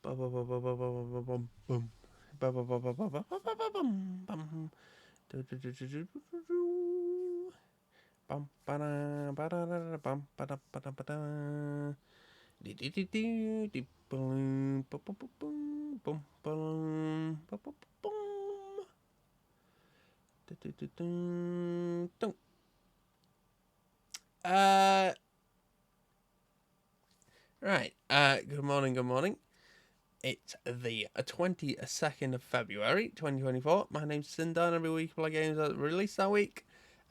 Right. Good morning. Good morning. It's the 22nd of February, 2024. My name's Hind D, and every week I play games that released that week.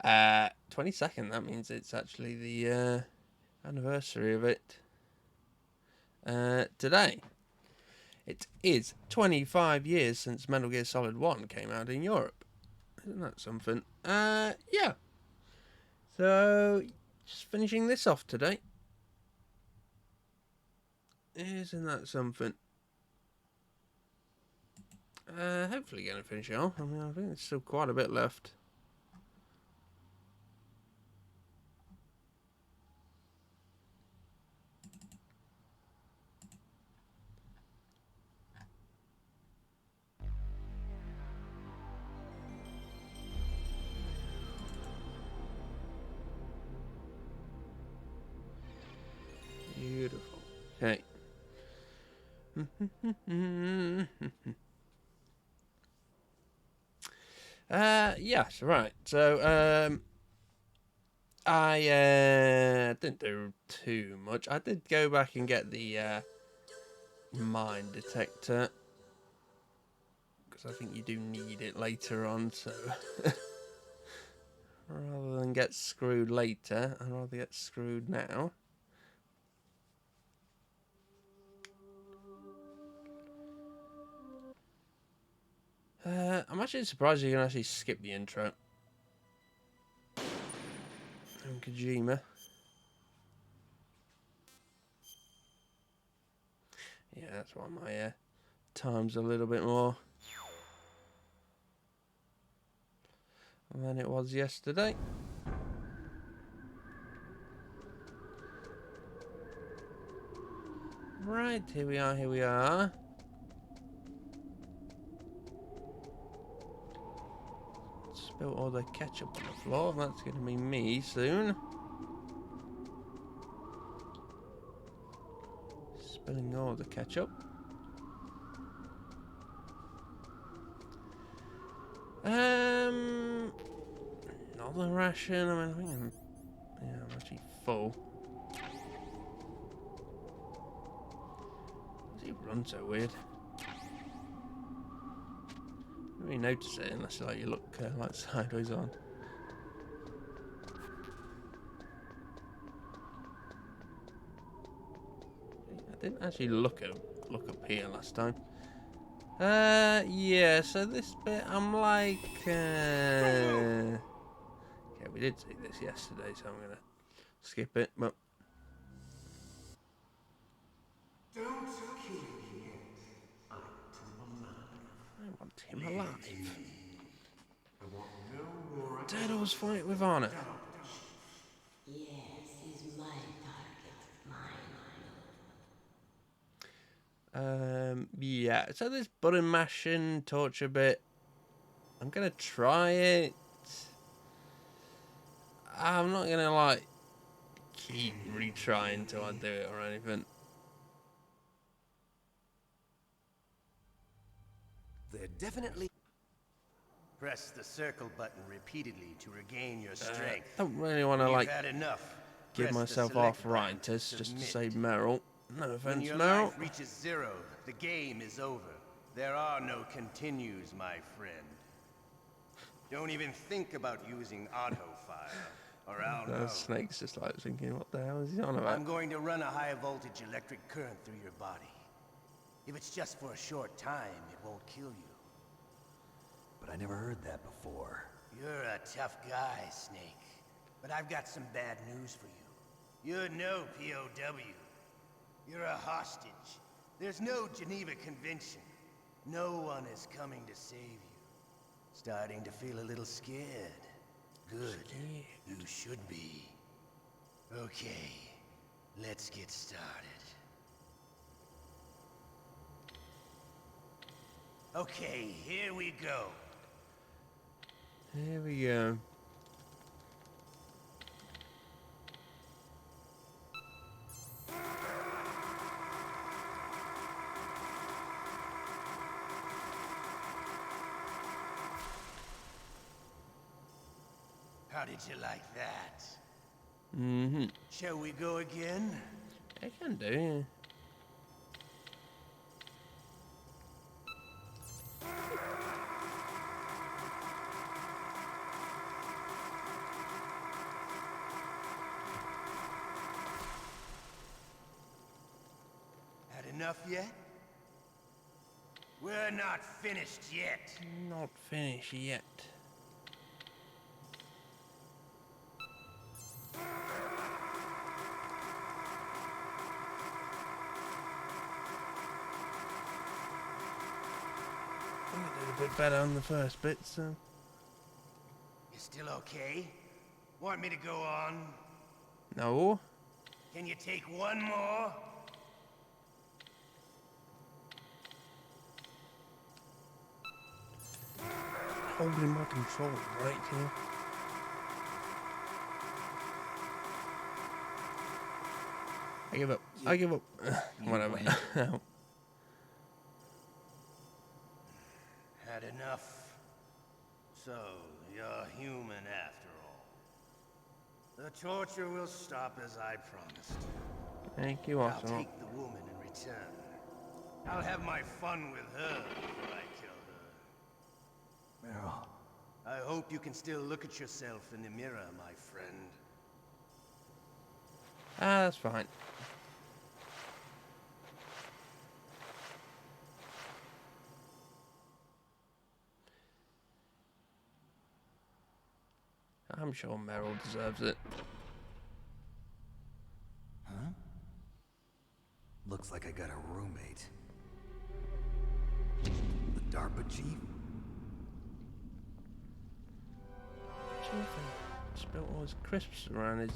22nd. That means it's actually the anniversary of it. Today. It is 25 years since Metal Gear Solid 1 came out in Europe. Isn't that something? Yeah. So, just finishing this off today. Isn't that something? Hopefully going to finish it off. I mean, I think there's still quite a bit left. Beautiful. Okay. Yes, right. So, I didn't do too much. I did go back and get the mine detector because I think you do need it later on. So, rather than get screwed later, I'd rather get screwed now. I'm actually surprised you can actually skip the intro. And Kojima. Yeah, that's why my time's a little bit more than it was yesterday. Right, here we are, here we are. Spill all the ketchup on the floor. That's going to be me soon. Spilling all the ketchup. Another ration. I mean, I'm actually full. Does he run so weird? You don't really notice it unless you look like sideways on. I didn't actually look up here last time. Yeah, so this bit, I'm like, yeah, we did see this yesterday, so I'm gonna skip it, but... Don't kill him yet. I want him alive. I want him alive. I want no more Turtles fight with honor. Yes, he's my target. Mine alone. Yeah, so this button mashing torture bit, I'm gonna try it. I'm not gonna keep retrying till I do it or anything. They're definitely... Press the circle button repeatedly to regain your strength. Don't really want You've to had enough. give Press the myself select button arthritis to just to submit. save Meryl. No When offense, your Meryl. life reaches 0, the game is over. There are no continues, my friend. Don't even think about using auto-fire, or I'll know. Snake's just thinking, what the hell is he on about? I'm going to run a high-voltage electric current through your body. If it's just for a short time, it won't kill you. But I never heard that before. You're a tough guy, Snake. But I've got some bad news for you. You're no POW. You're a hostage. There's no Geneva Convention. No one is coming to save you. Starting to feel a little scared. Good. You should be. Okay, let's get started. Okay, here we go. Here we go. How did you like that? Mm-hmm. Shall we go again? I can do, yeah. Had enough yet? We're not finished yet. Not finished yet. I think I did a bit better on the first bit, so. You still okay? Want me to go on? No. Can you take one more? Holding my control right here. I give up. I give up. Whatever. Had enough. So, you're human after all. The torture will stop as I promised. Thank you, I'll Arsenal. take the woman in return. I'll have my fun with her before I kill her. Meryl. I hope you can still look at yourself in the mirror, my friend. Ah, that's fine. I'm sure Meryl deserves it. Huh? Looks like I got a roommate. The DARPA chief? Chief spilled all his crisps around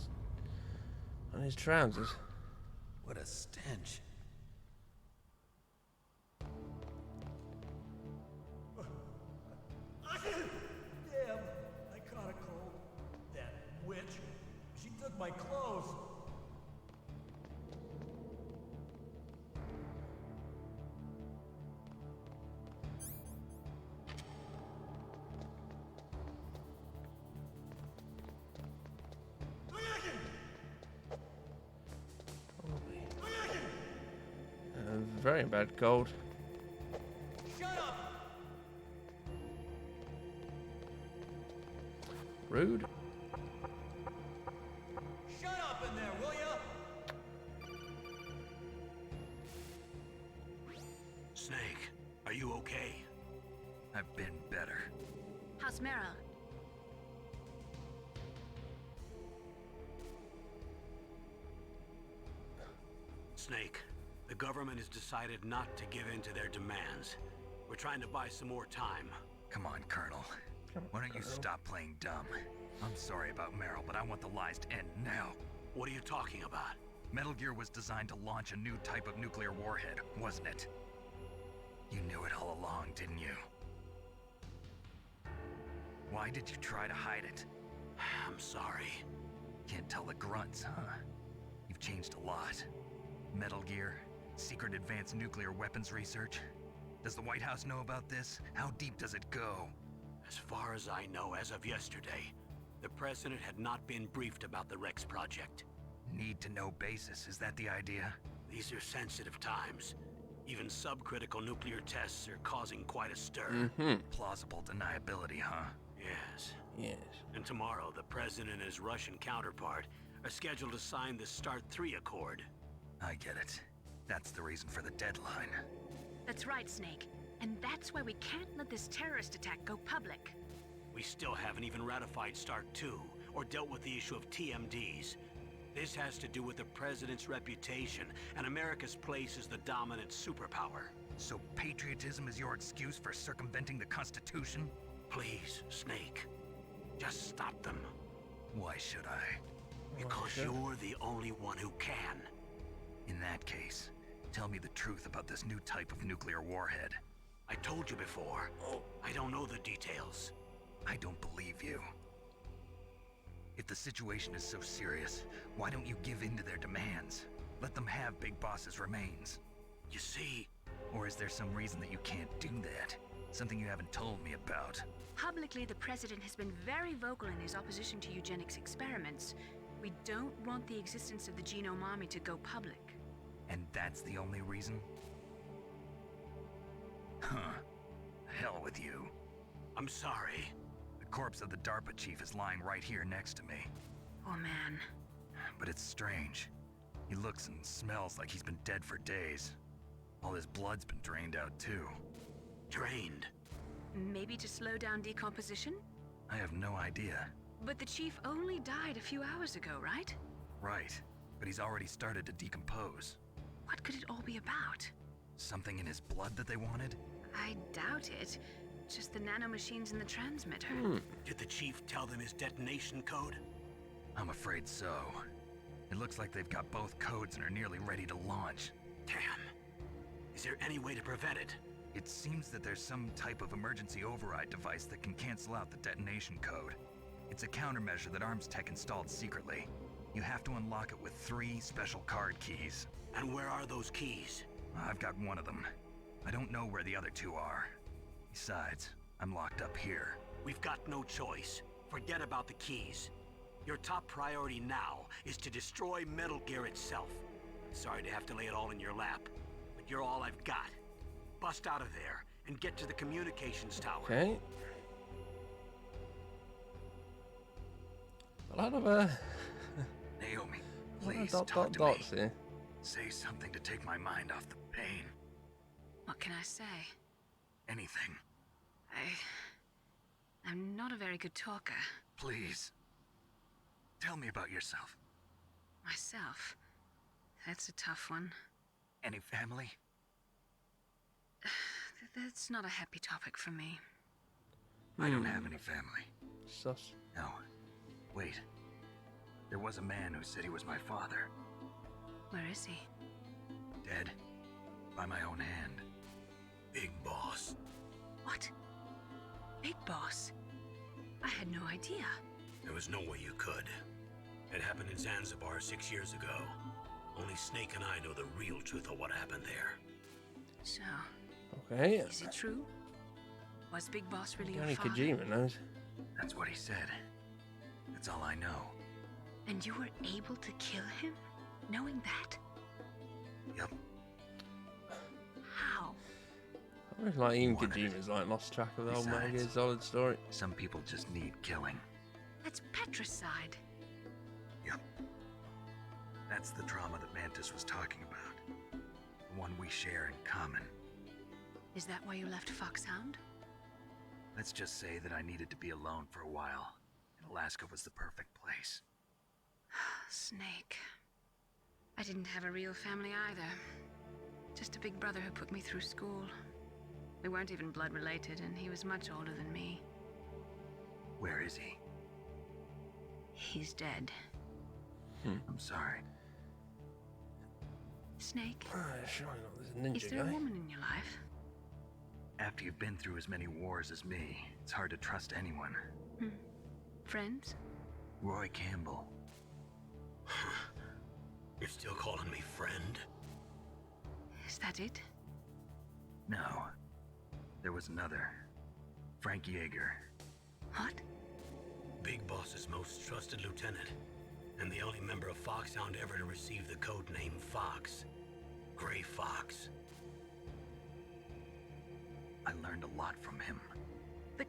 his trousers. What a stench. Damn, I caught a cold. That witch, she took my clothes. Very bad cold. Shut up! Rude. Shut up in there, will ya? Snake, are you okay? I've been better. How's Meryl? Snake, the government has decided not to give in to their demands. We're trying to buy some more time. Come on, Colonel. Why don't you stop playing dumb? I'm sorry about Meryl, but I want the lies to end now. What are you talking about? Metal Gear was designed to launch a new type of nuclear warhead, wasn't it? You knew it all along, didn't you? Why did you try to hide it? I'm sorry. Can't tell the grunts, huh? You've changed a lot. Metal Gear, secret advanced nuclear weapons research. Does the White House know about this? How deep does it go? As far as I know, as of yesterday, the president had not been briefed about the Rex project. Need to know basis, is that the idea? These are sensitive times. Even subcritical nuclear tests are causing quite a stir. Plausible deniability, huh? Yes. Yes. And tomorrow, the president and his Russian counterpart are scheduled to sign the START 3 Accord. I get it. That's the reason for the deadline. That's right, Snake. And that's why we can't let this terrorist attack go public. We still haven't even ratified START 2 or dealt with the issue of TMDs. This has to do with the president's reputation and America's place as the dominant superpower. So patriotism is your excuse for circumventing the Constitution? Please, Snake, just stop them. Why should I? Because you're the only one who can. In that case, tell me the truth about this new type of nuclear warhead. I told you before. I don't know the details. I don't believe you. If the situation is so serious, why don't you give in to their demands? Let them have Big Boss's remains. You see, Or is there some reason that you can't do that? Something you haven't told me about? Publicly, the president has been very vocal in his opposition to eugenics experiments. We don't want the existence of the genome army to go public. And that's the only reason? Huh. Hell with you. I'm sorry. The corpse of the DARPA chief is lying right here next to me. Oh man. But it's strange. He looks and smells like he's been dead for days. All his blood's been drained out too. Drained. Maybe to slow down decomposition? I have no idea. But the chief only died a few hours ago, right? Right, but he's already started to decompose. What could it all be about? Something in his blood that they wanted? I doubt it. Just the nanomachines in the transmitter. Did the chief tell them his detonation code? I'm afraid so. It looks like they've got both codes and are nearly ready to launch. Damn. Is there any way to prevent it? It seems that there's some type of emergency override device that can cancel out the detonation code. It's a countermeasure that Arms Tech installed secretly. You have to unlock it with 3 special card keys. And where are those keys? I've got one of them. I don't know where the other 2 are. Besides, I'm locked up here. We've got no choice. Forget about the keys. Your top priority now is to destroy Metal Gear itself. Sorry to have to lay it all in your lap, but you're all I've got. Bust out of there and get to the communications tower. Okay. A lot of Naomi, a lot of please dot talk dot to dots me. here. Say something to take my mind off the pain. What can I say? Anything. I'm not a very good talker. Please. Tell me about yourself. Myself. That's a tough one. Any family? That's not a happy topic for me. I don't have any family. Sus. No. Wait. There was a man who said he was my father. Where is he? Dead. By my own hand. Big Boss. What? Big Boss? I had no idea. There was no way you could. It happened in Zanzibar 6 years ago. Only Snake and I know the real truth of what happened there. So, Okay. is it true? Was Big Boss really your Only father? Kojima knows. That's what he said. That's all I know. And you were able to kill him? Knowing that? Yup. How? I reckon like even Wanted it. Kojima's like lost track of the whole Metal Gear Besides- Solid story. Some people just need killing. That's patricide. Yup. That's the trauma that Mantis was talking about. The one we share in common. Is that why you left Foxhound? Let's just say that I needed to be alone for a while, and Alaska was the perfect place. Snake. I didn't have a real family either. Just a big brother who put me through school. We weren't even blood related, and he was much older than me. Where is he? He's dead. I'm sorry. Snake, Surely not this ninja is there a guy. woman in your life? After you've been through as many wars as me, it's hard to trust anyone. Friends? Roy Campbell. You're still calling me friend? Is that it? No. There was another. Frank Yeager. What? Big Boss's most trusted lieutenant, and the only member of Foxhound ever to receive the code name Fox. Gray Fox. I learned a lot from him. But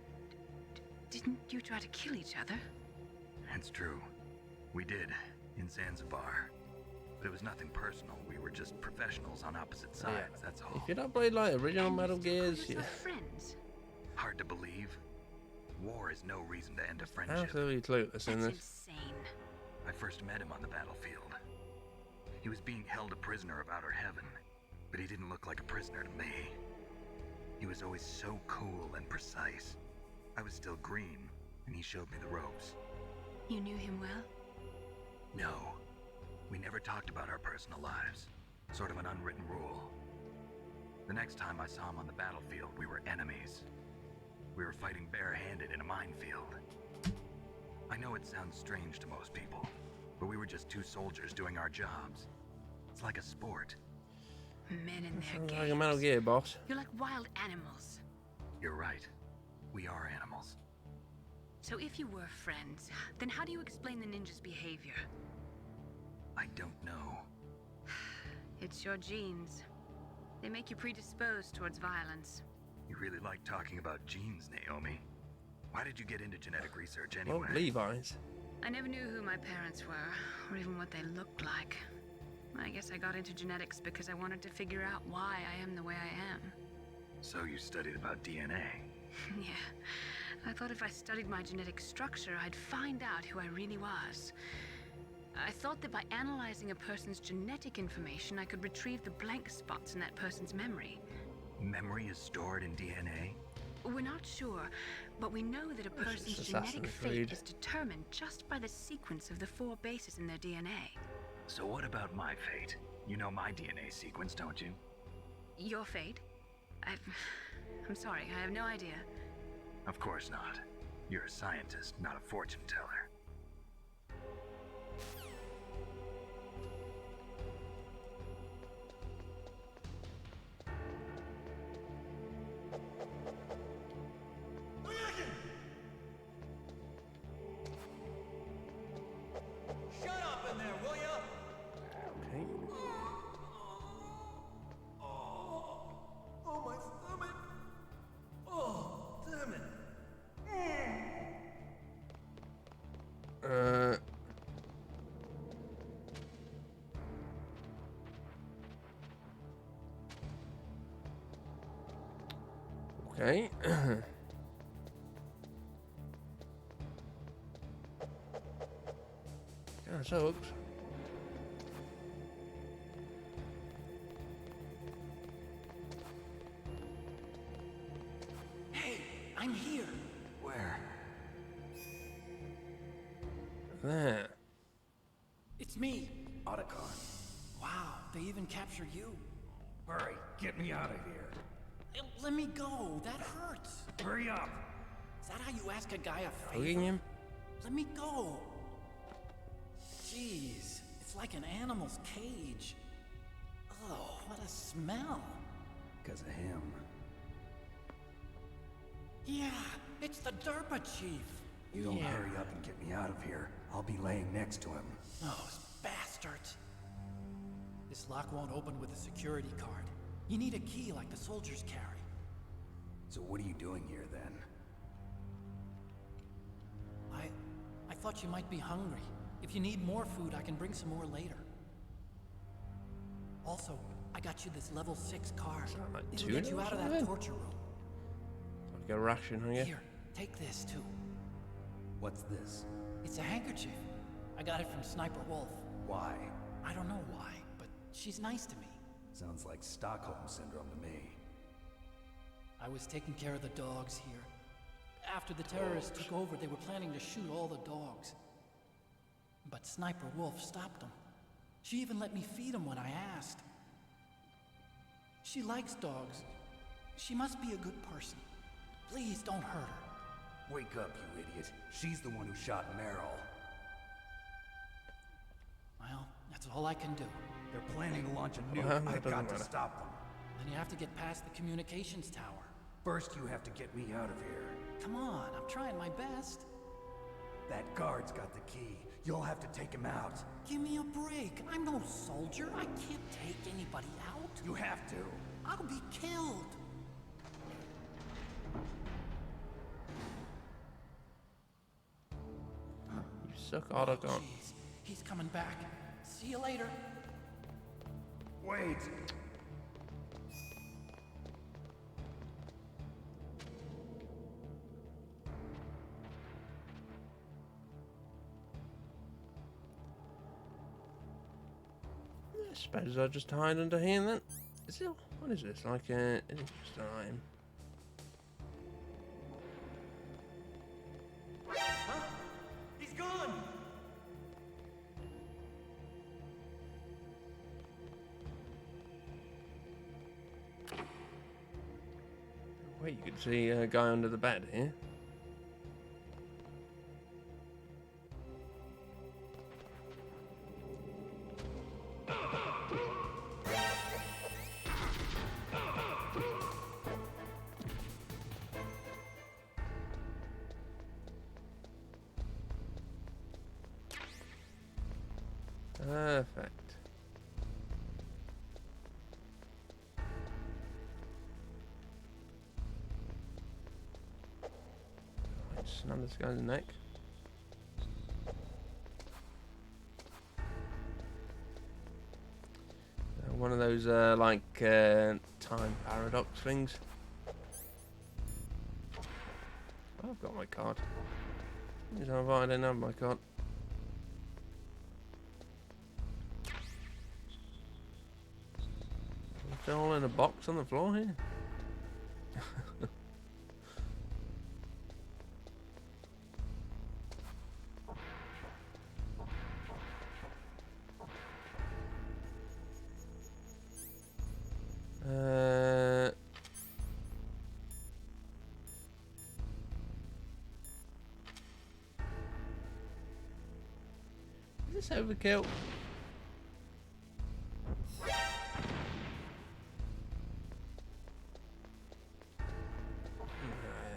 didn't you try to kill each other? It's true. We did, in Zanzibar. But it was nothing personal. We were just professionals on opposite sides, that's all. If you don't play like original And you Metal still call Gears, you yourself friends? Hard to believe. War is no reason to end a friendship. absolutely clueless in That's this. insane. I first met him on the battlefield. He was being held a prisoner of outer heaven, but he didn't look like a prisoner to me. He was always so cool and precise. I was still green, and he showed me the ropes. You knew him well? No, we never talked about our personal lives. Sort of an unwritten rule. The next time I saw him on the battlefield, we were enemies. We were fighting barehanded in a minefield. I know it sounds strange to most people, but we were just two soldiers doing our jobs. It's like a sport. Men in their Sounds games. like a Metal Gear, boss. You're like wild animals. You're right. We are animals. So if you were friends, then how do you explain the ninja's behavior? I don't know. It's your genes. They make you predisposed towards violence. You really like talking about genes, Naomi. Why did you get into genetic research Oh, anyway? Levi's. I never knew who my parents were, or even what they looked like. I guess I got into genetics because I wanted to figure out why I am the way I am. So you studied about DNA. Yeah. I thought if I studied my genetic structure, I'd find out who I really was. I thought that by analyzing a person's genetic information, I could retrieve the blank spots in that person's memory. Memory is stored in DNA? We're not sure, but we know that a person's genetic fate is determined just by the sequence of the 4 bases in their DNA. So what about my fate? You know my DNA sequence, don't you? Your fate? I'm sorry, I have no idea. Of course not. You're a scientist, not a fortune teller. Shut up in there, will ya? Okay. Oh, my stomach. Oh, damn it. Okay. Yeah, so Hey, I'm here. Where? there. It's me, Otacon. Wow, they even captured you. Hurry, get me out of here. Let me go, that hurts. Hurry up. Is that how you ask a guy a favor? Hugging him? Let me go. Jeez, it's like an animal's cage. Oh, what a smell. Because of him. Yeah, it's the Derpa chief. You don't hurry up and get me out of here. I'll be laying next to him. Those bastards. This lock won't open with a security card. You need a key like the soldiers carry. So what are you doing here then? I thought you might be hungry. If you need more food, I can bring some more later. Also, I got you this level 6 card. Sound like It'll tuna get you or out of that something? torture room. Like a ration, huh? Yeah. Here, take this too. What's this? It's a handkerchief. I got it from Sniper Wolf. Why? I don't know why, but she's nice to me. Sounds like Stockholm Syndrome to me. I was taking care of the dogs here. After the terrorists took over, they were planning to shoot all the dogs. But Sniper Wolf stopped them. She even let me feed them when I asked. She likes dogs. She must be a good person. Please don't hurt her. Wake up, you idiot. She's the one who shot Meryl. Well, that's all I can do. They're planning to launch a Well, nuke. that I've doesn't got to matter. stop them. Then you have to get past the communications tower. First, you have to get me out of here. Come on, I'm trying my best. That guard's got the key. You'll have to take him out. Give me a break. I'm no soldier. I can't take anybody out. You have to. I'll be killed. You suck, Otacon. Jeez, he's coming back. See you later. Wait. I suppose I'll just hide under here then. Is it? What is this? Like an interest item? Huh? He's gone. Wait, you can see a guy under the bed here. Perfect. Snap this guy's neck. One of those like time paradox things. Oh, I've got my card. I didn't have my card. They're all in a box on the floor here. Is this overkill?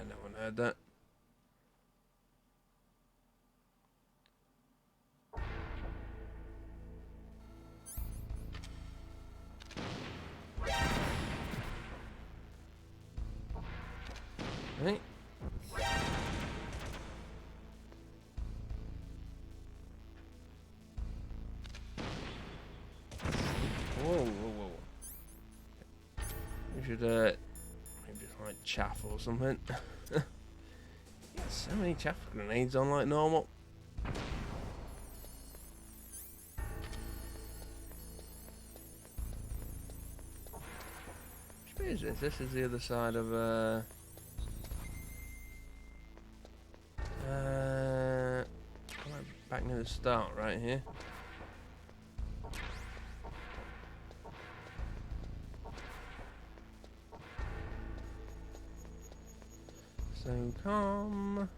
No one heard that. Right. Whoa. We should maybe just like chaff or something. So many chaff grenades on like normal. Which bit is this? This is the other side of back near the start right here. So come.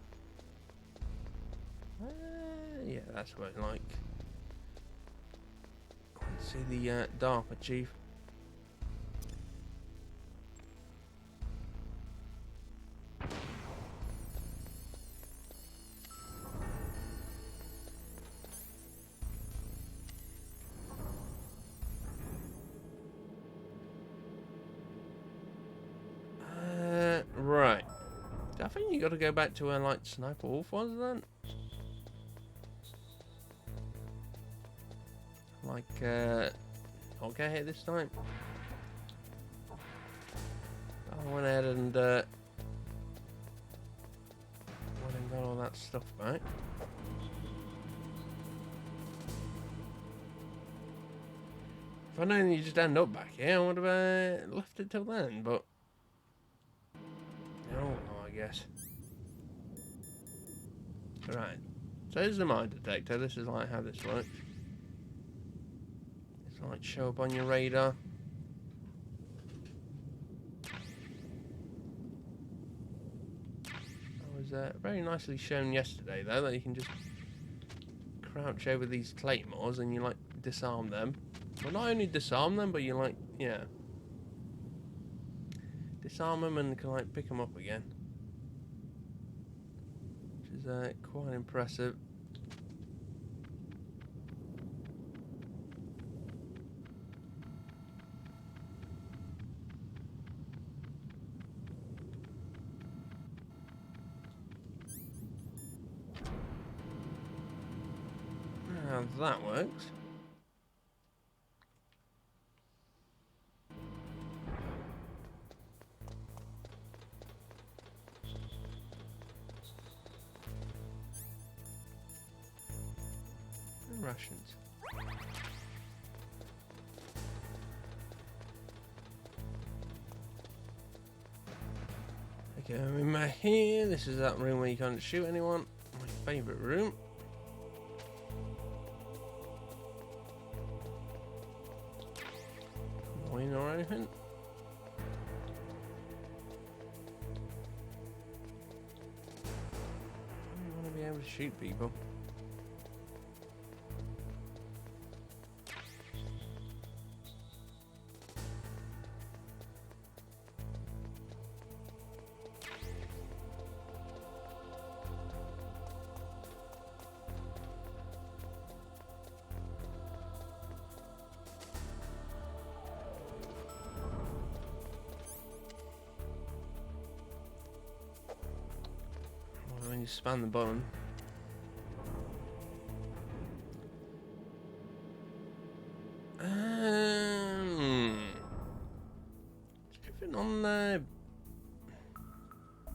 Yeah, that's what I like. Let's see the DARPA chief. Right. I think you got to go back to where like Sniper Wolf was then. Like, I'll get hit this time. I went ahead and got all that stuff back. If I'd known you just end up back here, I would have left it till then, but no, I guess. Right. So this is the mine detector. This is like how this works. It's like show up on your radar. That was very nicely shown yesterday though, that you can just crouch over these claymores and you like disarm them. Well, not only disarm them, but you like, yeah, disarm them and can like pick them up again, which is quite impressive. Now that works. Rations. Okay, I'm in my here. This is that room where you can't shoot anyone. My favourite room. Coin or anything. shoot people. When you span the button. Is everything on there?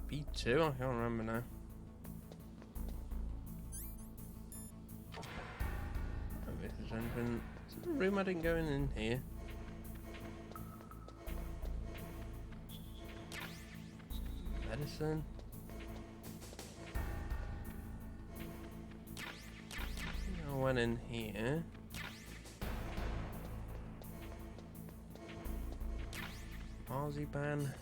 B2? I can't remember now. I don't know if there's anything. Is there a room I didn't go in here? Medicine. I went in here. Marzipan.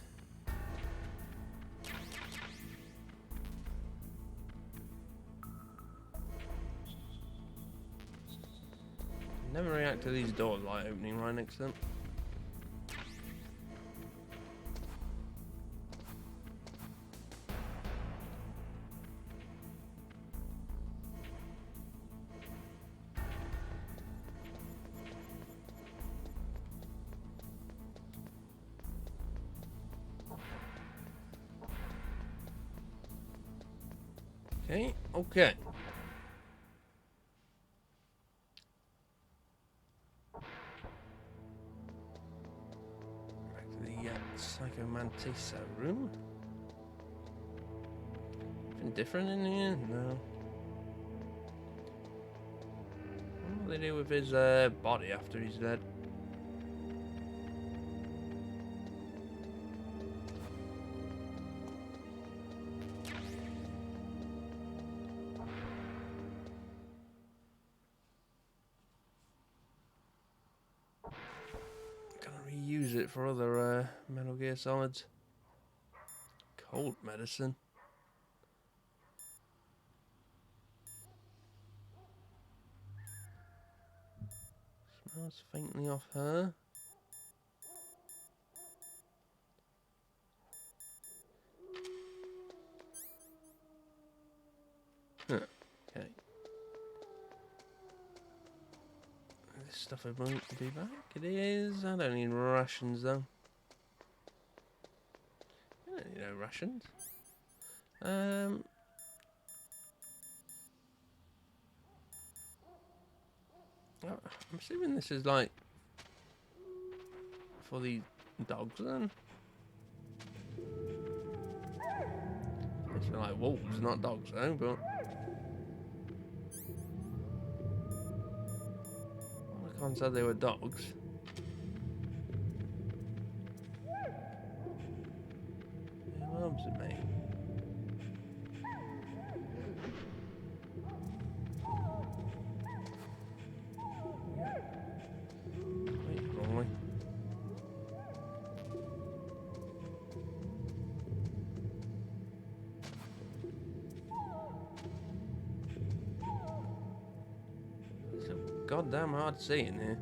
Never react to these doors like opening right next to them. Okay. Back to the Psychomantisa room. Anything different in here? No. What do they do with his body after he's dead? Use it for other Metal Gear Solids. Cold medicine. Smells faintly off her. Huh. Okay. This stuff I won't be back. It is. I don't need rations though. I don't need no rations. I'm assuming this is like for the dogs then. It's for like wolves, not dogs though, but I can't say they were dogs. Who loves it, mate? Wait, boy. It's so goddamn hard to see in here.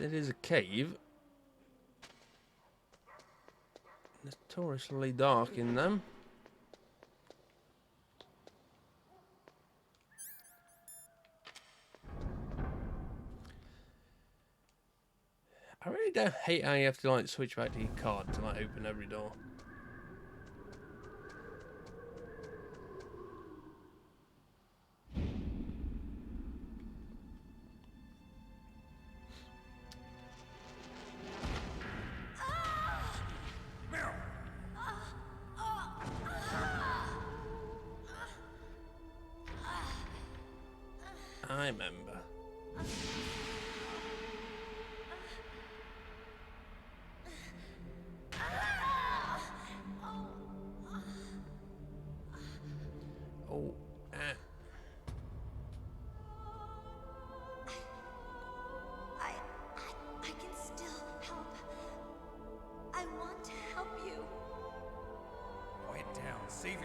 It is a cave. Notoriously dark in them. I really don't hate how you have to like switch back to your card to like open every door. I remember. Oh, I can still help.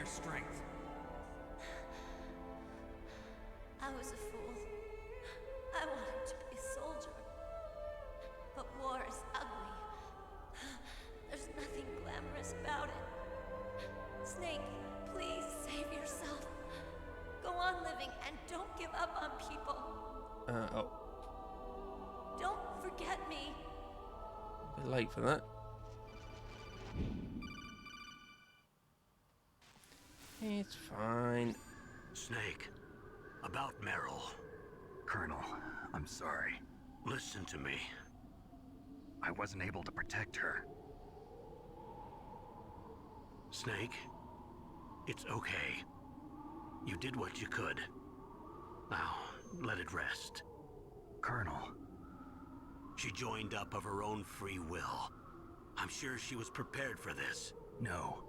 strength. I was a fool. I wanted to be a soldier. But war is ugly. There's nothing glamorous about it. Snake, please save yourself. Go on living and don't give up on people. Oh. Don't forget me. A bit late for that. It's fine. Snake, about Meryl. Colonel, I'm sorry. Listen to me. I wasn't able to protect her. Snake, it's okay. You did what you could. Now, let it rest. Colonel. She joined up of her own free will. I'm sure she was prepared for this. No.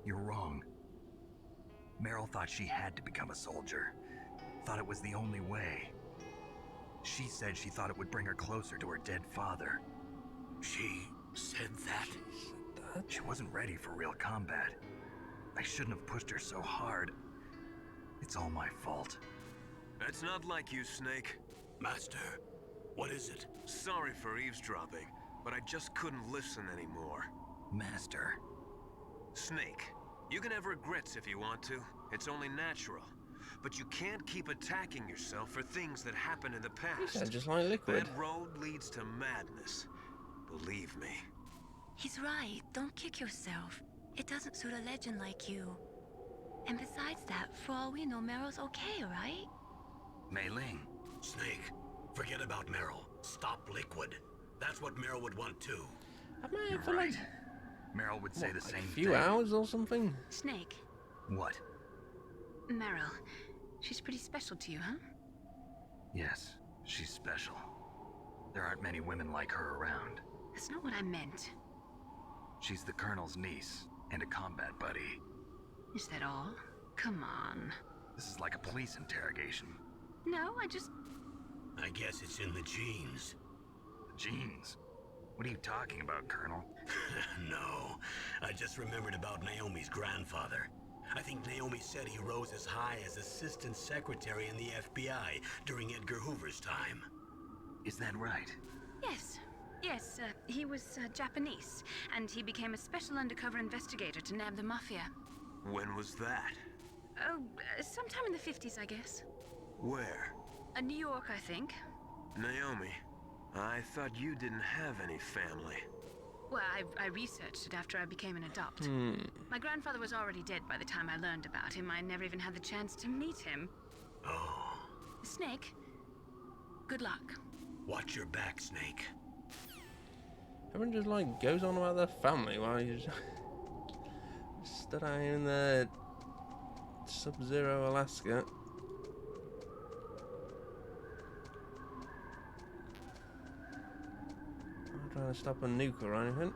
You're wrong. Meryl thought she had to become a soldier. Thought it was the only way. She said she thought it would bring her closer to her dead father. She said that? She wasn't ready for real combat. I shouldn't have pushed her so hard. It's all my fault. That's not like you, Snake. Master, what is it? Sorry for eavesdropping, but I just couldn't listen anymore. Master. Snake, you can have regrets if you want to. It's only natural. But you can't keep attacking yourself for things that happened in the past. He said just like Liquid. That road leads to madness. Believe me. He's right. Don't kick yourself. It doesn't suit a legend like you. And besides that, for all we know, Meryl's okay, right? Mei Ling. Snake, forget about Meryl. Stop Liquid. That's what Meryl would want too. I might You're have for like, right. Meryl would say what, the like same a few thing. hours or something. Snake, What? Meryl. She's pretty special to you, huh? Yes, she's special. There aren't many women like her around. That's not what I meant. She's the Colonel's niece and a combat buddy. Is that all? Come on. This is like a police interrogation. No, I guess it's in the genes. Genes? What are you talking about, Colonel? No, I just remembered about Naomi's grandfather. I think Naomi said he rose as high as assistant secretary in the FBI during Edgar Hoover's time. Is that right? Yes. Yes, he was Japanese, and he became a special undercover investigator to nab the mafia. When was that? Oh, sometime in the 50s, I guess. Where? New York, I think. Naomi, I thought you didn't have any family. Well, I researched it after I became an adopt. My grandfather was already dead by the time I learned about him. I never even had the chance to meet him. Oh. Snake, good luck. Watch your back, Snake. Everyone just like goes on about their family while you just stood out here in the sub-zero Alaska. I'm not trying to stop a nuke or anything.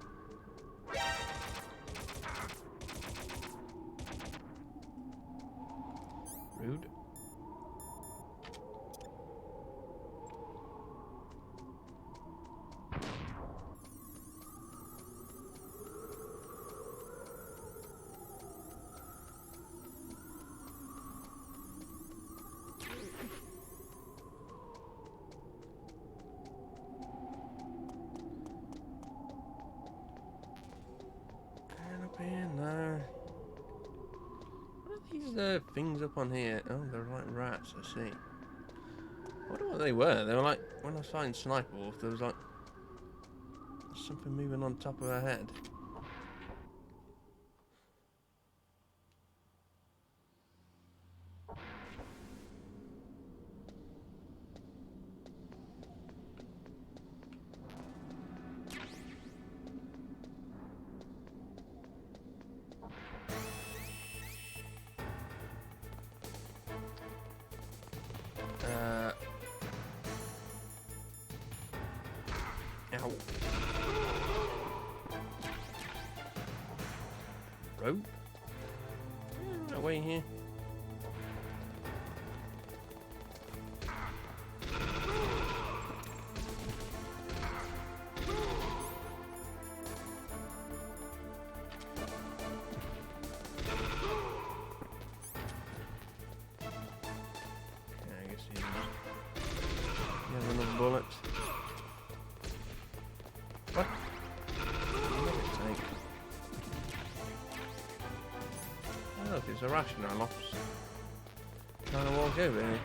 Rude. What are these things up on here? Oh, they're like rats, I see. I wonder what they were. They were like, when I was fighting Sniper Wolf, there was like something moving on top of her head. Ow. Rope? No way here. bullets. What? Oh, look, it's a ration I lost. Trying to walk over here.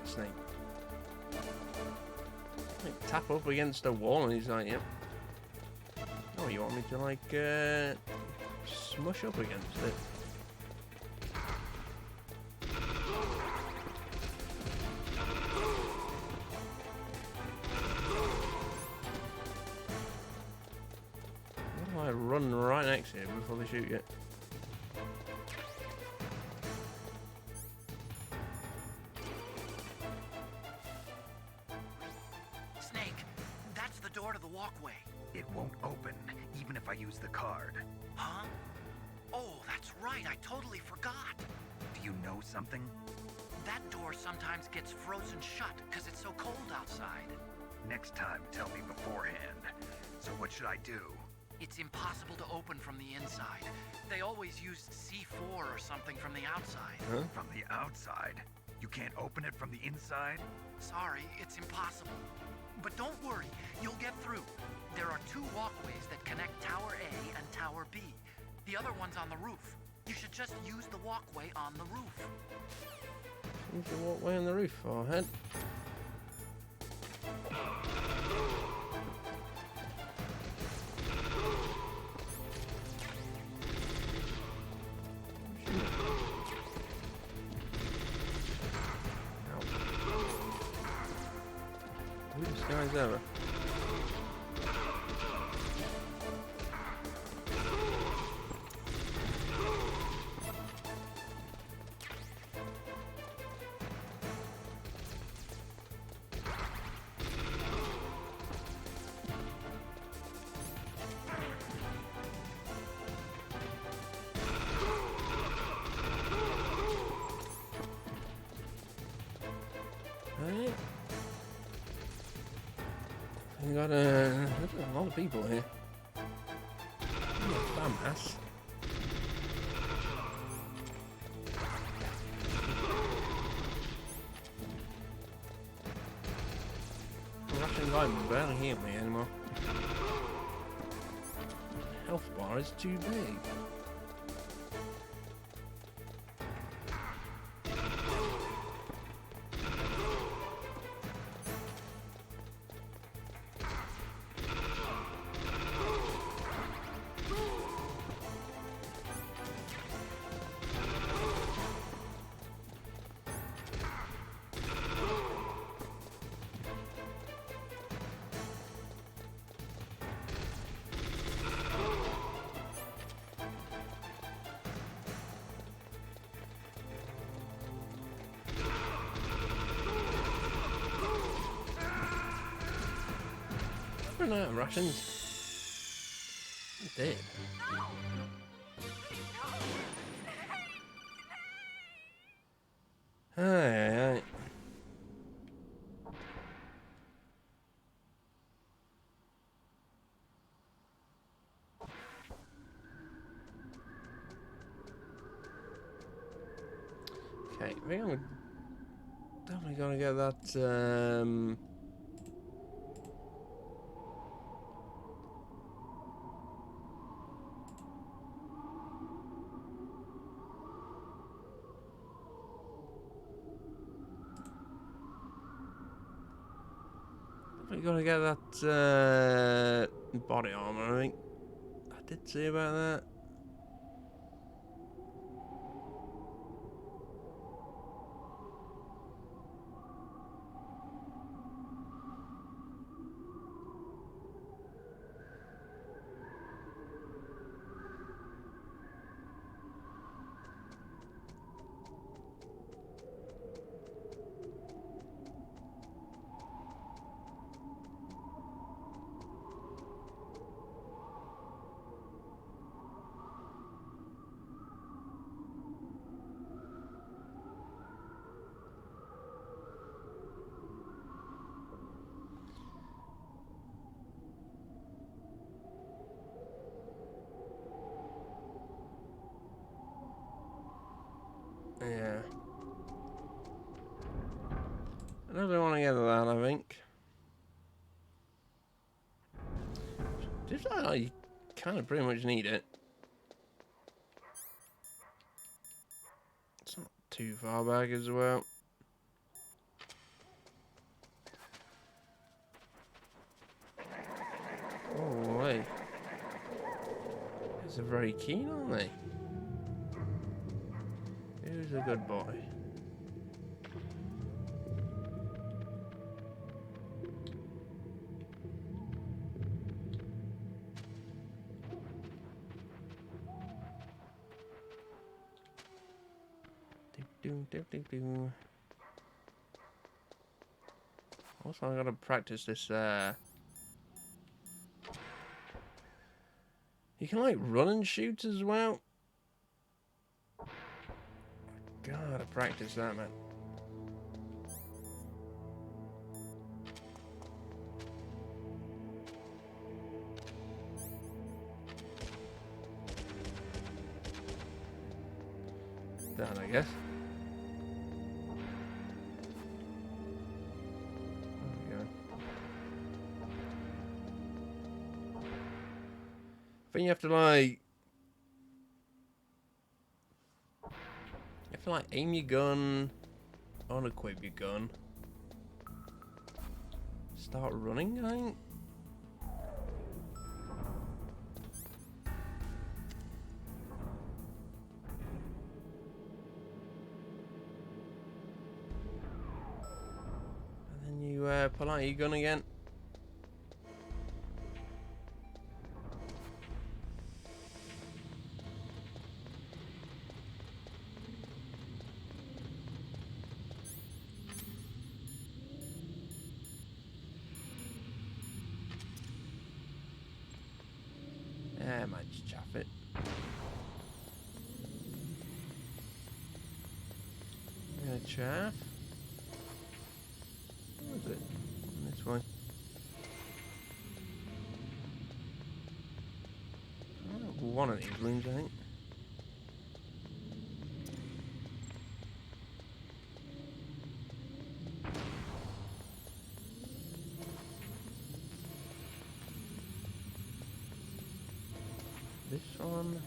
Snake. Like, tap up against a wall and he's like, yep. Oh, you want me to like smush up against it? Why do I run right next to you before they shoot you? It won't open, even if I use the card. Huh? Oh, that's right. I totally forgot. Do you know something? That door sometimes gets frozen shut because it's so cold outside. Next time, tell me beforehand. So what should I do? It's impossible to open from the inside. They always used C4 or something from the outside. Huh? From the outside? You can't open it from the inside? Sorry, it's impossible. But don't worry, you'll get through. There are 2 walkways that connect Tower A and Tower B. The other one's on the roof. You should just use the walkway on the roof. Use the walkway on the roof, forehead. This guy's over. Right. We got a lot of people here. Dumbass. The Russian guy will barely hear me anymore. Health bar is too big. Run out of rations. Dead. Aye. Okay, I think I'm definitely gonna get that. Definitely gonna get that body armor. I think I did see about that. Yeah. I don't want to get that, I think. Just like you kind of pretty much need it. It's not too far back as well. Oh, wait. They're very keen, aren't they? Who's a good boy? Also, I gotta practice this. You can like run and shoot as well. Gotta practice that, man. Done, I guess. There we go. I think you have to like. You have to like aim your gun, unequip your gun, start running, I think. And then you pull out your gun again. I might just chaff it. Yeah, chaff. Where is it? This one. Oh, one of these rooms, I think. This one.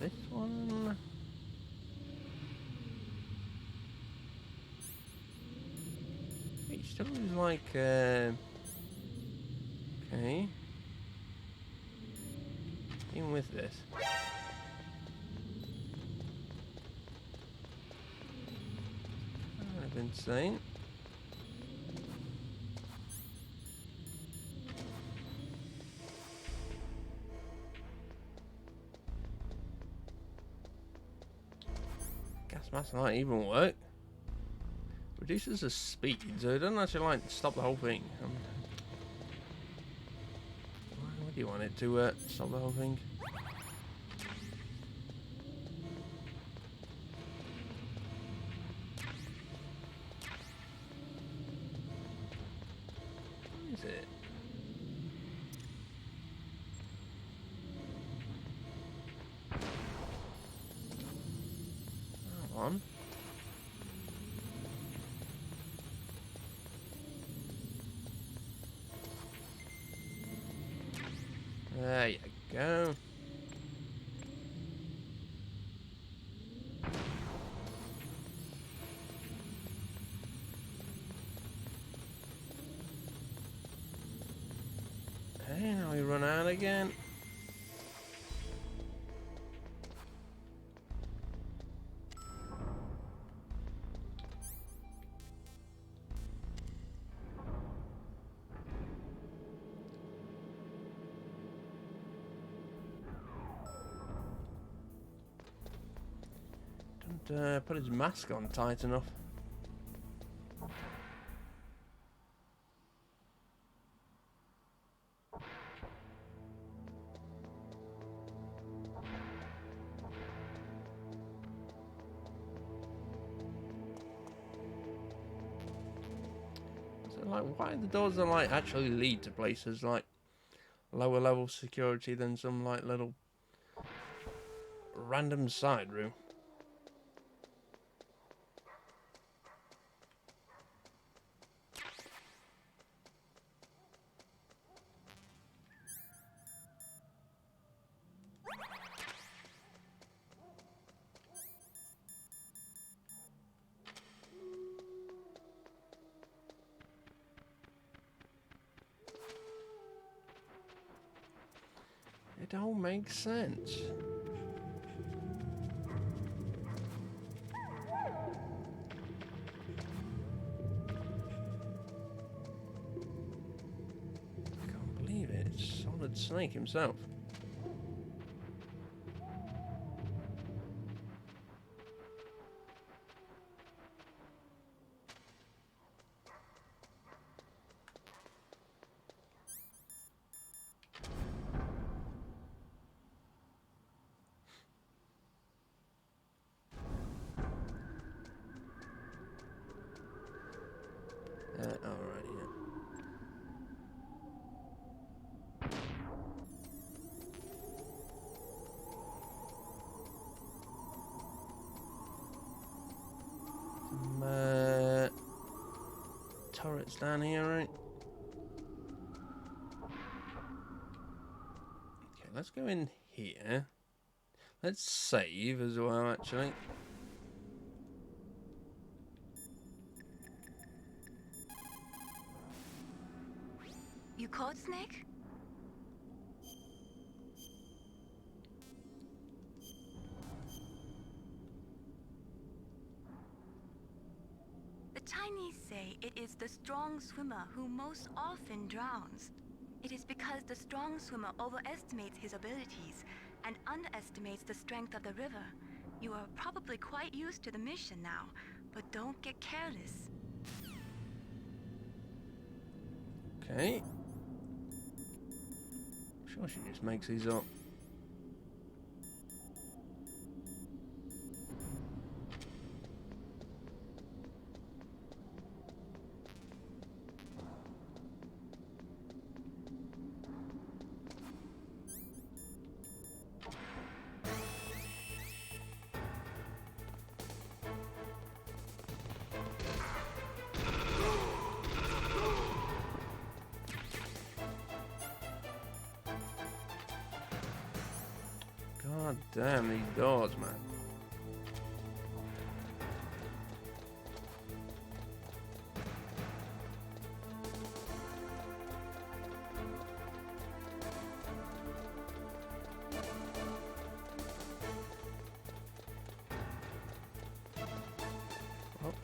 This one. It still is like, okay. Even with this. Kind of insane. Gas mask might even work. Reduces the speed, so it doesn't actually like stop the whole thing. Why do you want it to stop the whole thing? What is it? Come on. There you go. Okay, now we run out again. Don't put his mask on tight enough. like, why the doors don't like actually lead to places like lower level security than some like little random side room? It all makes sense. I can't believe it. It's Solid Snake himself. Alright, yeah. Some turrets down here, right? Okay, let's go in here. Let's save as well, actually. You caught Snake? The Chinese say it is the strong swimmer who most often drowns. It is because the strong swimmer overestimates his abilities and underestimates the strength of the river. You are probably quite used to the mission now, but don't get careless. Okay. Sure, she just makes these up. God damn these doors, man. Oh.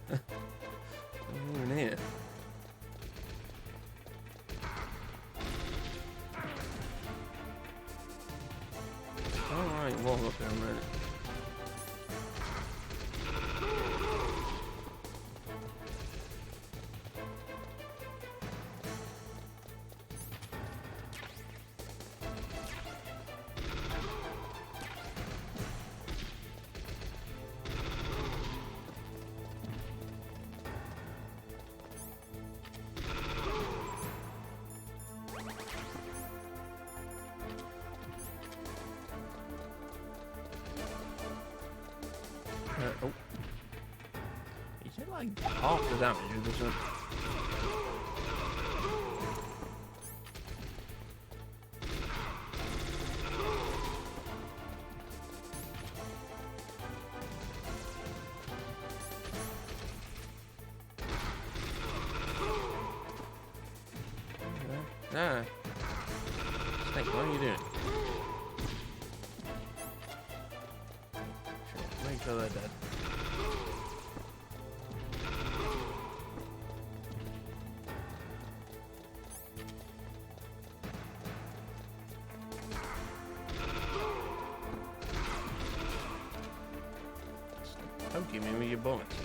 Nothing even here. Alright, walk up there a minute. Oh. He did like half the damage with this one. Ah. Snake, what are you doing? Sure, make sure they're dead. Poking me with your bullets.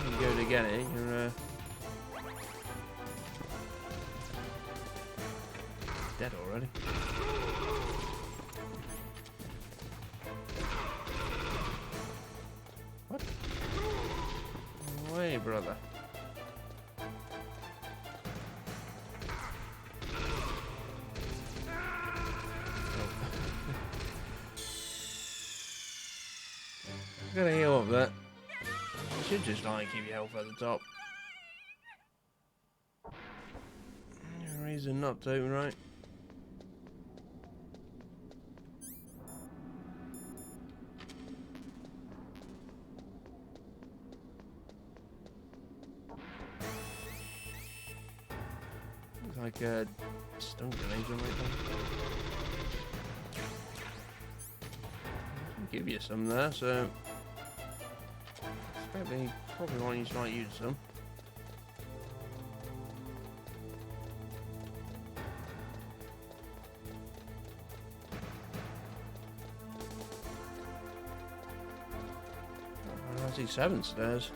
You go to get it, you're dead already. What? No way, brother. I'm gonna heal up there. You should just like keep your health at the top. No reason not to, right? Looks like a stun grenade right there. I'll give you some there, so probably want you to might use some. I see 7 stairs.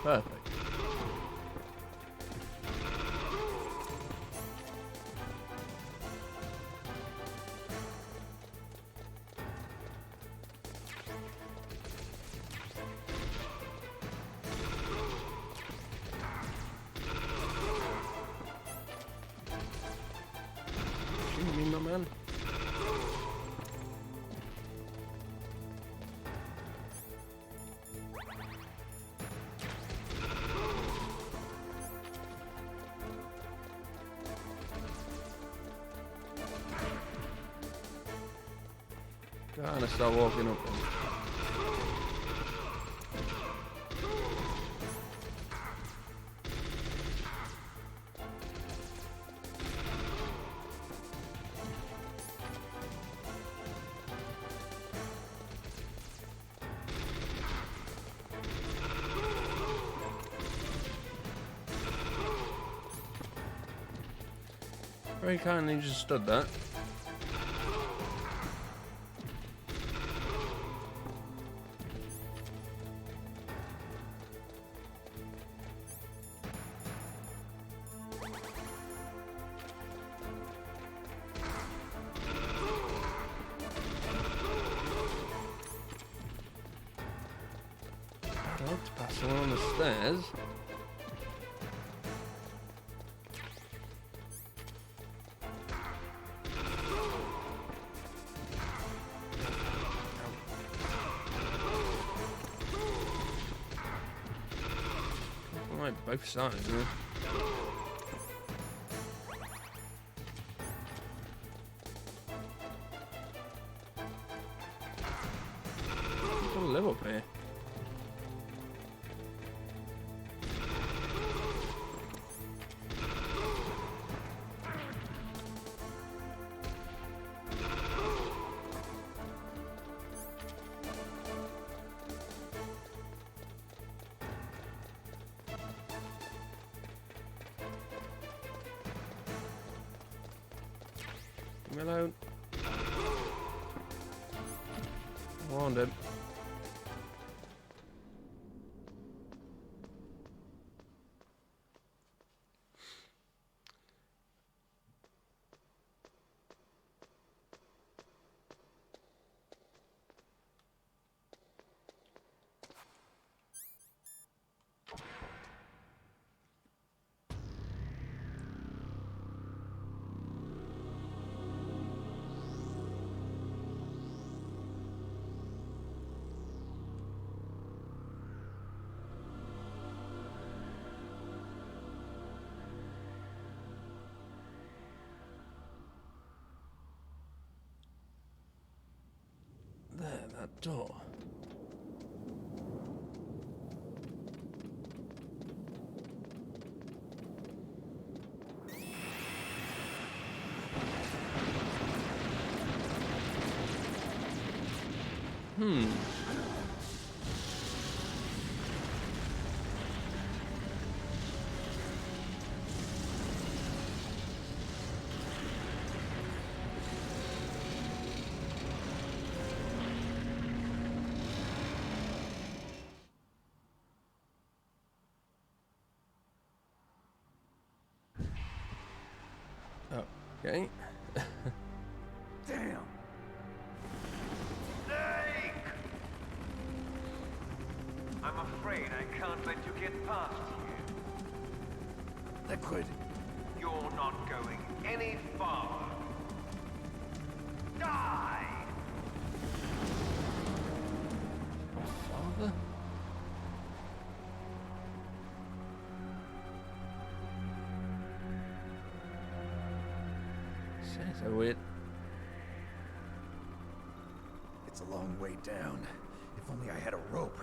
Perfect. Shoot me, my man. Gotta start walking up then. Very kindly just stood that. I'd like to pass along the stairs. Like both sides, isn't it? I've got to live up here. Leave me alone. I warned him. There, that door. Okay. Damn! Snake! I'm afraid I can't let you get past here. Liquid. You're not going any farther. Die! Father? So weird. It's a long way down. If only I had a rope.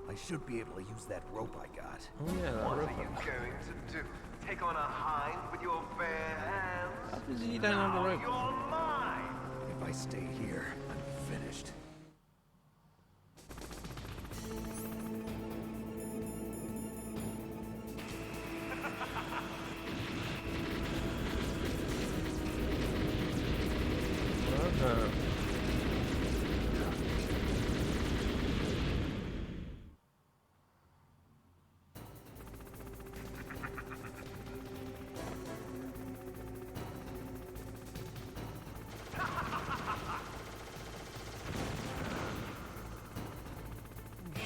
I should be able to use that rope I got. Oh yeah, that What rope. are you going to do? Take on a hind with your bare hands? How does he don't have a rope? You're mine! If I stay here, I'm finished. Uh-huh.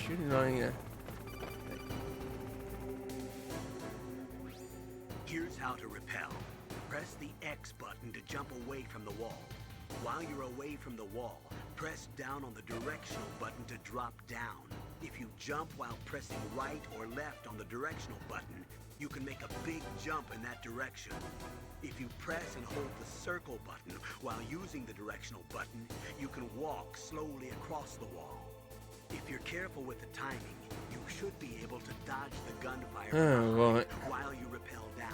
Shooting on you. Here's how to repel. Press the X button to jump away from the wall. While you're away from the wall, press down on the directional button to drop down. If you jump while pressing right or left on the directional button, you can make a big jump in that direction. If you press and hold the circle button while using the directional button, you can walk slowly across the wall. If you're careful with the timing, you should be able to dodge the gunfire Oh, right. while you rappel down.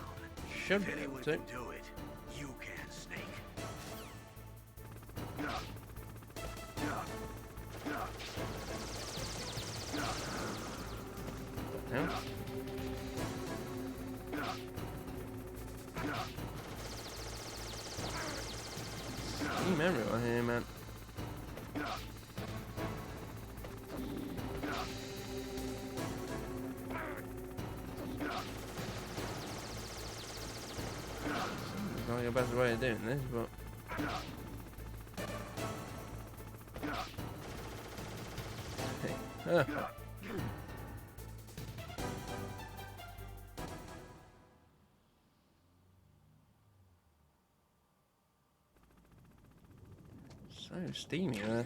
Should If be able anyone to. can do it, you can, Snake. Yeah. See Meryl on here, man. Seems like a better way of doing this, but hey. So steamy there.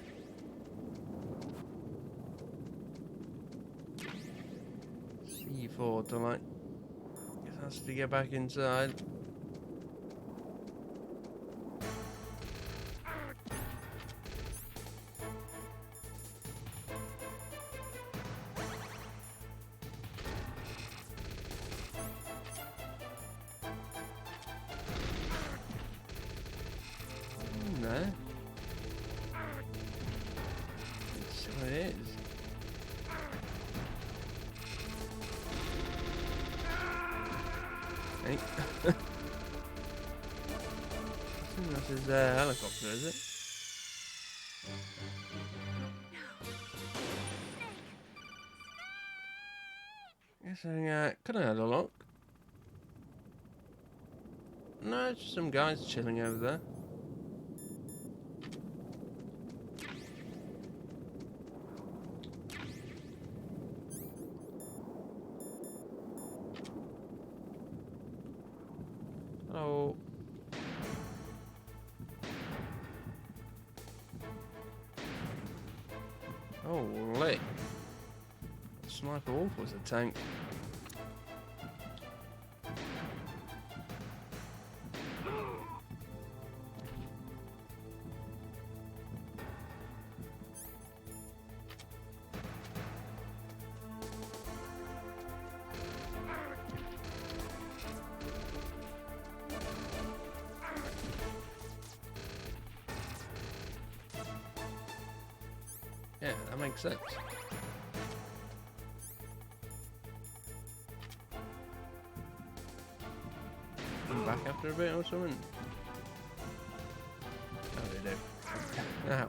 C4 to like. Guess has to get back inside. No. That's what it is. Hey. I think that's his helicopter, is it? Guess I could have had a look. No, it's just some guys chilling over there. Hello. Holy. Sniper Wolf was a tank. Yeah, that makes sense. Come back after a bit or something. How do they do? Now,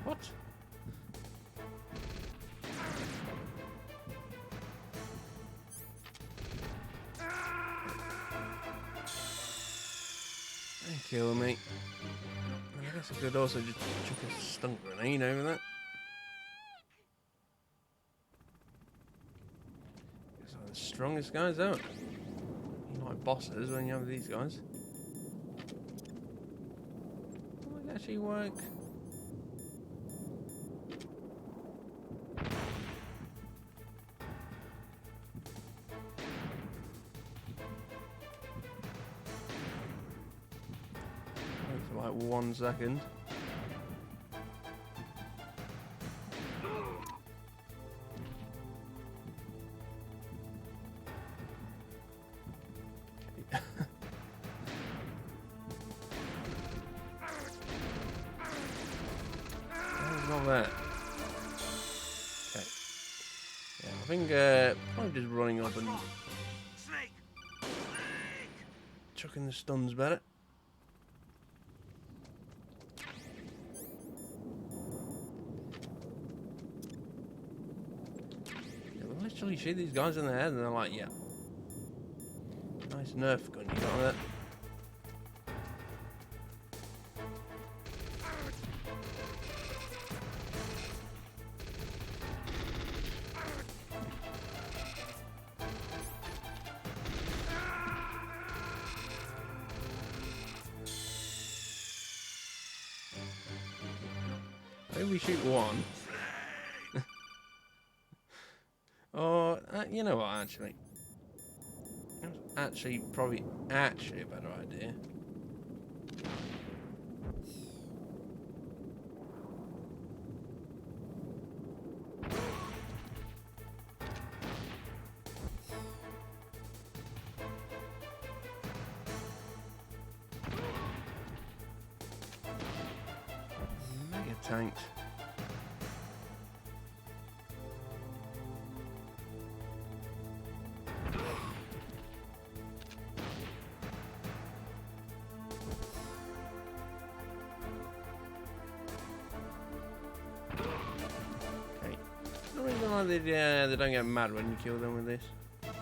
what? kill me. And I guess I could also just chuck a stun grenade over that. These are the strongest guys out. You like bosses when you have these guys. Will it actually work? For like 1 second. Not that. Okay. Yeah, I think probably just running up and Snake! Snake! chucking the stuns better. Yeah, they literally shoot these guys in the head and they're like, yeah. Nice Nerf gun you got there. Maybe we shoot one. Or, you know what, actually. That's probably a better idea. Mega tanks. The reason why they don't get mad when you kill them with this. Yeah,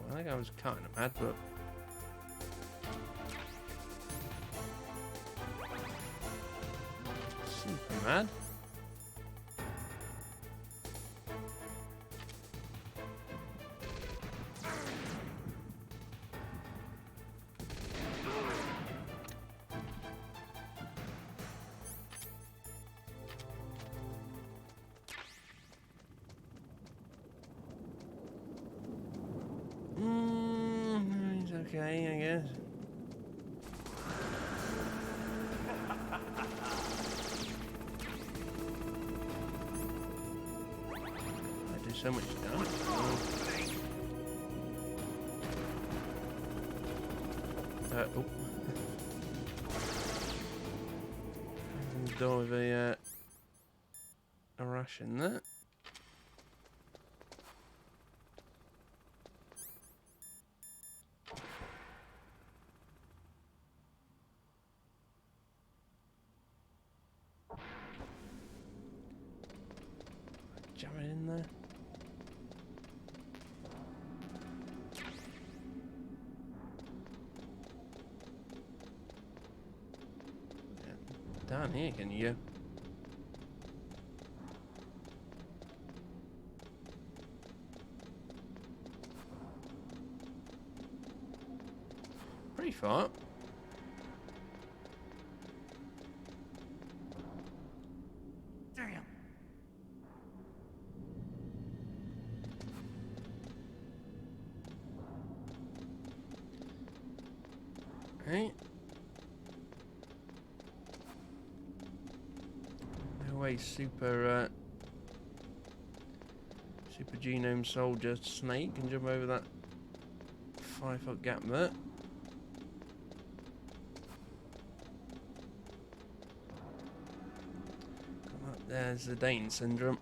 well, I think I was kind of mad, but super mad. It's okay, I guess. I do so much damage. Oh. Door with a ration there. Jam it in there. Yeah. Down here, can you go? Pretty far. Damn! Right. No way, super genome soldier snake can jump over that 5-foot gap there. There's the Dane syndrome.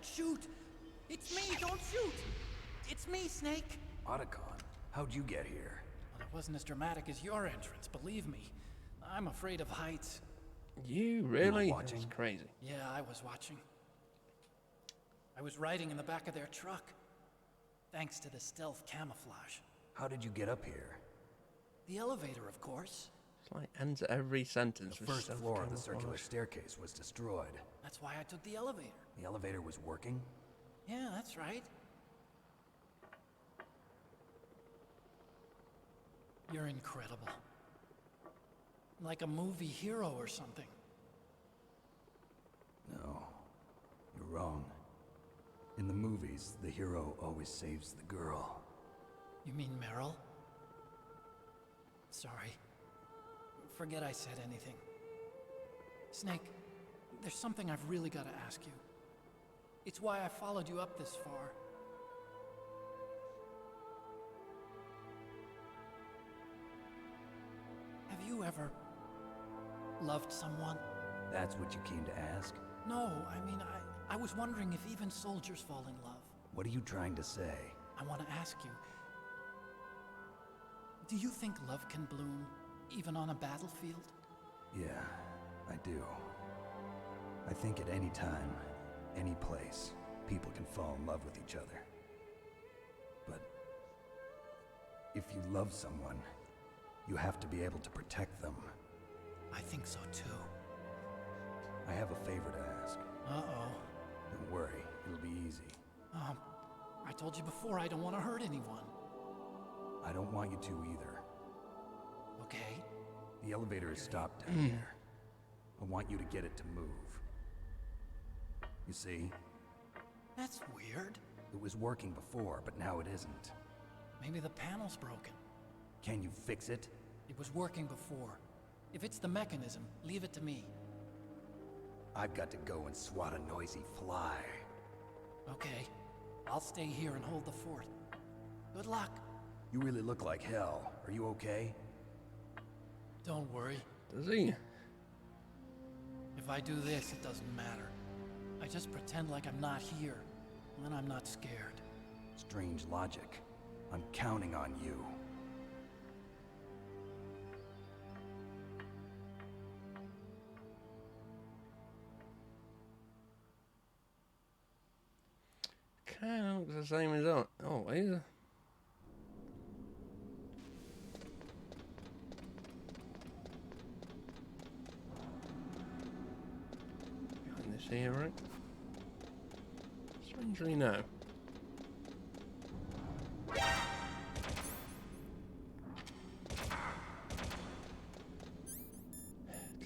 Don't shoot! It's me, don't shoot! It's me, Snake! Otacon, how'd you get here? Well, it wasn't as dramatic as your entrance, believe me. I'm afraid of heights. You really? You were watching? That's crazy. Yeah, I was watching. I was riding in the back of their truck. Thanks to the stealth camouflage. How did you get up here? The elevator, of course. It's like ends every sentence The with first stuff floor of the camouflage. circular staircase was destroyed. That's why I took the elevator. The elevator was working? Yeah, that's right. You're incredible. Like a movie hero or something. No, you're wrong. In the movies, the hero always saves the girl. You mean Meryl? Sorry. Forget I said anything. Snake, there's something I've really got to ask you. It's why I followed you up this far. Have you ever loved someone? That's what you came to ask? No, I mean, I was wondering if even soldiers fall in love. What are you trying to say? I want to ask you, do you think love can bloom even on a battlefield? Yeah, I do. I think at any time, any place, people can fall in love with each other. But if you love someone, you have to be able to protect them. I think so too. I have a favor to ask. Uh-oh. Don't worry, it'll be easy. I told you before I don't want to hurt anyone. I don't want you to either. Okay? The elevator is stopped down there. I want you to get it to move. You see? That's weird. It was working before, but now it isn't. Maybe the panel's broken. Can you fix it? It was working before. If it's the mechanism, leave it to me. I've got to go and swat a noisy fly. Okay. I'll stay here and hold the fort. Good luck. You really look like hell. Are you okay? Don't worry. Does he? If I do this, it doesn't matter. I just pretend like I'm not here, and then I'm not scared. Strange logic. I'm counting on you. Kind of looks the same as that. Oh, is it? Behind this here, right? Strangely, no.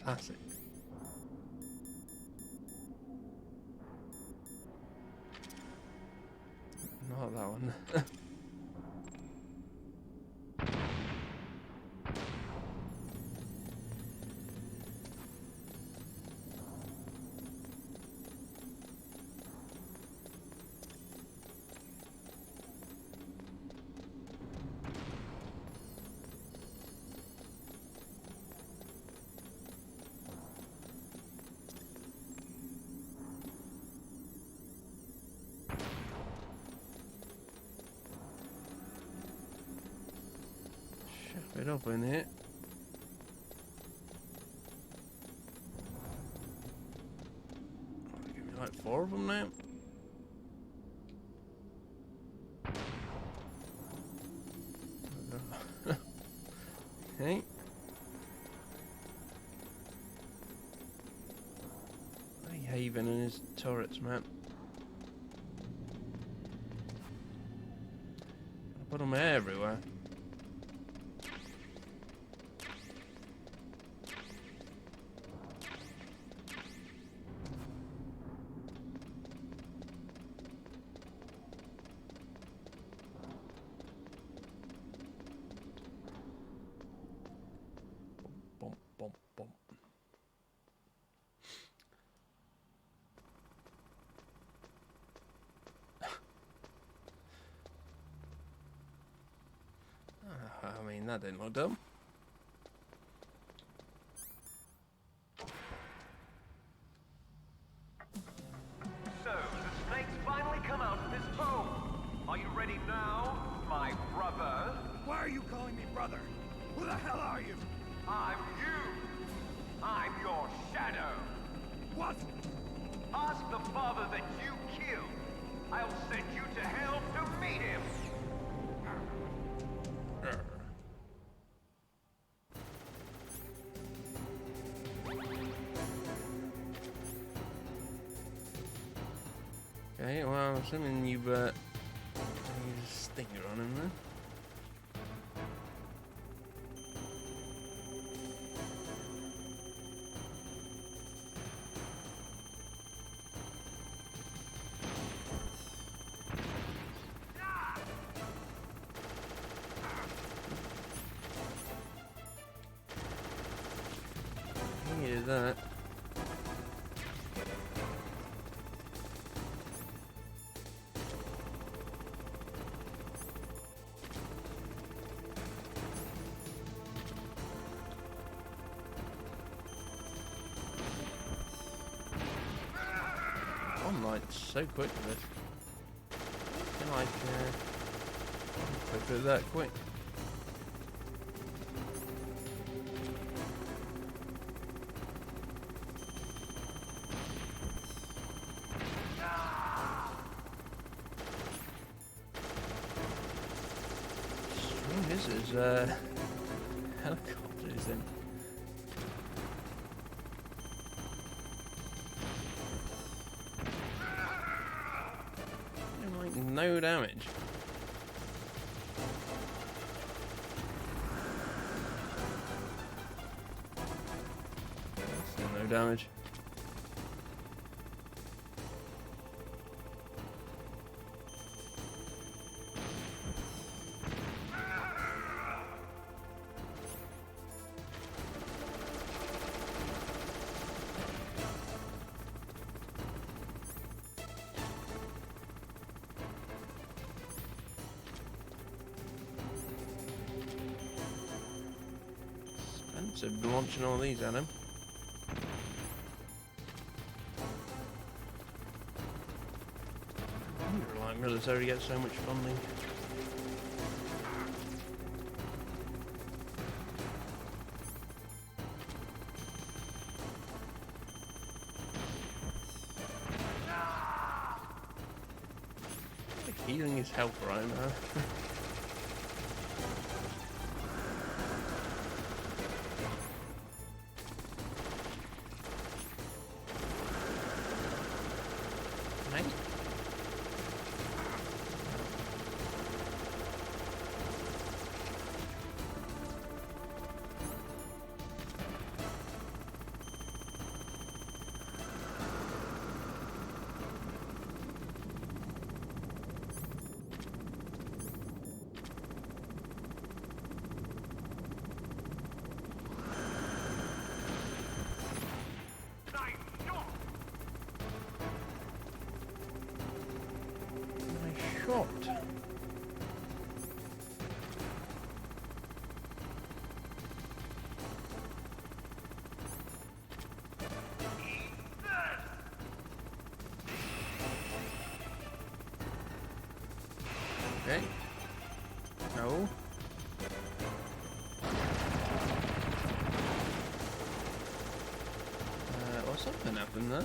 Classic. Not that one. Shove it up in here. Give me like 4 of them now. Okay. Hey, Haven and his turrets, man. Put them everywhere. Bump, bump, bump. I mean, that didn't look dumb. So, the snake ready now, my brother? Why are you calling me brother? Who the hell are you? I'm you. I'm your shadow. What? Ask the father that you killed. I'll send you to hell to meet him. Okay, well, I'm assuming you've used a stinger on him then. Hear that. I'm like so quick with this. I like quick that quick. This is helicopters in. Like no damage. Still no damage. So launching all these at him. I wonder like military gets so much funding. Like healing his health right now. Shot. Okay. No. Well, something happened there.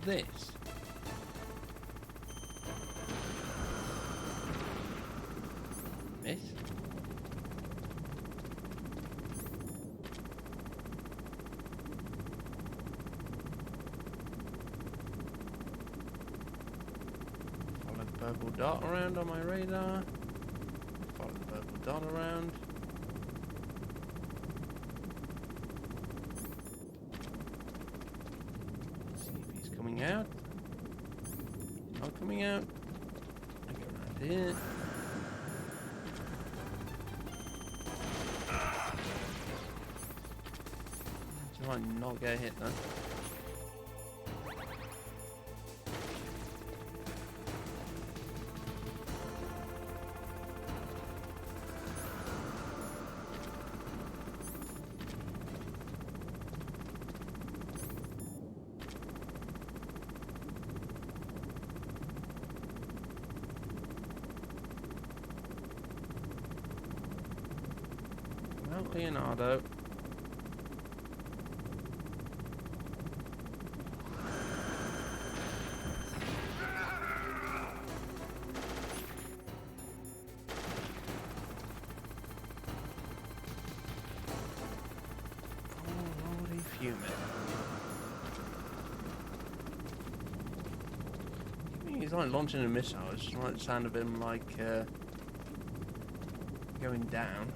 This. Miss. Follow the purple dot around on my radar. Follow the purple dot around. Coming out. Not coming out. I go around here. Do I not get hit then? Oh, Leonardo. Holy fuming. He's like launching a missile. It's just like the sound of him like going down.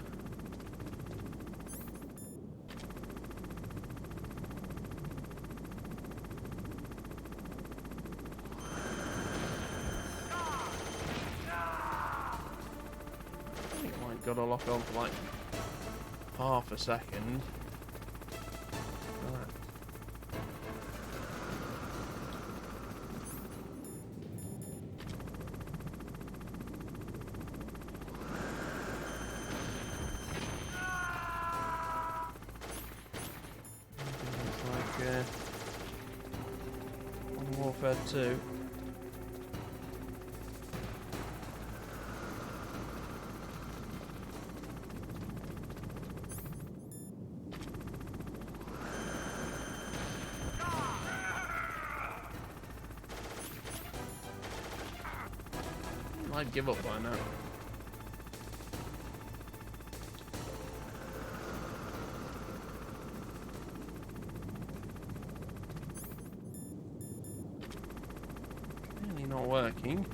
I think I might gotta lock on for like half a second. Right. Modern Warfare 2. I'd give up by now. Clearly not working.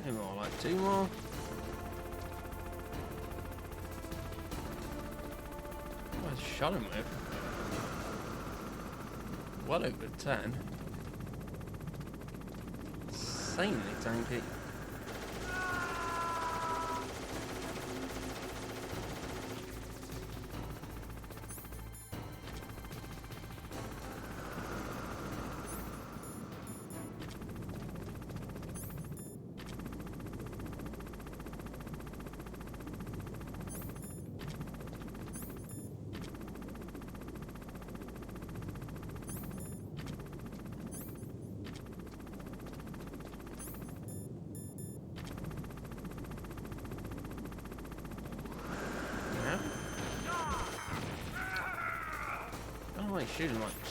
Any more, like 2 more. What I shot him with? Well over 10. Insanely tanky. Like shooting like as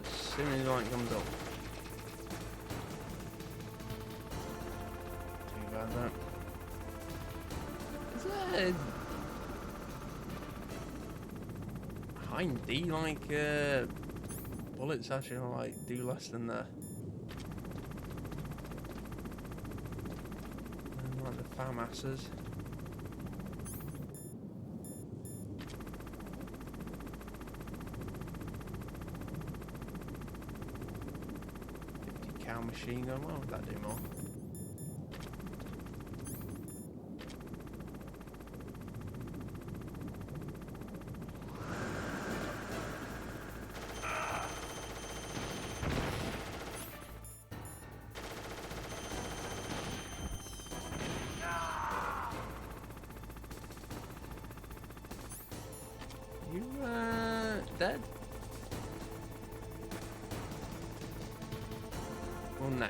soon as the light comes up. Too bad that. Is there Hind D like bullets actually like do less than the like the FAMASs? Machine gun, why would that do more? You dead? Or no?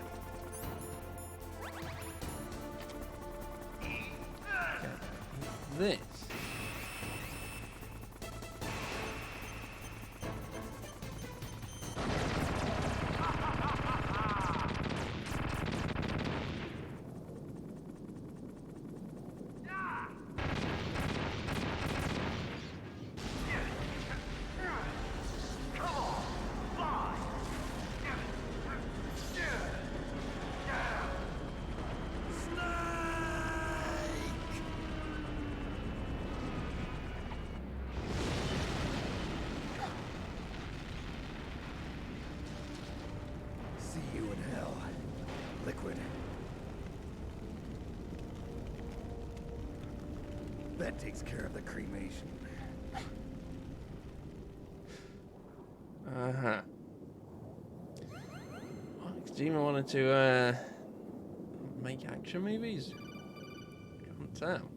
Okay. This. liquid. That takes care of the cremation. Uh-huh. Well, Kojima wanted to make action movies? Can't tell.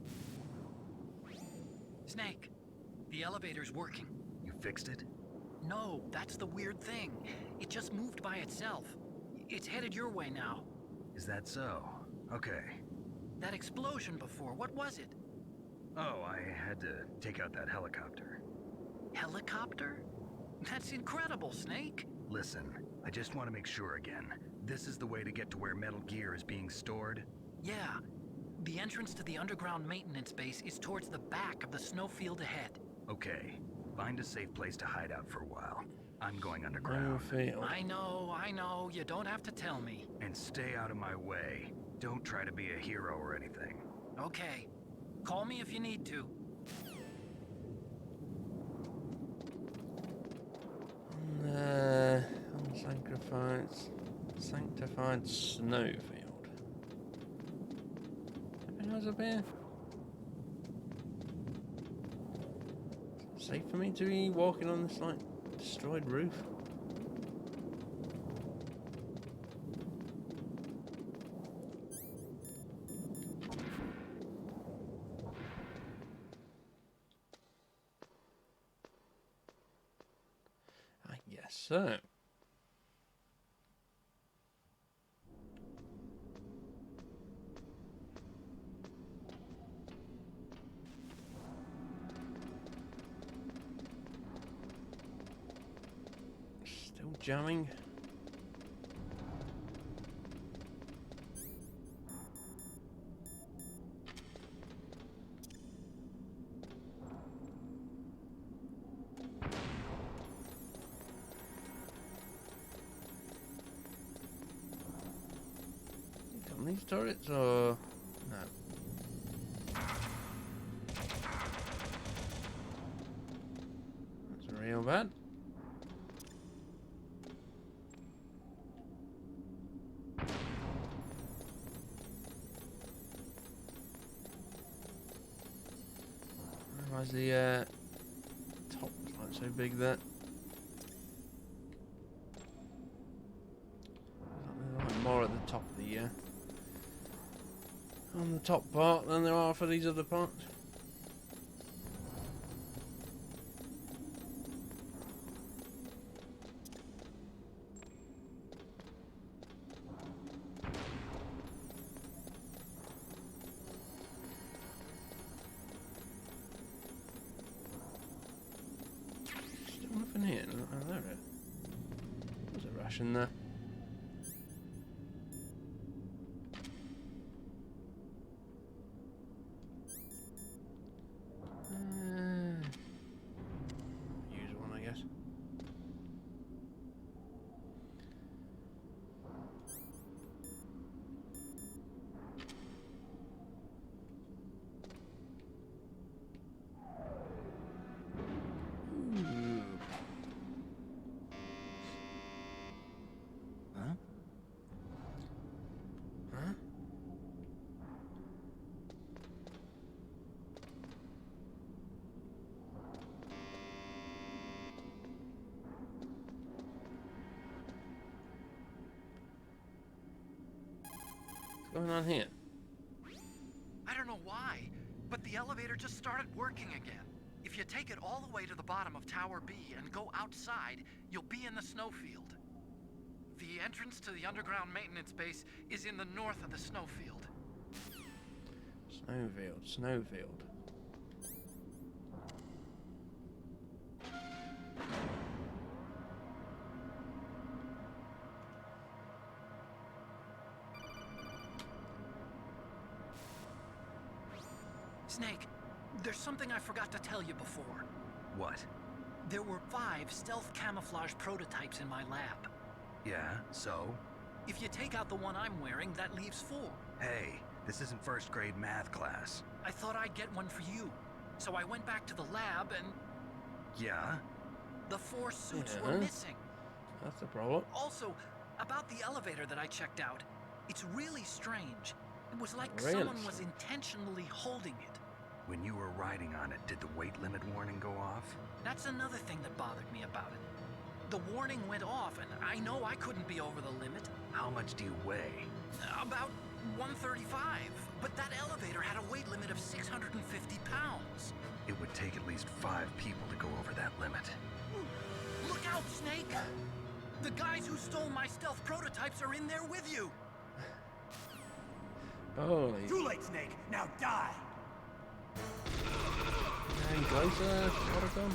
Snake, the elevator's working. You fixed it? No, that's the weird thing. It just moved by itself. It's headed your way now. Is that so? Okay. That explosion before, what was it? Oh, I had to take out that helicopter. Helicopter? That's incredible, Snake. Listen, I just want to make sure again. This is the way to get to where Metal Gear is being stored? Yeah. The entrance to the underground maintenance base is towards the back of the snowfield ahead. Okay. Find a safe place to hide out for a while. I'm going underground. I know. You don't have to tell me. And stay out of my way. Don't try to be a hero or anything. Okay. Call me if you need to. Sanctified snowfield. Anything else up here? Safe for me to be walking on this like destroyed roof? I guess so. Still jamming. On these turrets or no? That's real bad. Why's the top like so big there? There's like more at the top of the on the top part than there are for these other parts. Still nothing here. Oh, there it is. There's a ration there. Use one, I guess. Ooh. Huh? Huh? What's going on here? I don't know why, but the elevator just started working again. If you take it all the way to the bottom of Tower B and go outside, you'll be in the snowfield. The entrance to the underground maintenance base is in the north of the snowfield. Snowfield. Snake, there's something I forgot to tell you before. What? There were 5 stealth camouflage prototypes in my lab. Yeah, so? If you take out the one I'm wearing, that leaves 4. Hey, this isn't first grade math class. I thought I'd get one for you. So I went back to the lab and Yeah? the 4 suits Yeah. were missing. That's a problem. Also, about the elevator that I checked out, It's really strange. It was like Really someone was strange. intentionally holding it. When you were riding on it, did the weight limit warning go off? That's another thing that bothered me about it. The warning went off, and I know I couldn't be over the limit. How much do you weigh? About 135, but that elevator had a weight limit of 650 pounds. It would take at least 5 people to go over that limit. Look out, Snake! The guys who stole my stealth prototypes are in there with you! Holy. Too late, Snake. Now die. Getting closer. What a gun.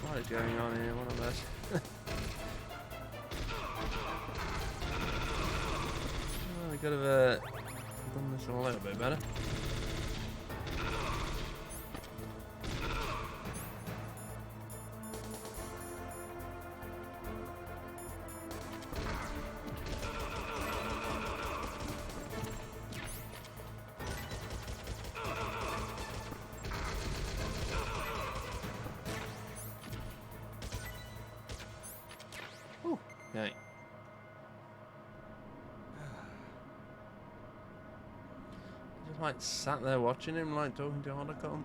What is going on here? What a mess. Well, we could have done this a little bit better. Okay. Just like sat there watching him, like talking to Otacon.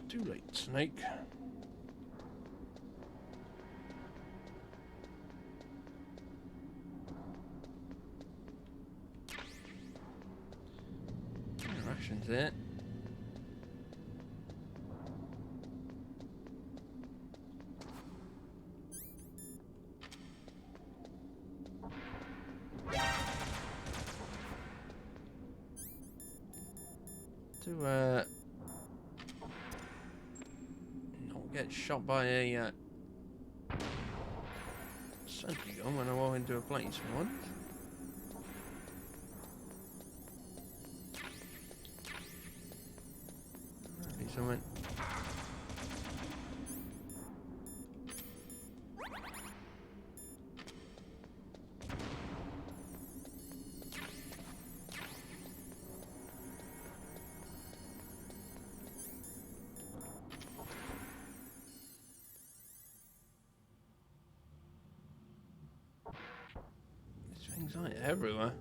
Too late, Snake. Rations it. To not get shot by a sentry gun when I walk into a place for once. Something. There's things like everywhere.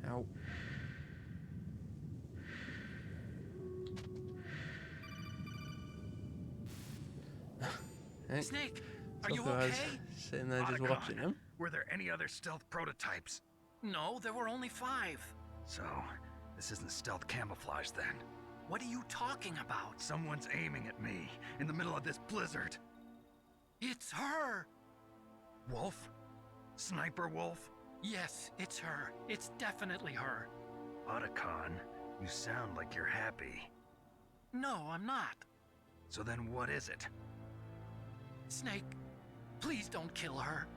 Ow. Hey, Snake, are some you guys okay? sitting there just watching him. Were there any other stealth prototypes? No, there were only 5. So, this isn't stealth camouflage then. What are you talking about? Someone's aiming at me in the middle of this blizzard. It's her! Wolf? Sniper Wolf? Yes, it's her. It's definitely her. Otacon, you sound like you're happy. No, I'm not. So then what is it? Snake, please don't kill her.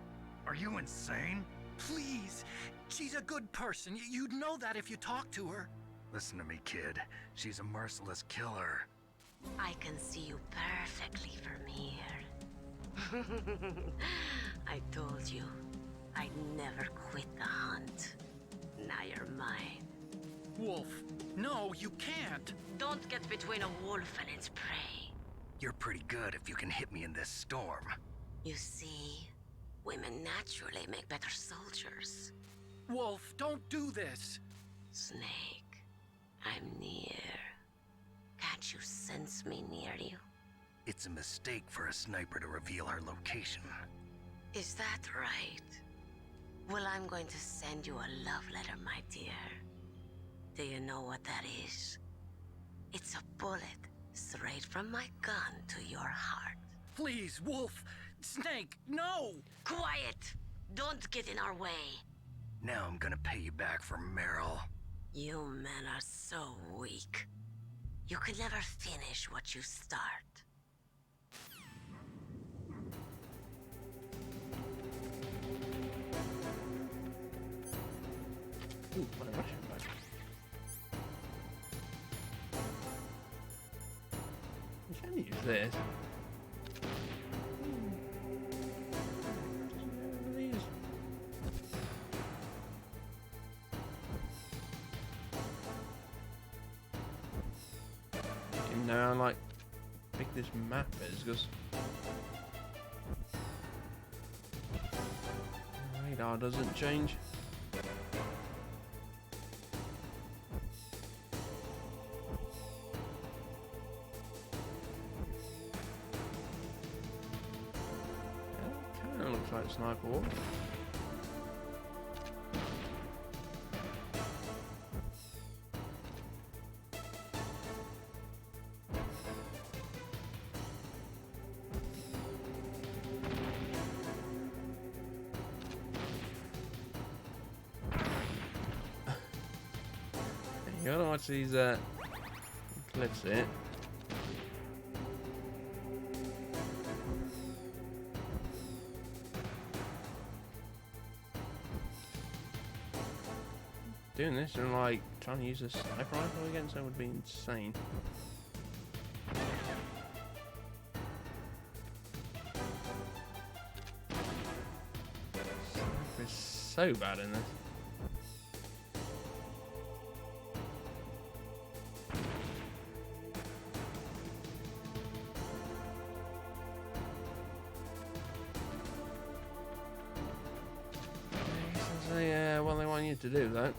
Are you insane? Please. She's a good person. You'd know that if you talked to her. Listen to me, kid. She's a merciless killer. I can see you perfectly from here. I told you, I'd never quit the hunt. Now you're mine. Wolf, no, you can't. Don't get between a wolf and its prey. You're pretty good if you can hit me in this storm. You see, women naturally make better soldiers. Wolf, don't do this. Snake, I'm near. Can't you sense me near you? It's a mistake for a sniper to reveal her location. Is that right? Well, I'm going to send you a love letter, my dear. Do you know what that is? It's a bullet straight from my gun to your heart. Please, Wolf. Snake, no! Quiet! Don't get in our way. Now I'm gonna pay you back for Meryl. You men are so weak. You can never finish what you start. can use this. Even know how like big this map is, because radar doesn't change. Kind of looks like sniper wolf. You gotta watch these clips here. Doing this and like trying to use a sniper rifle against them would be insane. Sniper is so bad in this. What they want you to do, though.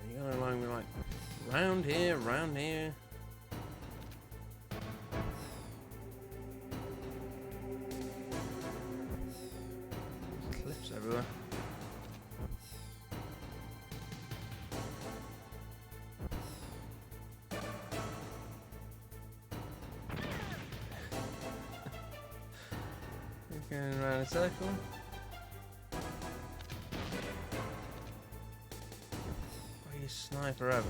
You gotta line me like round here, round here. There's cliffs everywhere. Going around a circle. Are you sniper ever?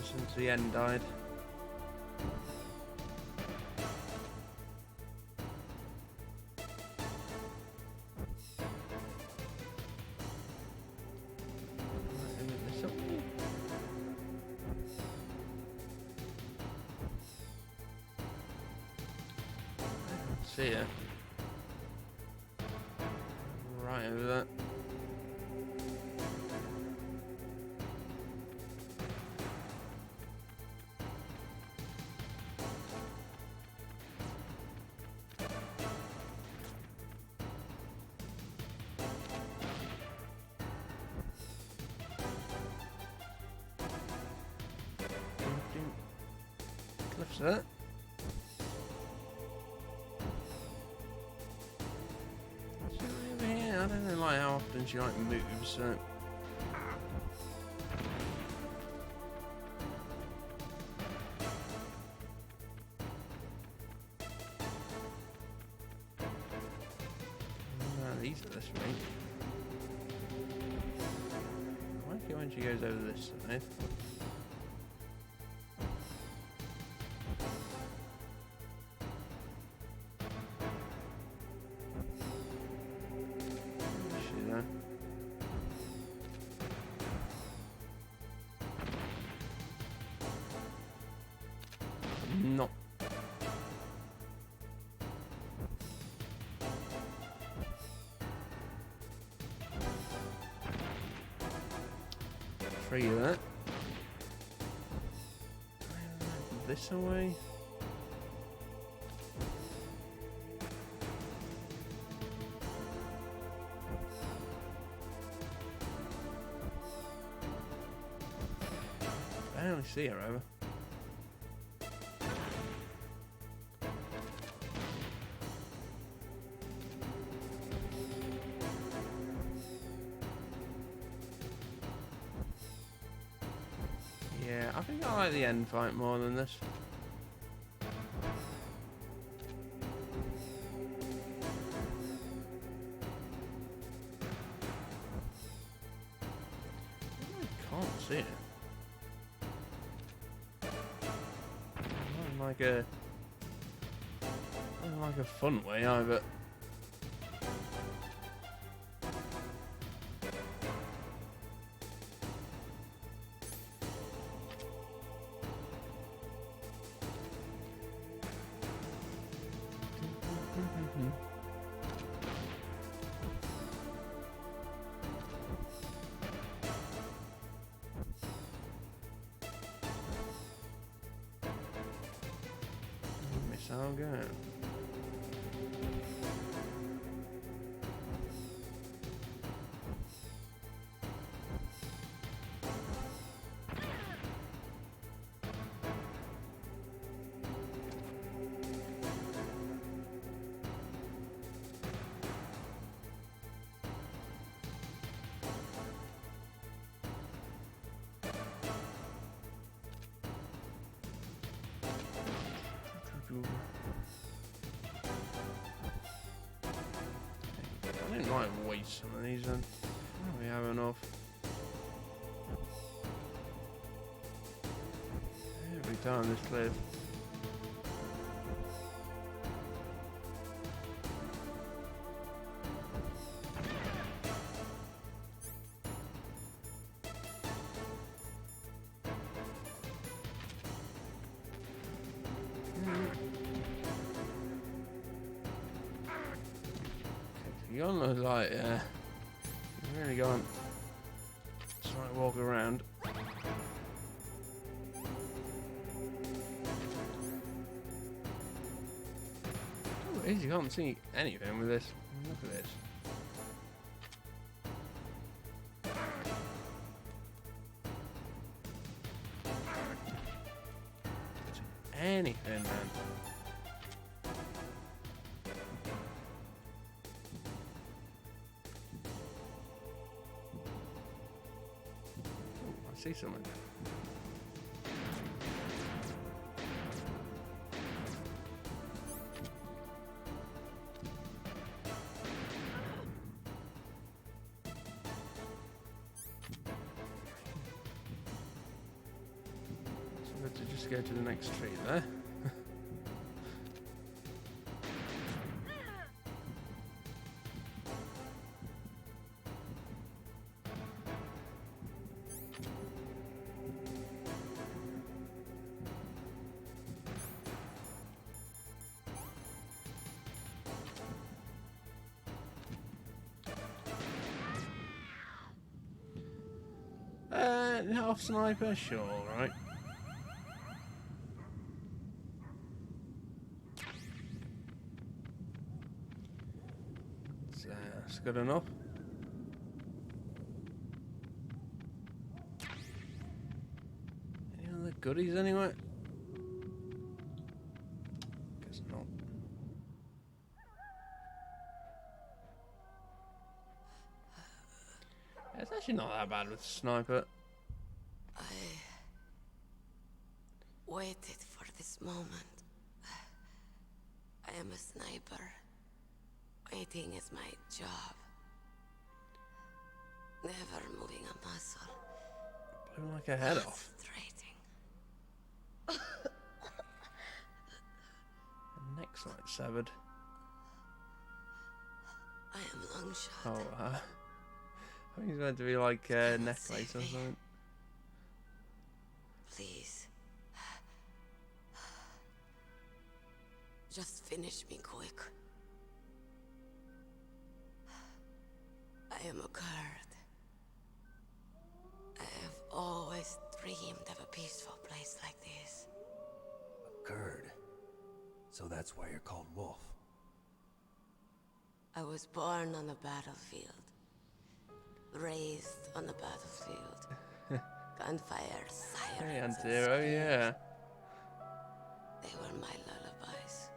Since the end died. See ya. Right over there. Cliffs there. I don't know like how often she like moves, so these are this way. I like it when she goes over this side. No. Free of that. This away. I barely see her over. Yeah, I think I like the end fight more than this. I can't see it. in like a fun way either. Missile gun. I didn't like waste some of these then. We have enough. Every time this cliff. You're gonna like, you're really going to try to walk around. Oh, it is, you can't see anything with this. Look at this. Anything, man. See someone. So we have to just go to the next tree there. Half sniper, sure, right? That's good enough. Any other goodies anyway? Guess not. It's actually not that bad with the sniper. Waited for this moment. I am a sniper. Waiting is my job. Never moving a muscle. Blew like a head off. Concentrating. Neck's like severed. I am long shot. Oh, I think it's meant to be like a necklace or something. Please. Just finish me quick. I am a Kurd. I have always dreamed of a peaceful place like this. A Kurd. So that's why you're called Wolf. I was born on the battlefield. Raised on the battlefield. Gunfire, sirens, Hey, Antero, yeah. They were my lullabies.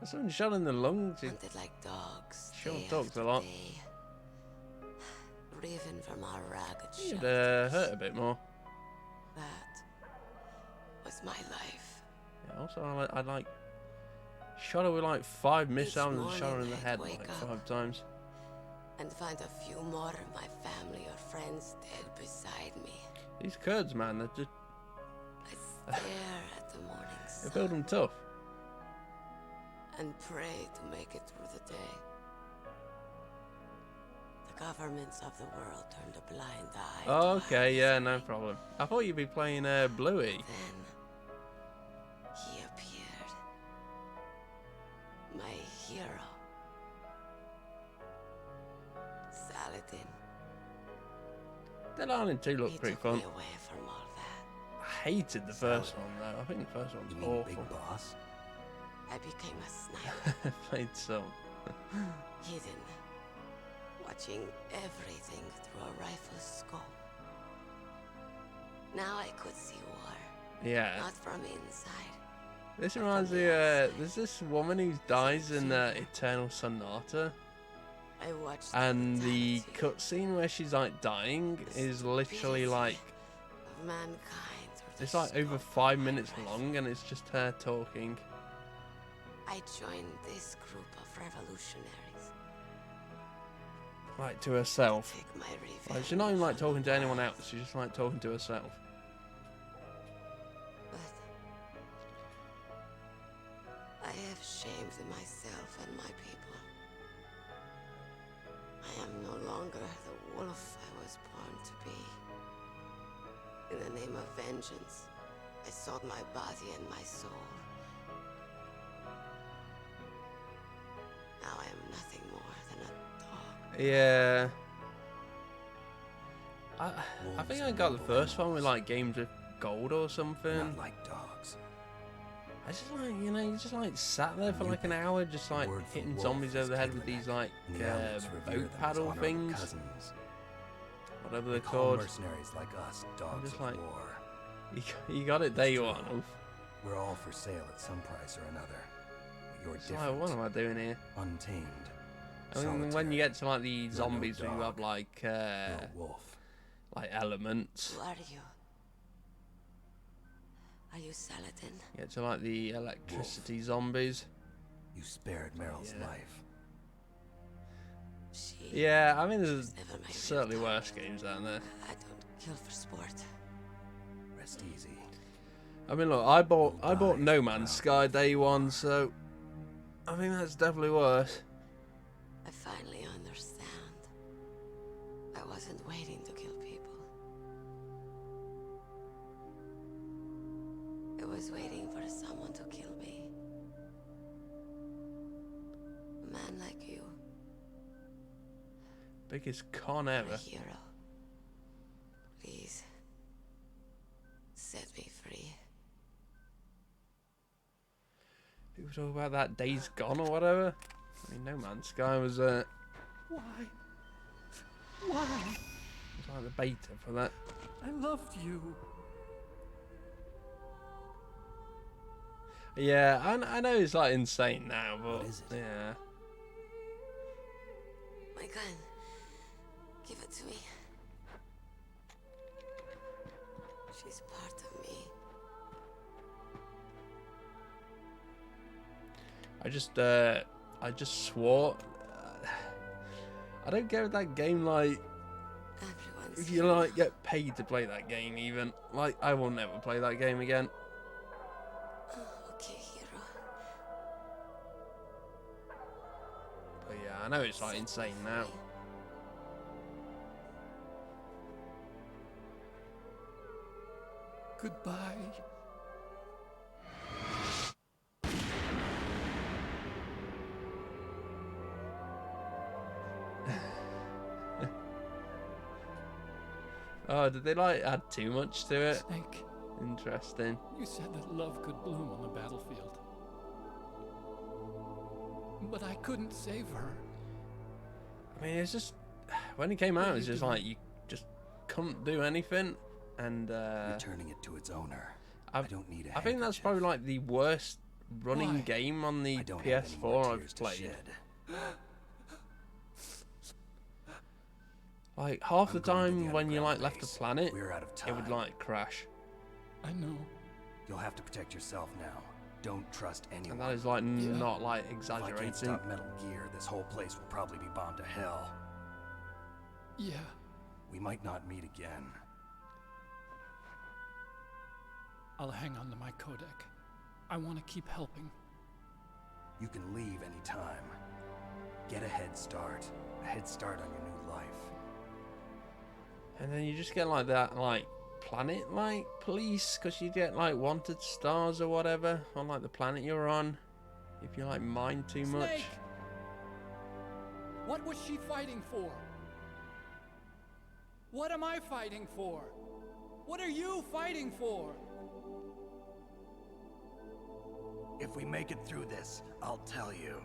There's someone shot in the lungs. Hunted like dogs. Shot day dogs after a lot. day. Driven from our ragged You'd shelters. hurt a bit more. That was my life. Yeah, also, I like shot her with like 5 missiles and shot her in the morning I'd head wake like up. 5 times. And find a few more of my family or friends dead beside me. These Kurds, man, they're just I stare at the morning They sun build them tough. and pray to make it through the day. The governments of the world turned a blind eye. Oh, okay, yeah, no problem. I thought you'd be playing Bluey. Then he appeared. My hero. Saladin. Dead Island 2 looked He pretty took fun. me away from all that. I hated the first one though. I think the first one's You mean awful. Big Boss? I became a sniper. Played some. Hidden. Watching everything through a rifle's scope. Now I could see war. Yeah. Not from inside. This reminds me, there's this woman who dies in Eternal Sonata, I watched and the brutality cutscene where she's like dying is literally like, of mankind through the it's like over scope 5 of my minutes rifle. long, and it's just her talking. I joined this group of revolutionaries. Like to herself. Take my revenge. Like, she's not even like talking to anyone else, she's just like talking to herself. But I have shamed myself and my people. I am no longer the wolf I was born to be. In the name of vengeance, I sold my body and my soul. Now I am nothing more than a dog. Yeah. I Wolves think I and got the noble first one with animals. like games with gold or something. Not like dogs. I just like, you know, you just like sat there for You like an pick hour, just like word for hitting wolf zombies is over the head with Kidlinek, these like and the elements revere them boat as paddle honorable things, cousins. whatever They they're call called. mercenaries like us dogs just of like- war. You got it day It's one. true. We're all for sale at some price or another. But you're It's different. like, what am I doing here? Untamed. I mean, when solitary. you get to like the You're no zombies, where you dog. have like You're a wolf. elements. Who are you? Are you Saladin? You get to like the electricity zombies. You spared Meryl's Yeah. life. She Yeah, I mean, there's was never my real certainly dog. worse games out there. I don't kill for sport. Rest easy. I mean, look, I bought die No if Man's proud. Sky day one, so I think that's definitely worse. I finally understand. I wasn't waiting to kill people. I was waiting for someone to kill me. A man like you, Biggest con my ever. hero. Please, set me free. People talk about that Days Gone or whatever. I mean, No Man's Sky was Why? like the beta for that. I loved you. Yeah, I know it's like insane now, but What is it? yeah. My gun. Give it to me. She's part of me. I just swore. I don't get with that game. Like, Everyone's if you hero. like get paid to play that game, even like I will never play that game again. Okay, hero. But yeah, I know it's like insane now. Goodbye. Oh, did they like add too much to it? Snake, Interesting. you said that love could bloom on the battlefield. But I couldn't save her. I mean, it's just when it came What out, are it's you just doing? like you just couldn't do anything, and Returning it to its owner. I don't need a I think that's handkerchief. probably like the worst running Why? game on the I don't have any more PS4 I've tears to played. shed. Like half the I'm going to time the when you like underground left the base. planet, We're out of it time. would like crash, I know. You'll have to protect yourself now. Don't trust anyone. and that is like Yeah. not like If I can't exaggerating. stop Metal Gear, this whole place will probably be bombed to hell. Yeah, We might not meet again. I'll hang on to my codec. I want to keep helping. You can leave any time. Get a head start. A head start on your new life. And then you just get like that, like planet like police, because you get like wanted stars or whatever on like the planet you're on if you like mine too much. Snake! What was she fighting for? What am I fighting for? What are you fighting for? If we make it through this, I'll tell you.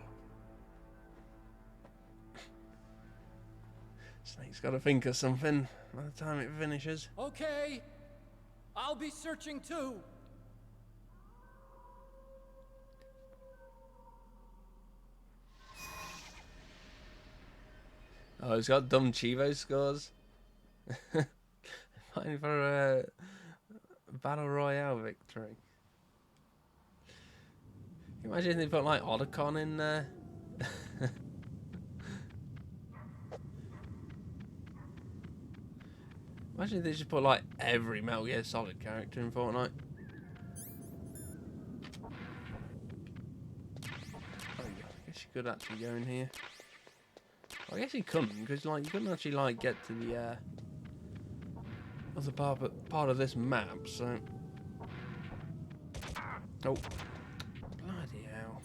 Snake's got to think of something by the time it finishes. Okay, I'll be searching too. Oh, he's got dumb Chivo scores. Fighting for a battle royale victory. Can you imagine if they put like Otacon in there? Imagine if they just put like every Metal Gear Solid character in Fortnite. Oh, I guess you could actually go in here. I guess you couldn't, because like you couldn't actually like get to the other part of this map. So, oh, bloody hell!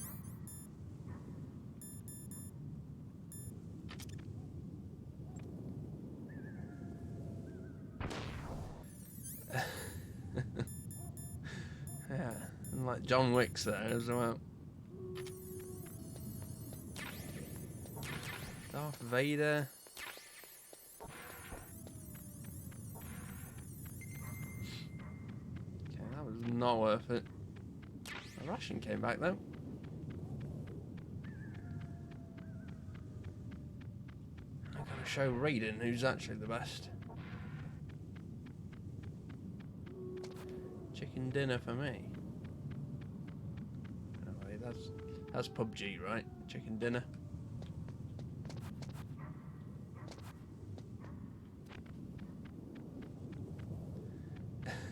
Yeah, and like John Wick's there as well. Darth Vader. Okay, that was not worth it. The Russian came back though. I gotta show Raiden who's actually the best. Chicken dinner for me. Oh wait, that's PUBG, right? Chicken dinner.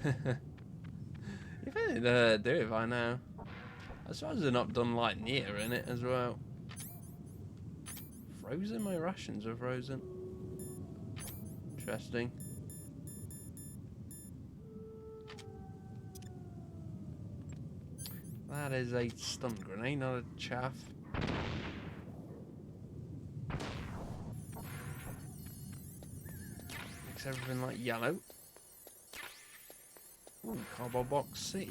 You think they'd do it by now? I suppose they're not done like near in it as well. Frozen? My rations are frozen. Interesting. That is a stun grenade, not a chaff. Makes everything like yellow. Ooh, cardboard box C.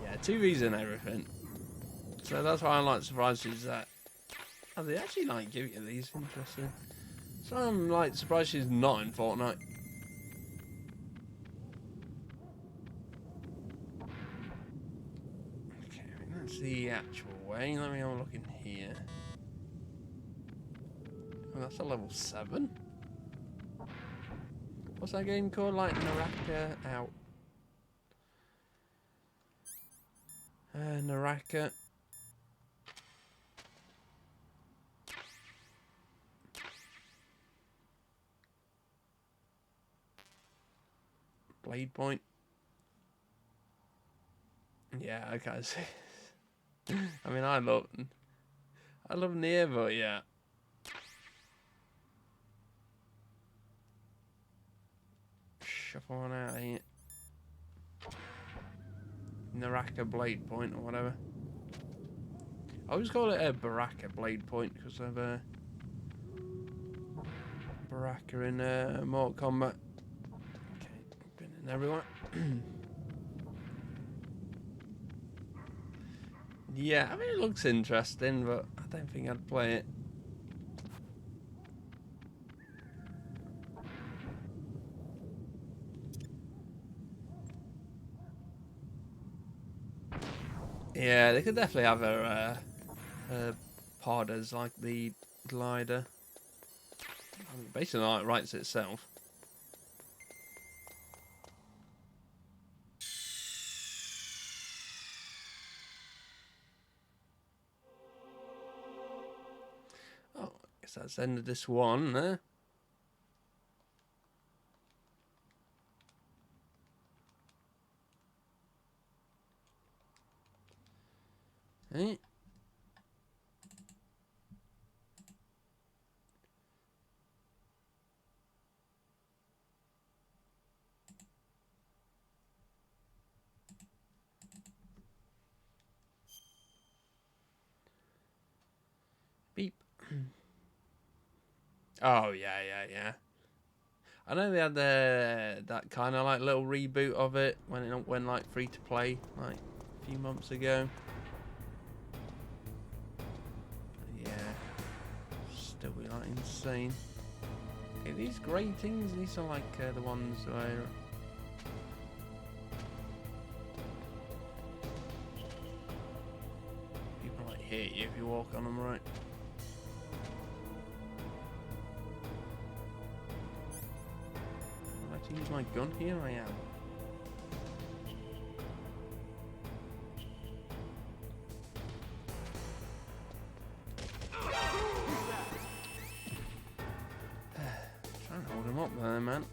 Yeah, 2Vs and everything. So that's why I'm like surprised is that. Oh, they actually like give you these. Interesting. So I'm like surprised she's not in Fortnite. Okay, I mean, that's the actual way. Let me have a look in here. Oh, that's a level 7. What's that game called? Like Naraka out. Naraka. Blade Point. Yeah, I can't see. I mean, I love Nier, but yeah. Shuffle on out of here. Naraka Blade Point or whatever. I always call it a Baraka Blade Point because of Baraka in Mortal Kombat. Okay, been in everyone. Yeah, I mean it looks interesting, but I don't think I'd play it. Yeah, they could definitely have a pod as like the glider. I mean, basically, like writes itself. guess that's the end of this one there. Hey. Beep. Oh yeah. I know they had that kind of like little reboot of it when it went like free to play like a few months ago. Yeah, still be like insane. Okay, these gratings, these are like the ones where people like hit you if you walk on them right. To use my gun here, I am. Trying to hold him up there, man.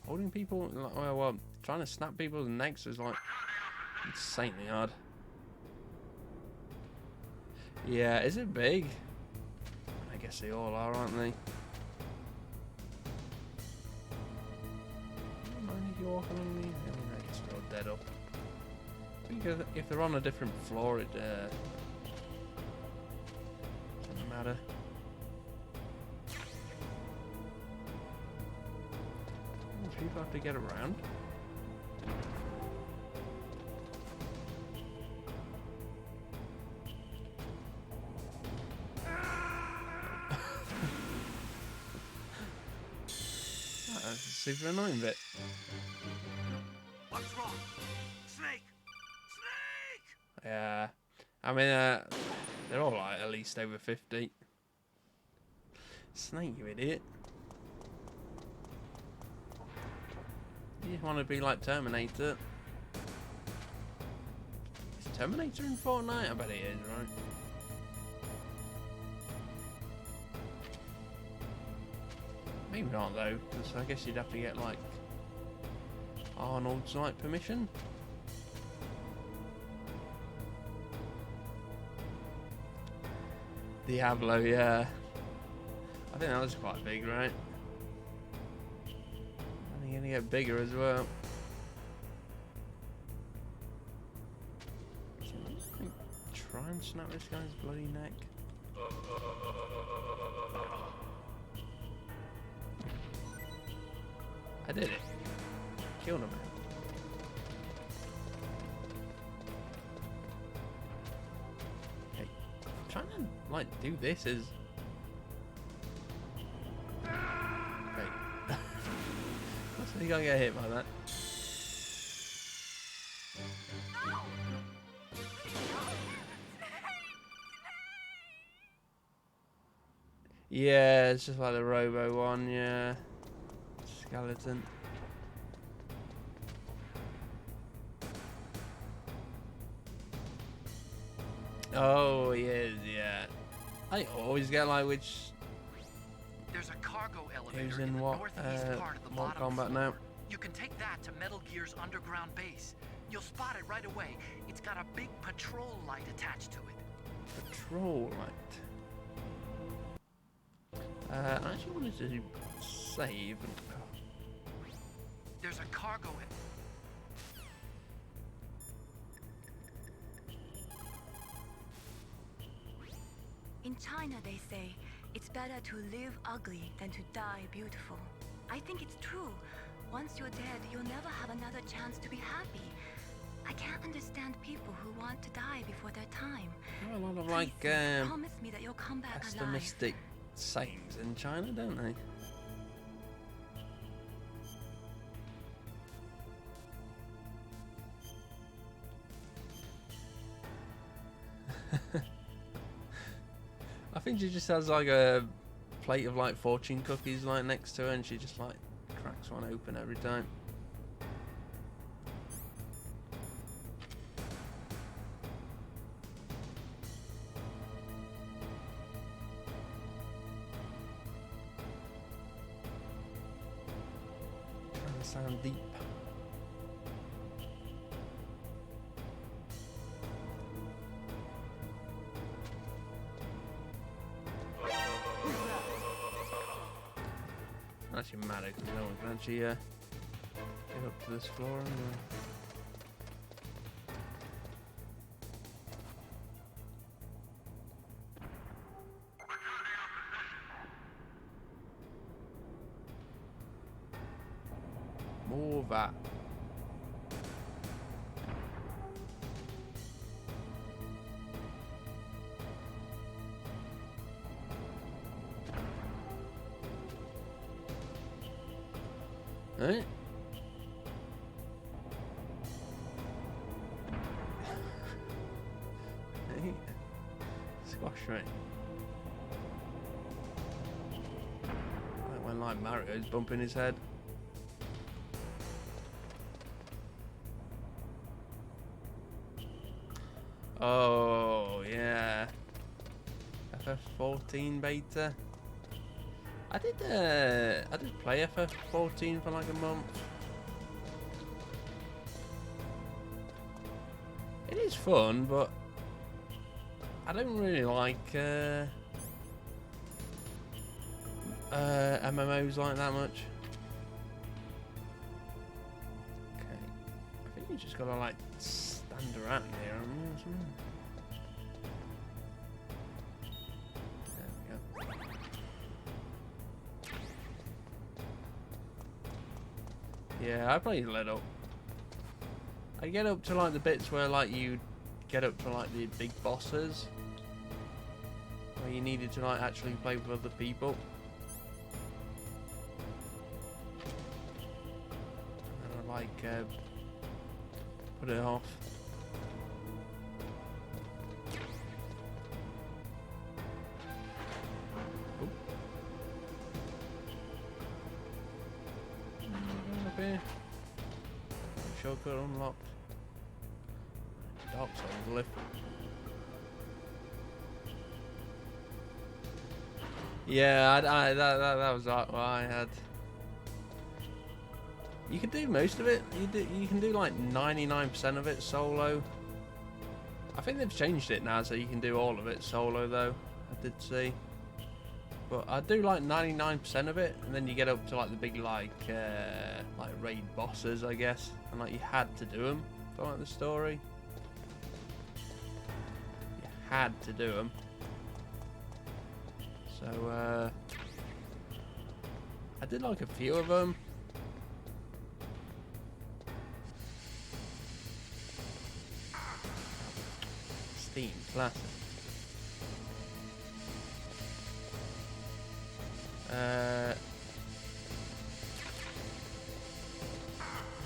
Holding people, like, well, trying to snap people's necks is like insanely hard. Yeah, is it big? I guess they all are, aren't they? Don't mind if you walk along these. I mean, I guess they're all dead up. I think if they're on a different floor, it doesn't matter. People have to get around. That's a super annoying bit. What's wrong? Snake! Snake! Yeah. I mean, they're all like at least over 50. Snake, you idiot. You just want to be like Terminator. Is Terminator in Fortnite? I bet he is, right? Maybe not though, because I guess you'd have to get like Arnold's like permission. Diablo, yeah. I think that was quite big, right? And you're gonna get bigger as well. Try and snap this guy's bloody neck. I did it. Killed him. Okay. Trying to like do this is okay. So you gotta get hit by that. Yeah, it's just like the Robo one, yeah. Skeleton. Oh, he is, yeah. I always get like which. There's a cargo elevator Who's in in the what? northeast part of the Mortal bottom Kombat floor. now? You can take that to Metal Gear's underground base. You'll spot it right away. It's got a big patrol light attached to it. Patrol light. I actually wanted to save. There's a cargo. In China, they say it's better to live ugly than to die beautiful. I think it's true. Once you're dead, you'll never have another chance to be happy. I can't understand people who want to die before their time. There are a lot of Please, like promise me that you'll come back alive. pessimistic sayings in China, don't they? I think she just has like a plate of like fortune cookies like next to her, and she just like cracks one open every time. sound deep. Actually matter because no one can actually get up to this floor anyway. More of that. Right? Hey, squash me. Like when like Mario's bumping his head. Oh yeah, FF14 beta. I did play FF14 for like a month. It is fun, but I don't really like MMOs like that much. Okay, I think you just gotta like stand around here or something. Yeah, I probably let up. I get up to like the bits where like you get up to like the big bosses, where you needed to like actually play with other people. And I like put it off. Here. Shortcut unlocked. Dark Souls lift. Yeah, that was what I had. You can do most of it. You can do like 99% of it solo. I think they've changed it now, so you can do all of it solo though. I did see. But I do like 99% of it, and then you get up to like the big like raid bosses, I guess, and like you had to do them for like the story. You had to do them. So I did like a few of them. Steam Classic.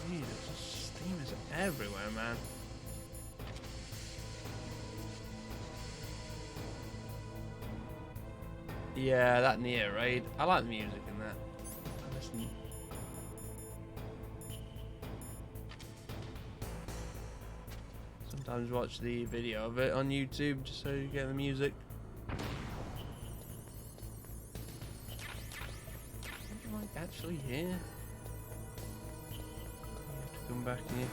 Jesus, Steam is everywhere, man. Yeah, that Nier raid. I like the music in that. I listen. Sometimes watch the video of it on YouTube just so you get the music. Actually here. You have to come back here.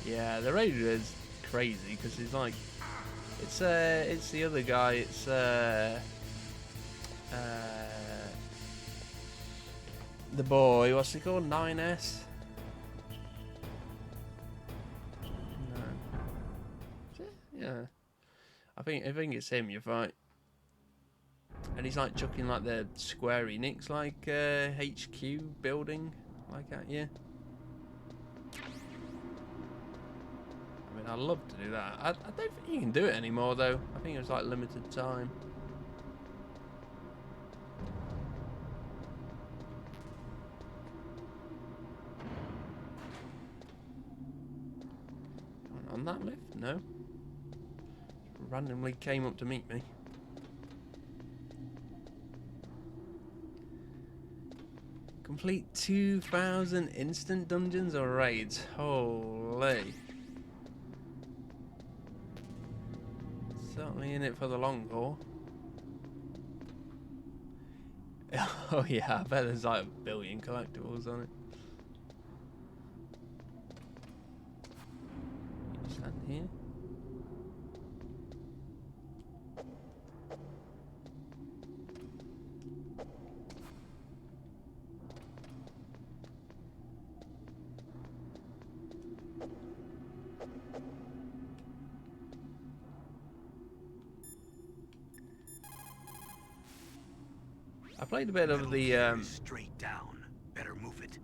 Yeah, the raider is crazy because he's like, it's the other guy. It's the boy. What's he called? 9S. Yeah, I think it's him you fight, and he's like chucking like the Square Enix like HQ building like at you. I mean, I'd love to do that. I don't think you can do it anymore though. I think it was like limited time. On that lift? No. Randomly came up to meet me. Complete 2,000 instant dungeons or raids. Holy. Certainly we in it for the long haul? Oh yeah, I bet there's like 1 billion collectibles on it. Stand here. I played a bit of the straight down. Better move it.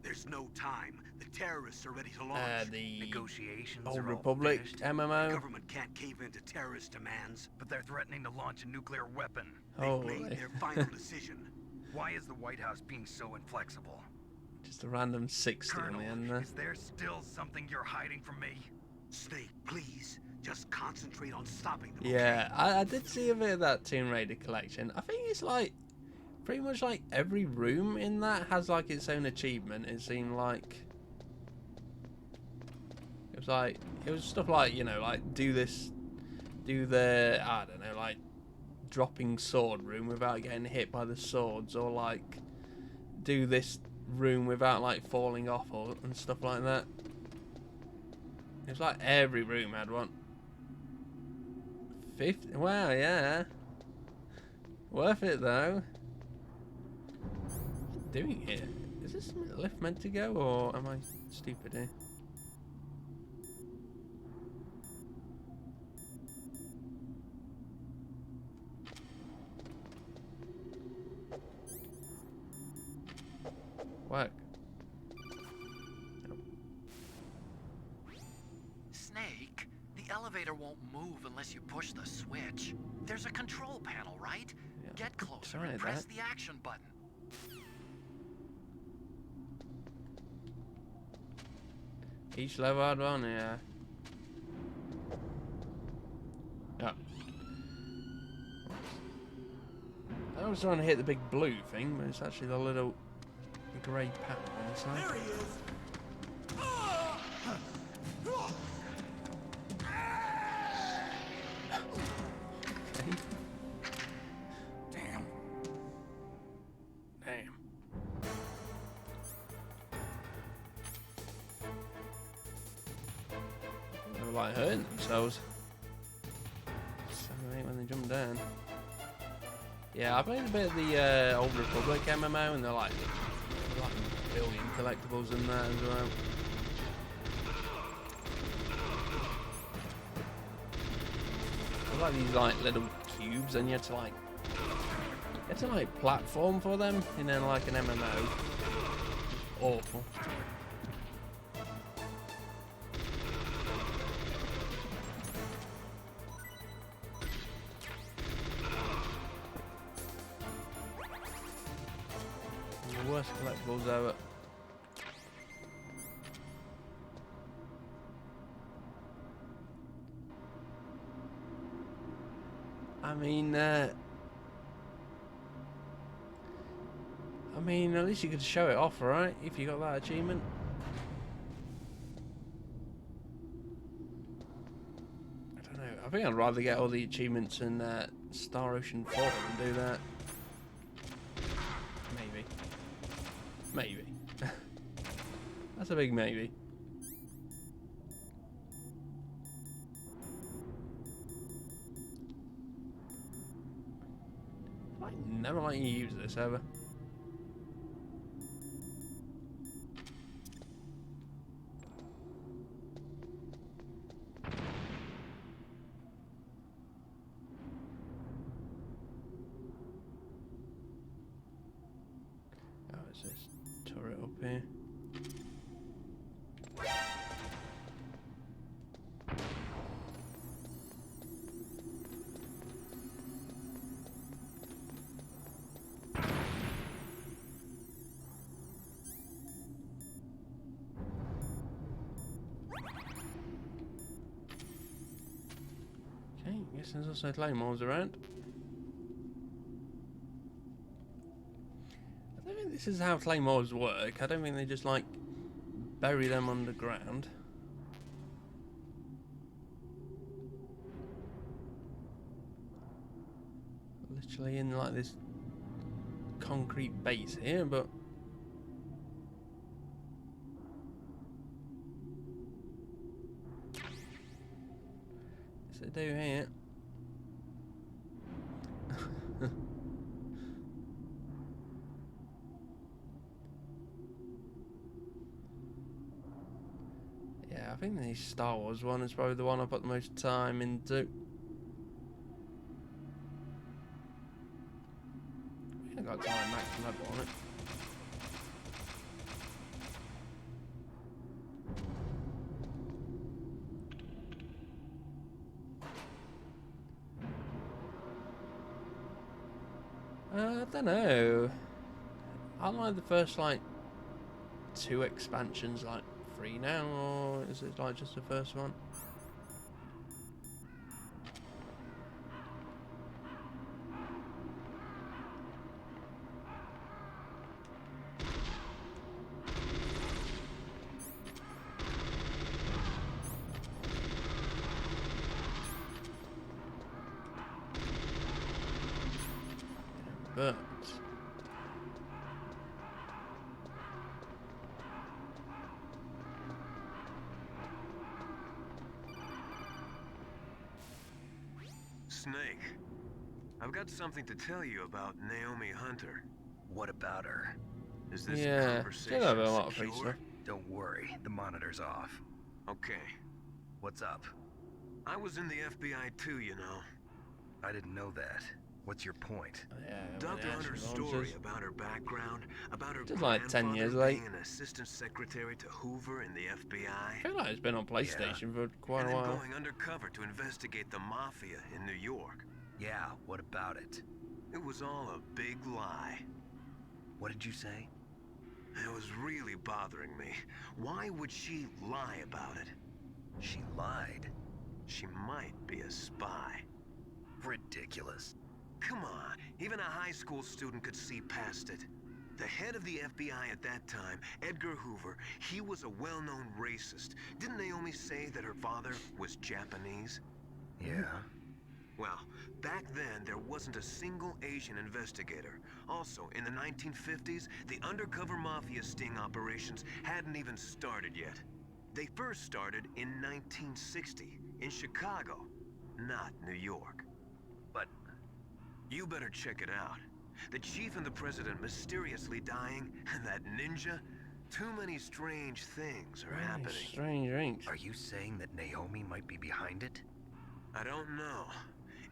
There's no time. The terrorists are ready to launch. the Negotiations Old are all Republic finished. MMO. The government can't cave into terrorist demands. But they're threatening to launch a nuclear weapon. They've made their final decision. Why is the White House being so inflexible? Just a random 60 Colonel, on the end there. is there still something you're hiding from me? Snake, please. Just concentrate on stopping them. Yeah, I did see a bit of that Tomb Raider collection. I think it's like pretty much like every room in that has like its own achievement. It seemed like it was stuff like, you know, like do the I don't know, like dropping sword room without getting hit by the swords, or like do this room without like falling off and stuff like that. It was like every room had one. 50. Wow, yeah. Worth it though. What's it doing here? Is this lift meant to go, or am I stupid here? Work. Snake, the elevator won't move unless you push the switch. There's a control panel, right? Yeah, Get closer try and press that. the action button. Each level had one, yeah. Yeah. I was trying to hit the big blue thing, but it's actually the little grey pattern on the side. There he is. Okay. Damn. Damn. They were like hurting themselves. So late when they jump down. Yeah, I played a bit of the Old Republic MMO, and they're like 1 billion collectibles in that as well. They're like these like little cubes, and you have to like platform for them, and then like an MMO. Awful. The worst collectibles ever. I mean, at least you could show it off, right? If you got that achievement. I don't know. I think I'd rather get all the achievements in Star Ocean 4 than do that. Maybe. Maybe. That's a big maybe. I never let you use this ever. Oh, is this turret up here? Okay, guess there's also claymores around. I don't think this is how claymores work. I don't think they just like bury them underground. actually in like this concrete base here, but yes, they do here. Yeah, I think the Star Wars one is probably the one I put the most time into. I got time max level on it. I don't know. I like the first like 2 expansions like free now, or is it like just the first one? But Snake, I've got something to tell you about Naomi Hunter. What about her? Is this yeah, conversation still have a lot of free secure? stuff. Don't worry, the monitor's off. Okay. What's up? I was in the FBI too, you know. I didn't know that. What's your point? Yeah, Dr. Hunter's story about her background, about her just like 10 years grandfather late. being an assistant secretary to Hoover in the FBI. I feel like it's been on PlayStation for quite and a then while. going undercover to investigate the mafia in New York. Yeah, what about it? It was all a big lie. What did you say? It was really bothering me. Why would she lie about it? She lied. She might be a spy. Ridiculous. Come on, even a high school student could see past it. The head of the FBI at that time, Edgar Hoover, he was a well-known racist. Didn't Naomi say that her father was Japanese? Yeah. Well, back then, there wasn't a single Asian investigator. Also, in the 1950s, the undercover mafia sting operations hadn't even started yet. They first started in 1960, in Chicago, not New York. But you better check it out. The chief and the president mysteriously dying, and that ninja. Too many strange things are happening. Strange things. Are you saying that Naomi might be behind it? I don't know.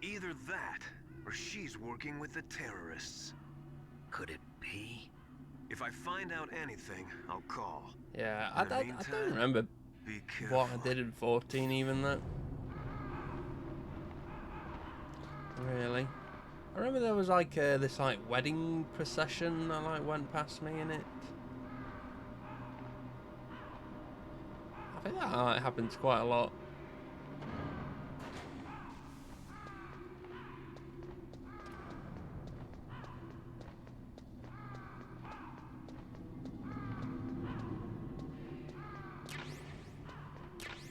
Either that, or she's working with the terrorists. Could it be? If I find out anything, I'll call. Yeah, I don't remember Be careful. what I did in 14 even though. Really? I remember there was like this like wedding procession that like went past me in it. I think that like, happens quite a lot.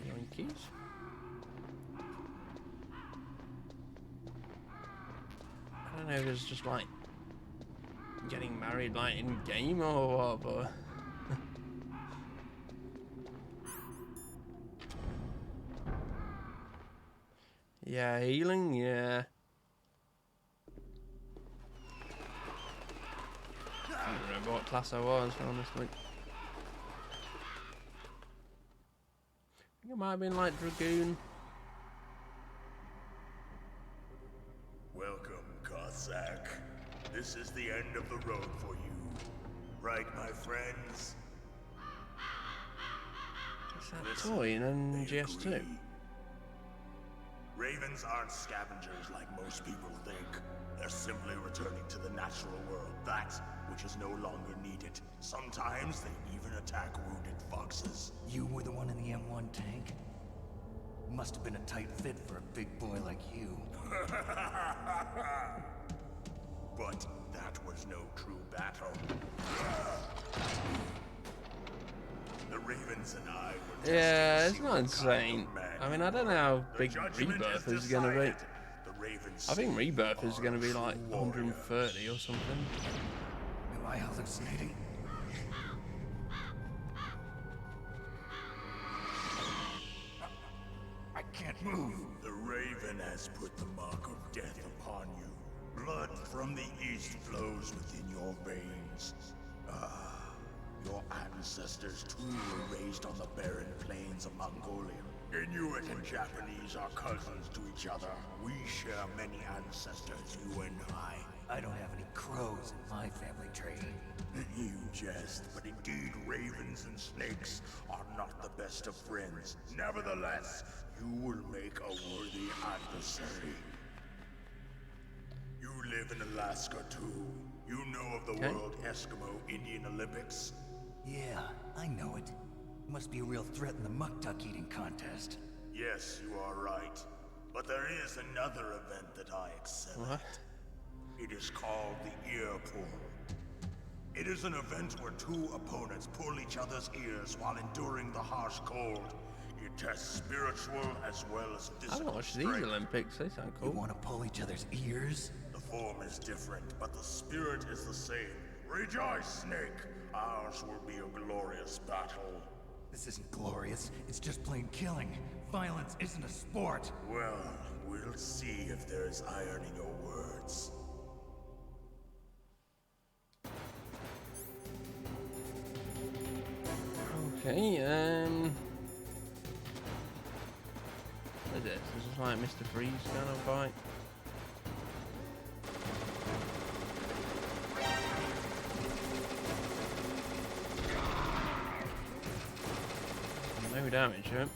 Yoinkies. I don't know if it's just like getting married like in game or what, but yeah, healing, yeah. I don't remember what class I was, honestly. I think it might have been like Dragoon. Welcome, Cossack. This is the end of the road for you. Right, my friends? It's that toy in GS2. Ravens aren't scavengers like most people think. They're simply returning to the natural world, that which is no longer needed. Sometimes they even attack wounded foxes. You were the one in the M1 tank? Must have been a tight fit for a big boy like you. But that was no true battle. The Ravens and I were Yeah, testing it's to not see what kind insane. of man I mean, you I don't were. know how The big judgment Rebirth is is gonna be. decided. The Ravens can I think see Rebirth is are going to be true like 130 or something. Am I hallucinating? I can't move. The Raven has put the mark of death upon you. Blood from the east flows within your veins. Ah, your ancestors too were raised on the barren plains of Mongolia. Inuit and Japanese are cousins to each other. We share many ancestors, you and I. I don't have any crows in my family tree. You jest, but indeed ravens and snakes are not the best of friends. Nevertheless, you will make a worthy adversary. You live in Alaska too. You know of the World Eskimo Indian Olympics? Yeah, I know it. Must be a real threat in the muck duck eating contest. Yes, you are right. But there is another event that I excel at. It is called the ear pull. It is an event where two opponents pull each other's ears while enduring the harsh cold. It tests spiritual as well as I physical don't watch these strength. Olympics, they sound cool. You want to pull each other's ears? The form is different, but the spirit is the same. Rejoice, Snake! Ours will be a glorious battle. This isn't glorious, it's just plain killing. Violence isn't a sport. Well, we'll see if there's iron in your words. Okay, what is this? This is like Mr. Freeze kind of fight. No damage, huh?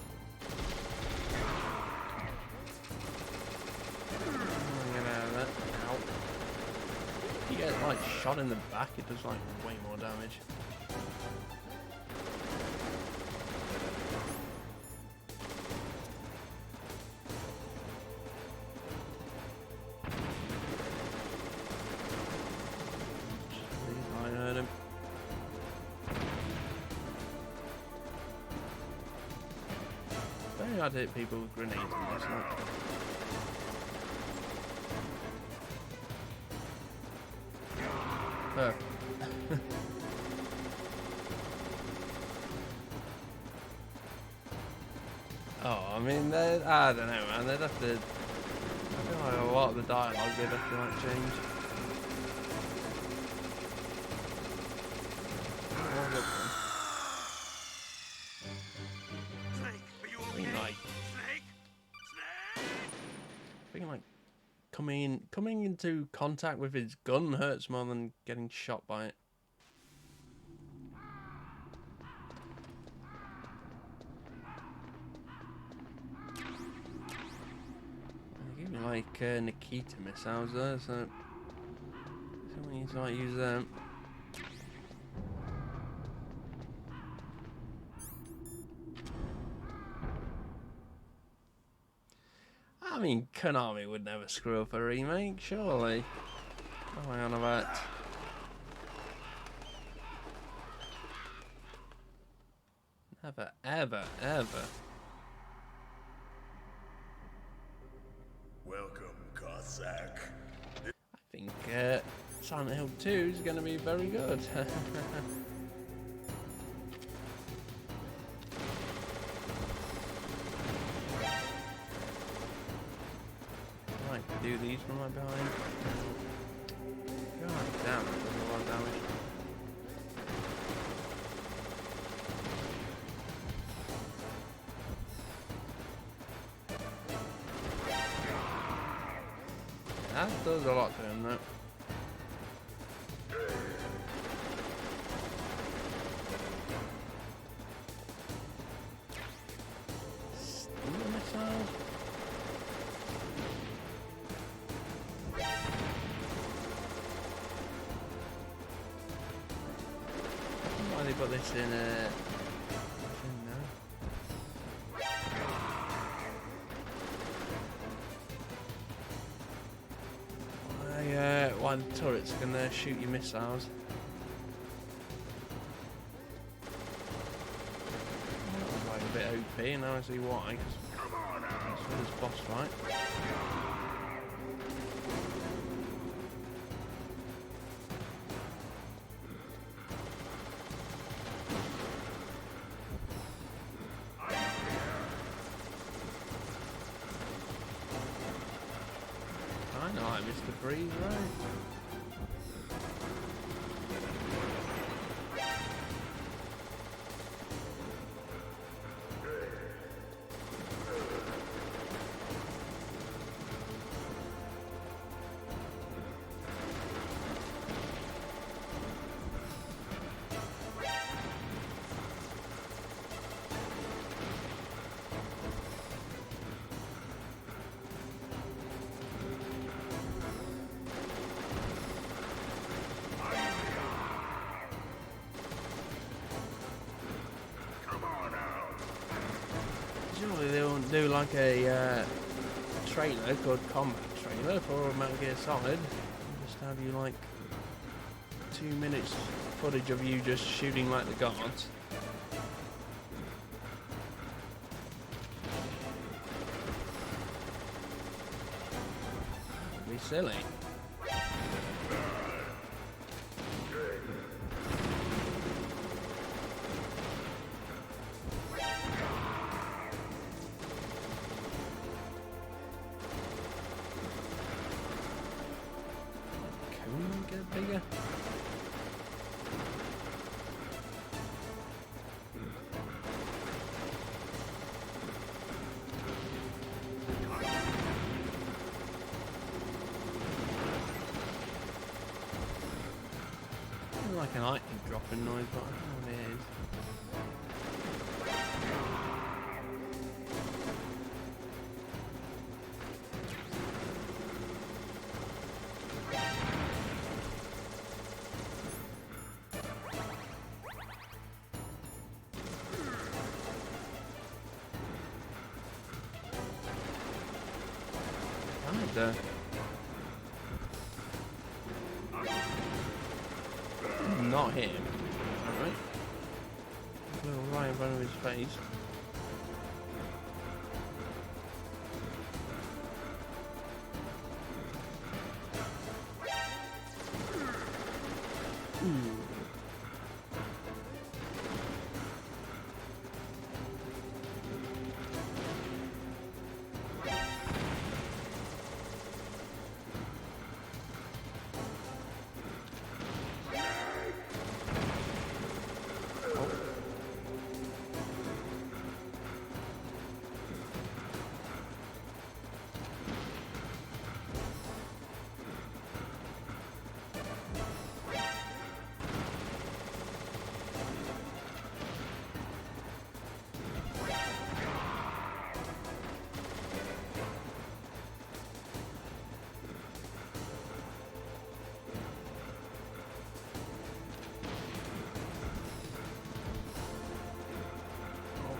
Get out of that. Ow. If you get like shot in the back, it does like way more damage. I heard him. Very hard to hit people with grenades in this, isn't it? Oh, I mean, I don't know, man. They'd have to. I feel like a lot of the dialogue they'd have to like change. Snake, are you I okay? think like Snake? Snake? I think like coming into contact with his gun hurts more than getting shot by it. They give me like Nikita missiles there, so someone needs to like use them. I mean, Konami would never screw up a remake, surely. What am I on about? Never, ever, ever. Welcome, Cossack. I think Silent Hill 2 is going to be very good. Right, do these from right behind. God damn, that does a lot of damage. That does a lot to him, though. Steam missiles? Why they put this in there? Why the turrets can shoot your missiles? That was like a bit OP, and now I see why. Because this boss fight. freeze, right? Surely they won't do like a trailer called Combat Trailer for Metal Gear Solid. Just have you like 2 minutes footage of you just shooting like the gods. That'd be silly. Get bigger. Like an lightning dropping noise, but I don't know what it is. Kinda. Not him. Alright. Right in front of his face.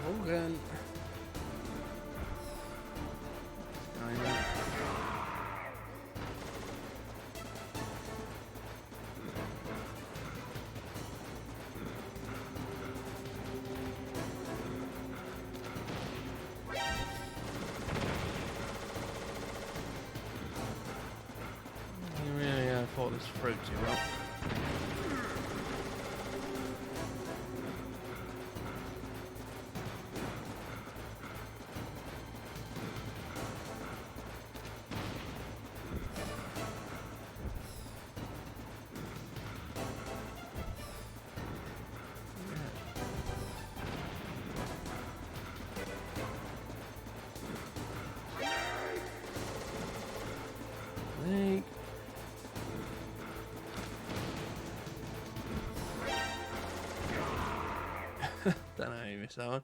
Hogan. You really thought this through too well. Don't know how you missed that one.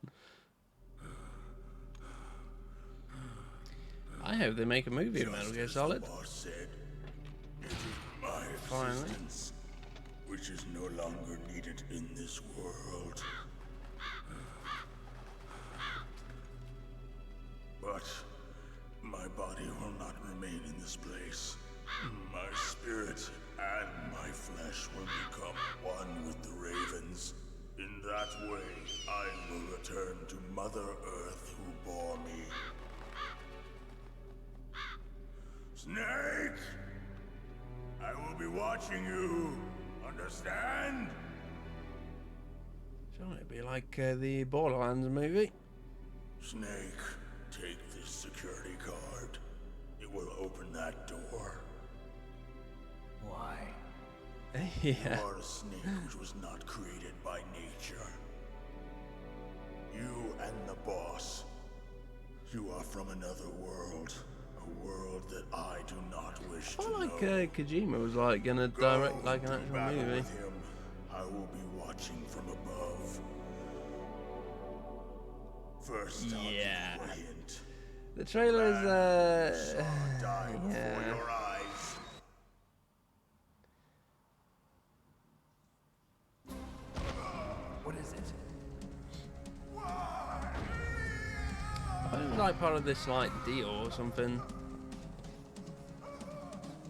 I hope they make a movie of Metal Gear Solid. Said, it is my Finally. existence which is no longer needed in this world. But my body will not remain in this place. My spirit and my flesh will become one with the ravens. In that way, I will return to Mother Earth who bore me. Snake! I will be watching you. Understand? So it'd be like the Borderlands movie. Snake, take this security card. It will open that door. Why? Yeah. You are a snake which was not created by nature. You and the boss. You are from another world. A world that I do not wish I to felt like know. Kojima was like gonna Go direct like an to actual battle movie. with him. I will be watching from above. First, I'll give you a hint. The trailer is Die before yeah. your eyes. What is it? I thought it was like part of this like deal or something.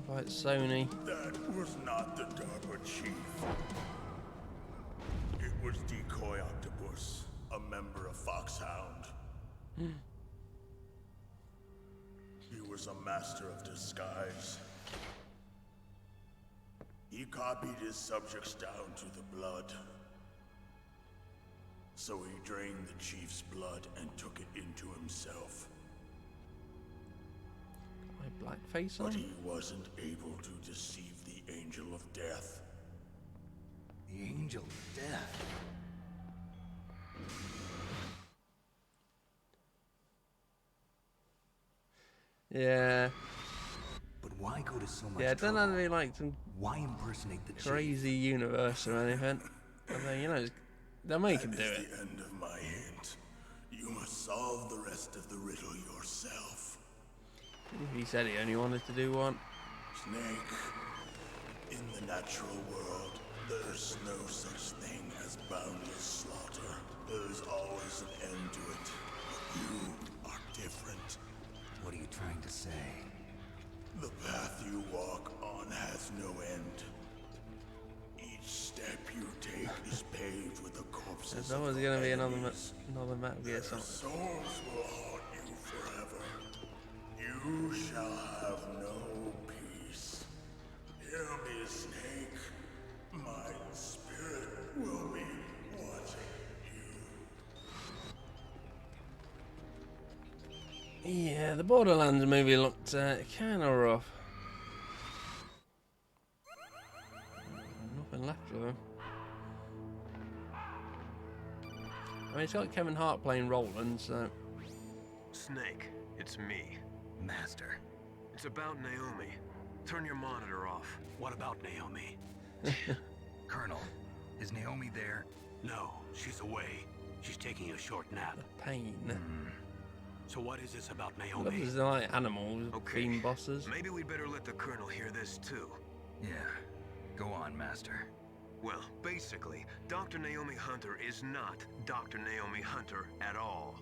Like Sony. That was not the DARPA chief. It was Decoy Octopus, a member of Foxhound. He was a master of disguise. He copied his subjects down to the blood. So he drained the chief's blood and took it into himself. My blackface on? But he wasn't able to deceive the Angel of Death. The Angel of Death? Yeah. But why go to so much Yeah, it doesn't have to be like some Why impersonate the chief? crazy universe or anything. I mean, you know, they'll make him do That is it. the end of my hint. You must solve the rest of the riddle yourself. He said he only wanted to do one. Snake, in the natural world, there's no such thing as boundless slaughter. There's always an end to it. But you are different. What are you trying to say? The path you walk on has no end. Each step you take is paved with the corpses There's of always your going to be another enemies. Metal Gear Their Solid. souls will haunt you forever. You shall have no peace. Hear me, Snake. My spirit will be watching you. Yeah, the Borderlands movie looked kind of rough. Nothing left of him. I mean, it's got Kevin Hart playing Roland, so... Snake, it's me. Master. It's about Naomi. Turn your monitor off. What about Naomi? Colonel, is Naomi there? No, she's away. She's taking a short nap. Pain. So what is this about What Naomi? is there like animals, Okay. being bosses? Maybe we'd better let the Colonel hear this too. Yeah. Go on, Master. Well, basically, Dr. Naomi Hunter is not Dr. Naomi Hunter at all.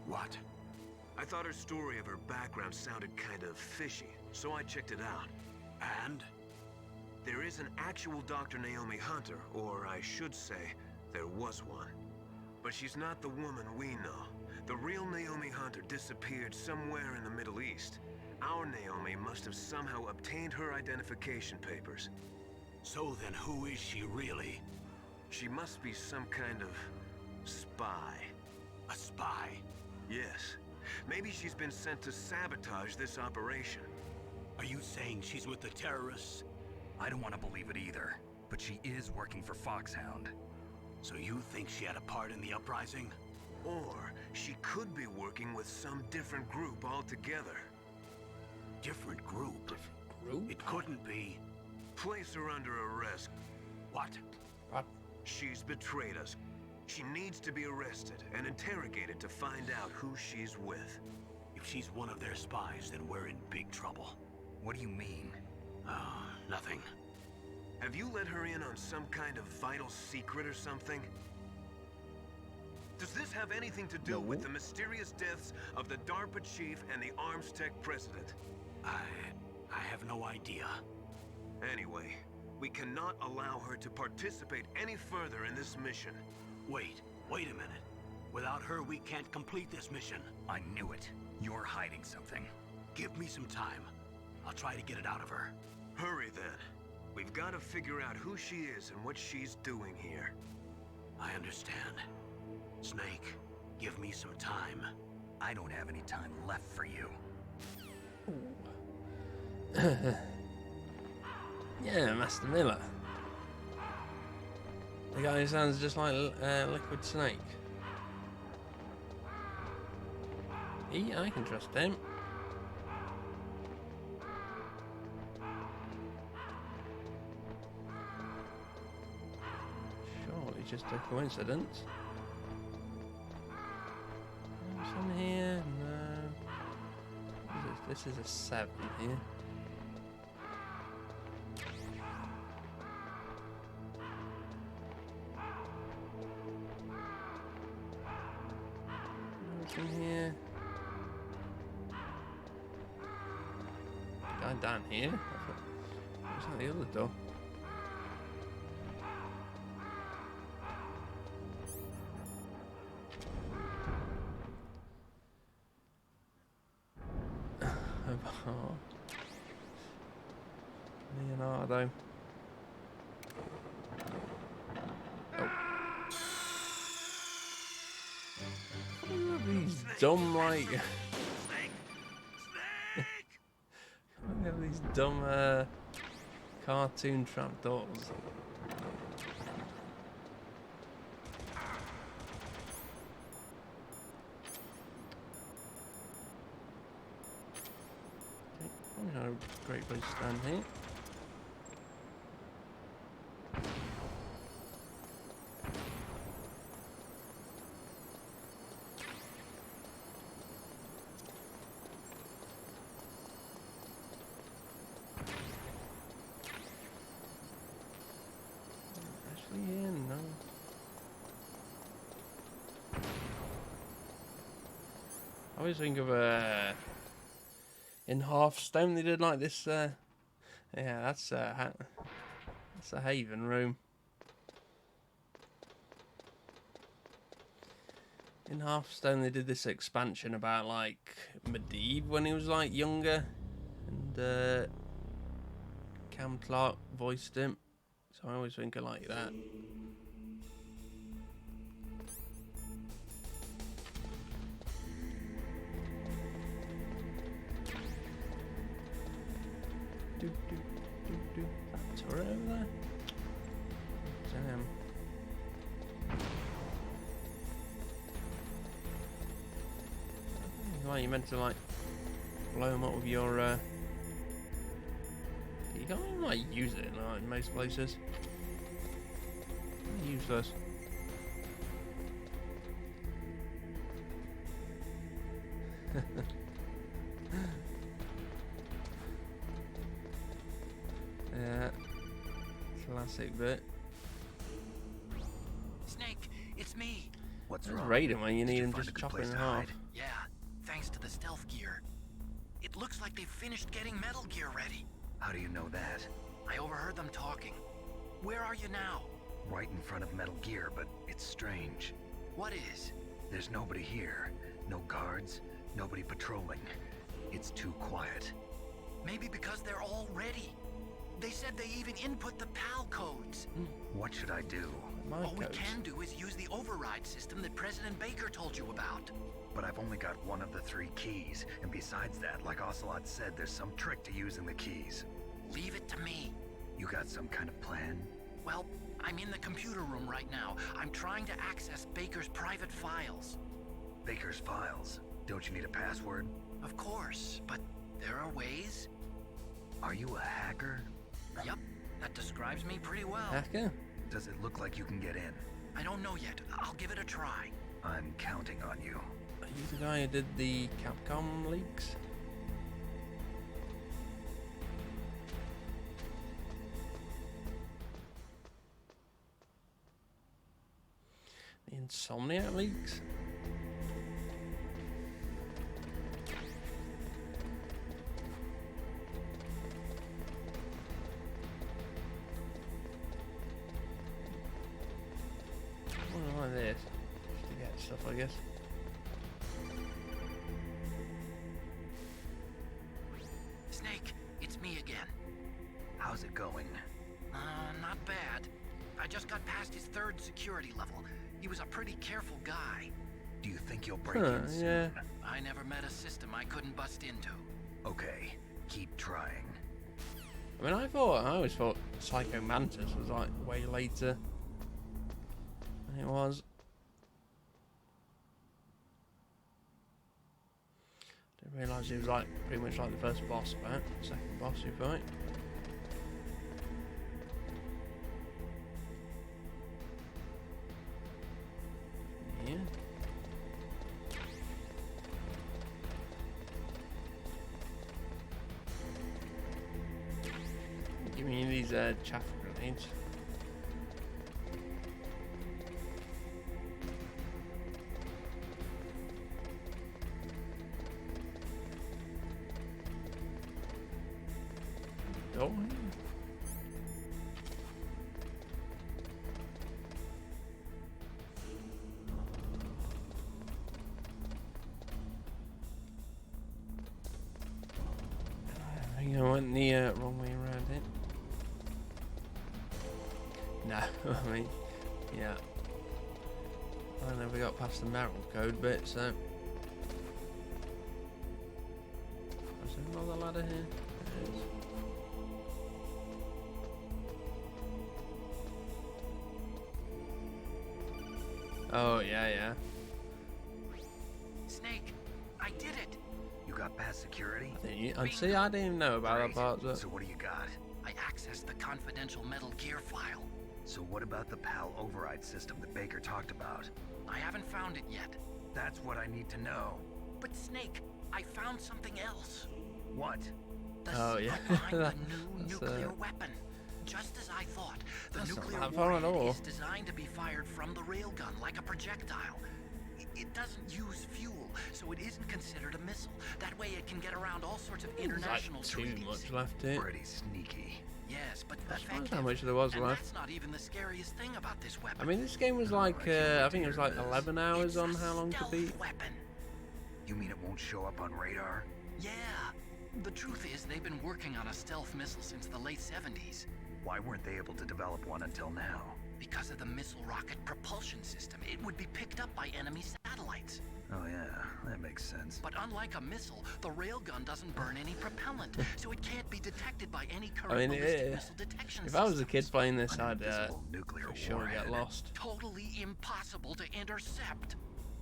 What? I thought her story of her background sounded kind of fishy, so I checked it out. And? There is an actual Dr. Naomi Hunter, or I should say, there was one. But she's not the woman we know. The real Naomi Hunter disappeared somewhere in the Middle East. Our Naomi must have somehow obtained her identification papers. So then who is she really? She must be some kind of spy. A spy? Yes. Maybe she's been sent to sabotage this operation. Are you saying she's with the terrorists? I don't want to believe it either, but she is working for Foxhound. So you think she had a part in the uprising? Or she could be working with some different group altogether. Different group? Group? It couldn't be. Place her under arrest. What? She's betrayed us. She needs to be arrested and interrogated to find out who she's with. If she's one of their spies, then we're in big trouble. What do you mean? Nothing. Have you let her in on some kind of vital secret or something? Does this have anything to do with the mysterious deaths of the DARPA chief and the Arms Tech president? I have no idea. Anyway, we cannot allow her to participate any further in this mission. Wait a minute. Without her, we can't complete this mission. I knew it. You're hiding something. Give me some time. I'll try to get it out of her. Hurry then. We've got to figure out who she is and what she's doing here. I understand. Snake, give me some time. I don't have any time left for you. Yeah, Master Miller. The guy who sounds just like Liquid Snake. I can trust him. Surely just a coincidence. Some here? No. This is a 7 here. Nothing here. Guy down here? What's that the other door? Leonardo. Oh. These dumb, like... We have these dumb cartoon trapdoors. Okay, not a great place to stand here. I always think of in Hearthstone they did like this. Yeah, that's a Haven room. In Hearthstone they did this expansion about like Medivh when he was like younger, and Cam Clark voiced him. So I always think of like that. That turret over there? Damn. Like you meant to like blow them up with your you can't even like use it in most places. Useless. Yeah, classic bit. Snake, it's me. What's Just wrong? raid him when you Did need you him, find just a good chop place him in to half. hide? Yeah, thanks to the stealth gear. It looks like they finished getting Metal Gear ready. How do you know that? I overheard them talking. Where are you now? Right in front of Metal Gear, but it's strange. What is? There's nobody here. No guards, nobody patrolling. It's too quiet. Maybe because they're all ready. They said they even input the PAL codes. What should I do? All we can do is use the override system that President Baker told you about. But I've only got one of the 3 keys, and besides that, like Ocelot said, there's some trick to using the keys. Leave it to me. You got some kind of plan? Well, I'm in the computer room right now. I'm trying to access Baker's private files. Baker's files? Don't you need a password? Of course, but there are ways. Are you a hacker? Yup, that describes me pretty well. Hacker? Does it look like you can get in? I don't know yet. I'll give it a try. I'm counting on you. Are you the guy who did the Capcom leaks? The Insomniac leaks? Like this, just to get stuff, I guess. Snake, it's me again. How's it going? Not bad. I just got past his 3rd security level. He was a pretty careful guy. Do you think you'll break in soon? Yeah. I never met a system I couldn't bust into. Okay, keep trying. I mean, I always thought Psycho Mantis was like way later than it was. Didn't realise he was like pretty much like the first boss back, second boss you fight. Yeah. Give me these chaff grenades. Oh. I think I went the wrong way around it. No, I mean, yeah. I never got past the Meryl code bit, so. Is there another ladder here? There is. Oh, yeah. Snake, I did it! You got past security? See, I didn't even know about that part. So what do you got? I accessed the confidential Metal Gear file. So what about the PAL override system that Baker talked about? I haven't found it yet. That's what I need to know. But Snake, I found something else. What? The Oh, yeah. secret behind the new nuclear weapon. Just as I thought, the That's nuclear not that far at all. warhead is designed to be fired from the railgun like a projectile. It doesn't use fuel, so it isn't considered a missile. That way it can get around all sorts of international There's like treaties. too much left here. Pretty sneaky. Yes, but That's effective. how much there was and left. That's not even the scariest thing about this weapon. I mean, this game was like, I think it was like 11 hours on how long to stealth beat. Weapon. You mean it won't show up on radar? Yeah. The truth is, they've been working on a stealth missile since the late 70s. Why weren't they able to develop one until now? Because of the missile rocket propulsion system, it would be picked up by enemy satellites. Oh yeah, that makes sense. But unlike a missile, the railgun doesn't burn any propellant, so it can't be detected by any current ballistic missile detection if I was a kid playing this, I'd nuclear for sure get lost. Totally impossible to intercept.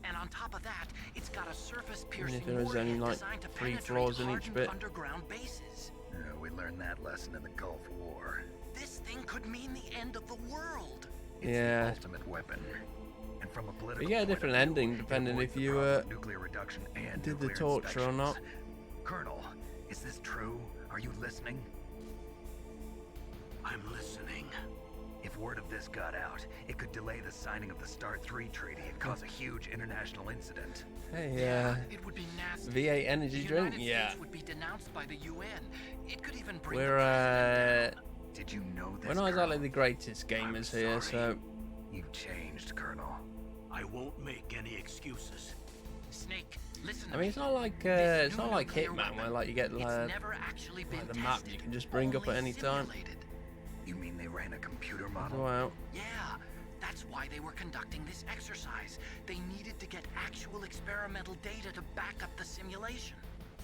And on top of that, it's got a surface-piercing if there was warhead only like designed to 3 penetrate floors in each hardened bit. underground bases. Yeah, we learned that lesson in the Gulf War. This thing could mean the end of the world. It's Yeah. the ultimate weapon. And from a political You get a point of different view, ending it depending avoids if the you problem of nuclear reduction and did the nuclear torture or not. inspections. Colonel, is this true? Are you listening? I'm listening. If word of this got out, it could delay the signing of the START 3 treaty and cause a huge international incident. Hey, It would be nasty. V8 energy The drink? United Yeah. States would be denounced by the UN. It could even bring We're, the president down. Did you know this? we're not exactly Colonel? the greatest gamers here, so. You've changed, Colonel. I won't make any excuses. Snake, listen to I mean, it's me. not like This it's new not like nuclear Hitman weapon, where like you get it's never actually been like the map tested, you can just bring up at only any time. simulated. You mean they ran a computer model? Wow. Yeah, that's why they were conducting this exercise. They needed to get actual experimental data to back up the simulation.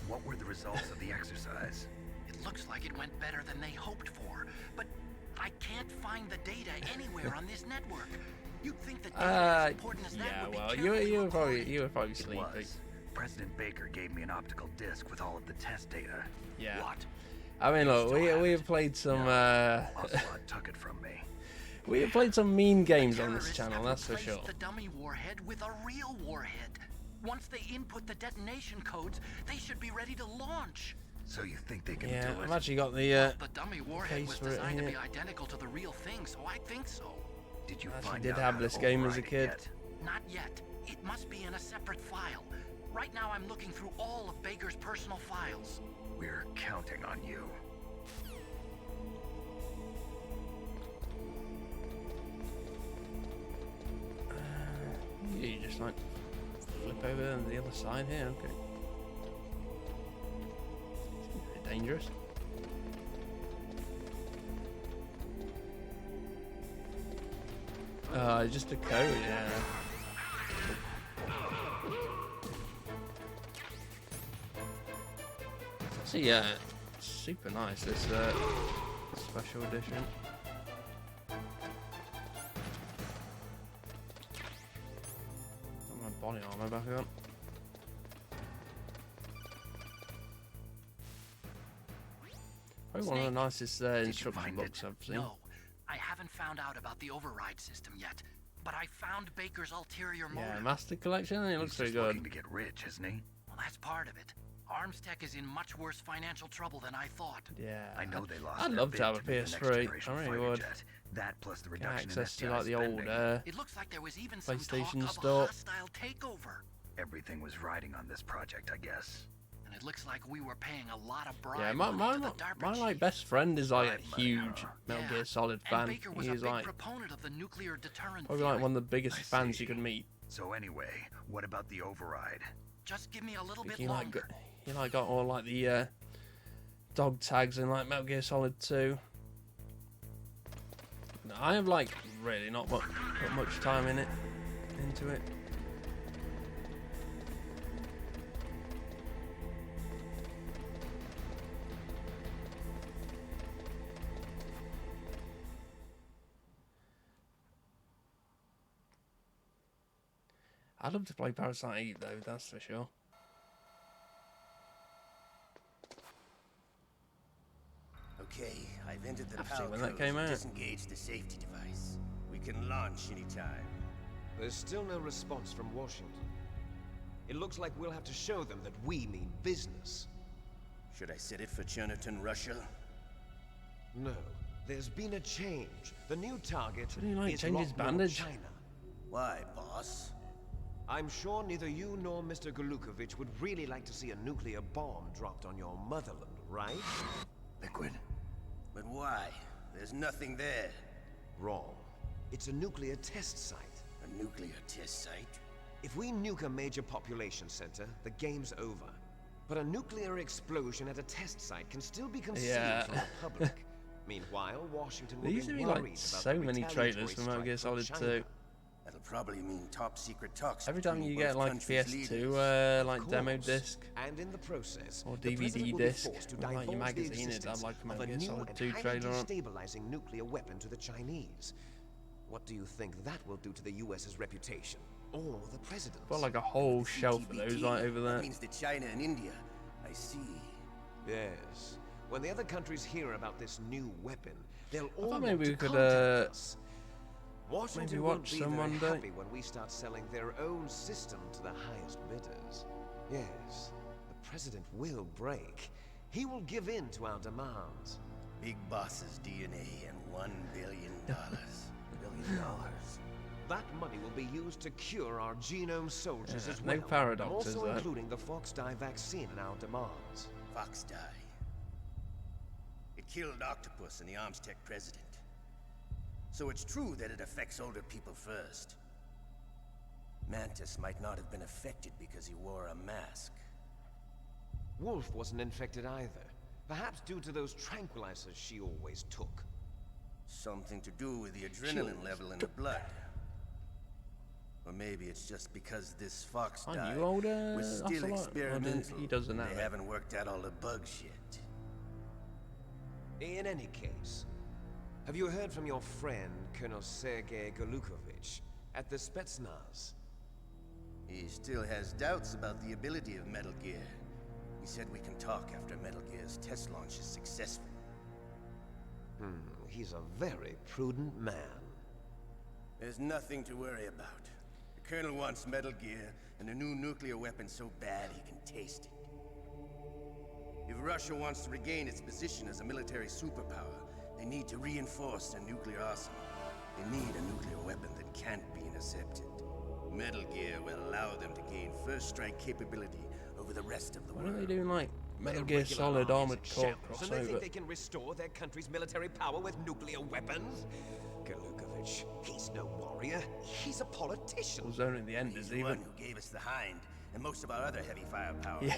What were the results of the exercise? It looks like it went better than they hoped for, but I can't find the data anywhere on this network. You'd think the data as important as that Yeah, would be well, carefully you were recorded. probably It sleepy. was. President Baker gave me an optical disc with all of the test data. Yeah. What? I mean, look, still have we it? have played some Ocelot took it from me. we have played some mean games on this Terrorists channel, have that's for replaced sure. the dummy warhead with a real warhead. Once they input the detonation codes, they should be ready to launch. So you think they can Yeah, do it? I've actually got the The dummy warhead case was for it designed to be here. identical to the real thing, so I think so. Did you Actually find did out have how this to game as a override it kid. yet? Not yet. It must be in a separate file. Right now I'm looking through all of Baker's personal files. We're counting on you. You just like flip over on the other side here, okay. Seems a bit dangerous. Just a code, yeah. See, yeah, super nice. This special edition. Got my body armor back on. Probably one of the nicest instruction books I've seen. No, I haven't found out about the override system yet, but I found Baker's ulterior motive. Yeah, Master Collection, it looks pretty He's just good. looking to get rich, isn't he? Well, that's part of it. Arms Tech is in much worse financial trouble than I thought. Yeah. I know they lost. I'd their love to bid have a make the next PS3. generation I really fighter would. jet. That plus the Get reduction access in to like the FBI old spending. It looks like there was even some PlayStation talk of store. a hostile takeover. Everything was riding on this project, I guess. And it looks like we were paying a lot of bribe Yeah, money to the DARPA my chief. like best friend is like a Bribe money, huge huh? Metal Yeah, Gear Solid and fan. Baker was He a is big like proponent of the nuclear deterrent probably theory. like one of the biggest I fans see. you could meet. So anyway, what about the override? Just give me a little bit He like longer. got all like the dog tags in like Metal Gear Solid 2. No, I have like really not put much time into it. I'd love to play Parasite Eve though, that's for sure. Okay, I've entered the I've power seen when that codes came and out. disengaged the safety device. We can launch anytime. There's still no response from Washington. It looks like we'll have to show them that we mean business. Should I set it for Cherniton, Russia? No, there's been a change. The new target Didn't he, like, is change his Lockmore, bandage? China. Why, boss? I'm sure neither you nor Mr. Golukovich would really like to see a nuclear bomb dropped on your motherland, right? Liquid. But why? There's nothing there. Wrong. It's a nuclear test site. A nuclear test site? If we nuke a major population center, the game's over. But a nuclear explosion at a test site can still be concealed Yeah. from the public. Meanwhile, Washington will There used be to be worried like about so the many retaliatory trailers for Metal strike Gear from Solid China. 2. That'll probably mean top secret talks. Every time between you get both like a countries' PS2 leaders. like Of demo course. disc And in the process, or the DVD president will be disc, forced to with, like your divulge the magazine, it'd have existence like a of Metal a Gear new Solid and 2 highly trailer on. destabilizing nuclear weapon to the Chinese. What do you think that will do to the US's reputation? Or the president's? Got like a whole shelf of those right over That there. means that China and India. I see. Yes. When the other countries hear about this new weapon, they'll all thought want maybe to we could, contact us. Washington maybe won't watch be some very one day. happy when we start selling their own system to the highest bidders. Yes, the president will break. He will give in to our demands. Big boss's DNA and $1 billion. $1 billion. That money will be used to cure our genome soldiers Yeah, as no well. paradox, is also there? including the Fox dye vaccine in our demands. Fox dye. It killed Octopus and the Arms Tech president. So it's true that it affects older people first. Mantis might not have been affected because he wore a mask. Wolf wasn't infected either. Perhaps due to those tranquilizers she always took. Something to do with the adrenaline level in the blood. Or maybe it's just because this Fox Aren't dye you older, was still Ocelot? Or experimental. he doesn't have They it? haven't worked out all the bugs yet. In any case, have you heard from your friend, Colonel Sergei Golukovich, at the Spetsnaz? He still has doubts about the ability of Metal Gear. He said we can talk after Metal Gear's test launch is successful. He's a very prudent man. There's nothing to worry about. The Colonel wants Metal Gear and a new nuclear weapon so bad he can taste it. If Russia wants to regain its position as a military superpower, they need to reinforce their nuclear arsenal. They need a nuclear weapon that can't be intercepted. Metal Gear will allow them to gain first strike capability over the rest of the Why world. are they doing like Metal Their Gear regular Solid armies Armored in Core shambles, and they think crossover? they can restore their country's military power with nuclear weapons? Golukovich, he's no warrior. He's a politician. Was only the end He's is the one even. who gave us the Hind and most of our other heavy firepower. Yeah.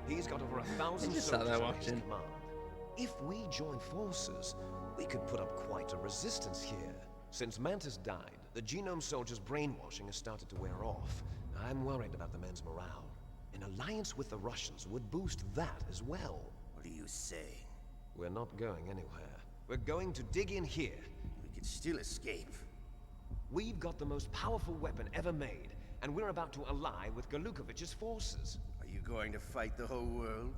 He's got over 1,000 Just sat soldiers there under his watching. command. If we join forces, we could put up quite a resistance here. Since Mantis died, the genome soldiers' brainwashing has started to wear off. I'm worried about the men's morale. An alliance with the Russians would boost that as well. What are you saying? We're not going anywhere. We're going to dig in here. We could still escape. We've got the most powerful weapon ever made, and we're about to ally with Galukovich's forces. Are you going to fight the whole world?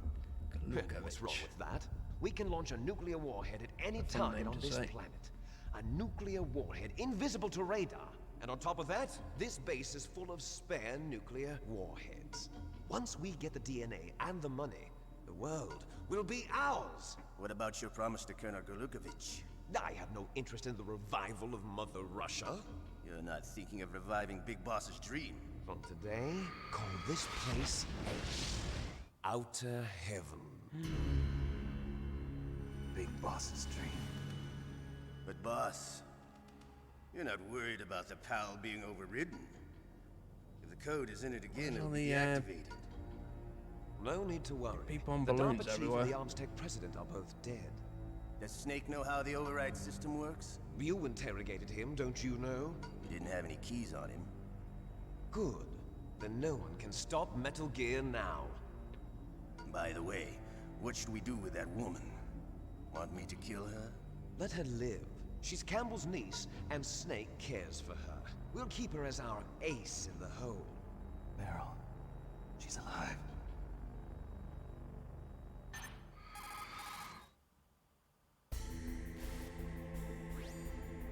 What's wrong with that? We can launch a nuclear warhead at any target on this planet. A nuclear warhead invisible to radar. And on top of that, this base is full of spare nuclear warheads. Once we get the DNA and the money, the world will be ours. What about your promise to Colonel Galukovich? I have no interest in the revival of Mother Russia. You're not thinking of reviving Big Boss's dream. From today, call this place Outer Heaven. Big Boss's dream. But boss, you're not worried about the PAL being overridden. If the code is in it again, it'll be deactivated. No need to worry. People on the balloons DARPA everywhere. chief and the Arms Tech president are both dead. Does Snake know how the override system works? You interrogated him, don't you know? He didn't have any keys on him. Good. Then no one can stop Metal Gear now. By the way, what should we do with that woman? Want me to kill her? Let her live. She's Campbell's niece, and Snake cares for her. We'll keep her as our ace in the hole. Meryl. She's alive.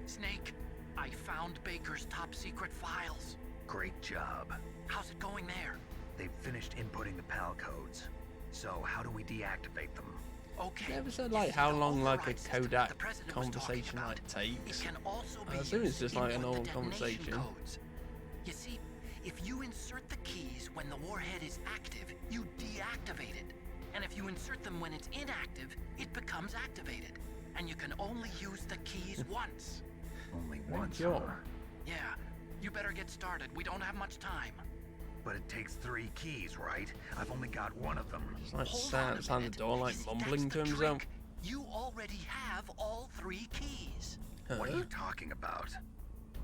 Snake, I found Baker's top secret files. Great job. How's it going there? They've finished inputting the PAL codes. So how do we deactivate them? Okay. You ever said like how long like a codec the president was conversation talking like about. takes? It can also be I assume it's used just to like an input old the detonation conversation. codes. You see, if you insert the keys when the warhead is active, you deactivate it. And if you insert them when it's inactive, it becomes activated. And you can only use the keys once. Only once, Sure. huh? Yeah, you better get started. We don't have much time. But it takes 3 keys, right? I've only got 1 of them. It's like Hold on a sound the minute. door like You see, mumbling that's to the himself. trick. You already have all 3 keys. What are you talking about?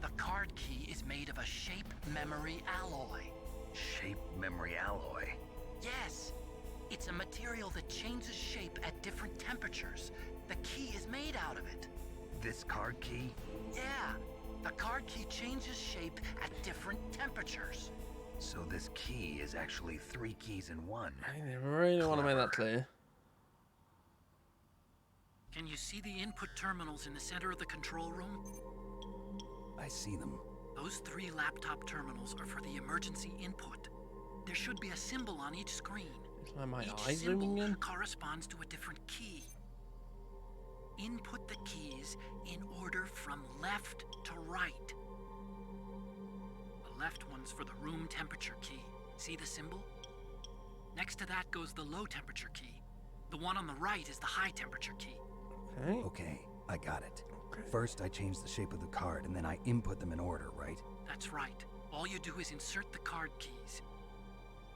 The card key is made of a shape memory alloy. Shape memory alloy. Yes, it's a material that changes shape at different temperatures. The key is made out of it. This card key? Yeah, the card key changes shape at different temperatures. So this key is actually 3 keys in 1. I really want to make that clear. Can you see the input terminals in the center of the control room? I see them. Those 3 laptop terminals are for the emergency input. There should be a symbol on each screen. It's like my Each eyes zooming symbol in. corresponds to a different key. Input the keys in order from left to right. The left one's for the room temperature key. See the symbol? Next to that goes the low temperature key. The one on the right is the high temperature key. Okay. Okay, I got it. First, I change the shape of the card, and then I input them in order, right? That's right. All you do is insert the card keys.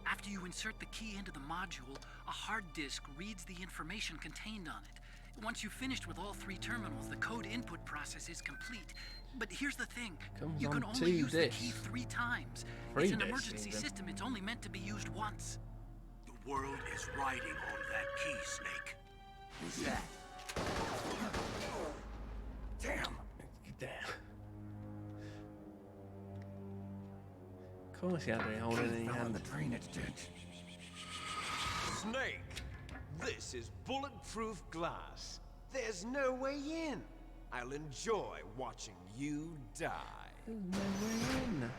After you insert the key into the module, a hard disk reads the information contained on it. Once you've finished with all 3 terminals, the code input process is complete. But here's the thing. Comes You can on only 2 use the key discs. 3 times. 3 It's an discs, emergency even. system. It's only meant to be used once. The world is riding on that key, Snake. Who's that? Damn! Damn. Of course he had to hold it in your Fell in hand. the drainage ditch. Snake! This is bulletproof glass. There's no way in. I'll enjoy watching you die. There's no way in.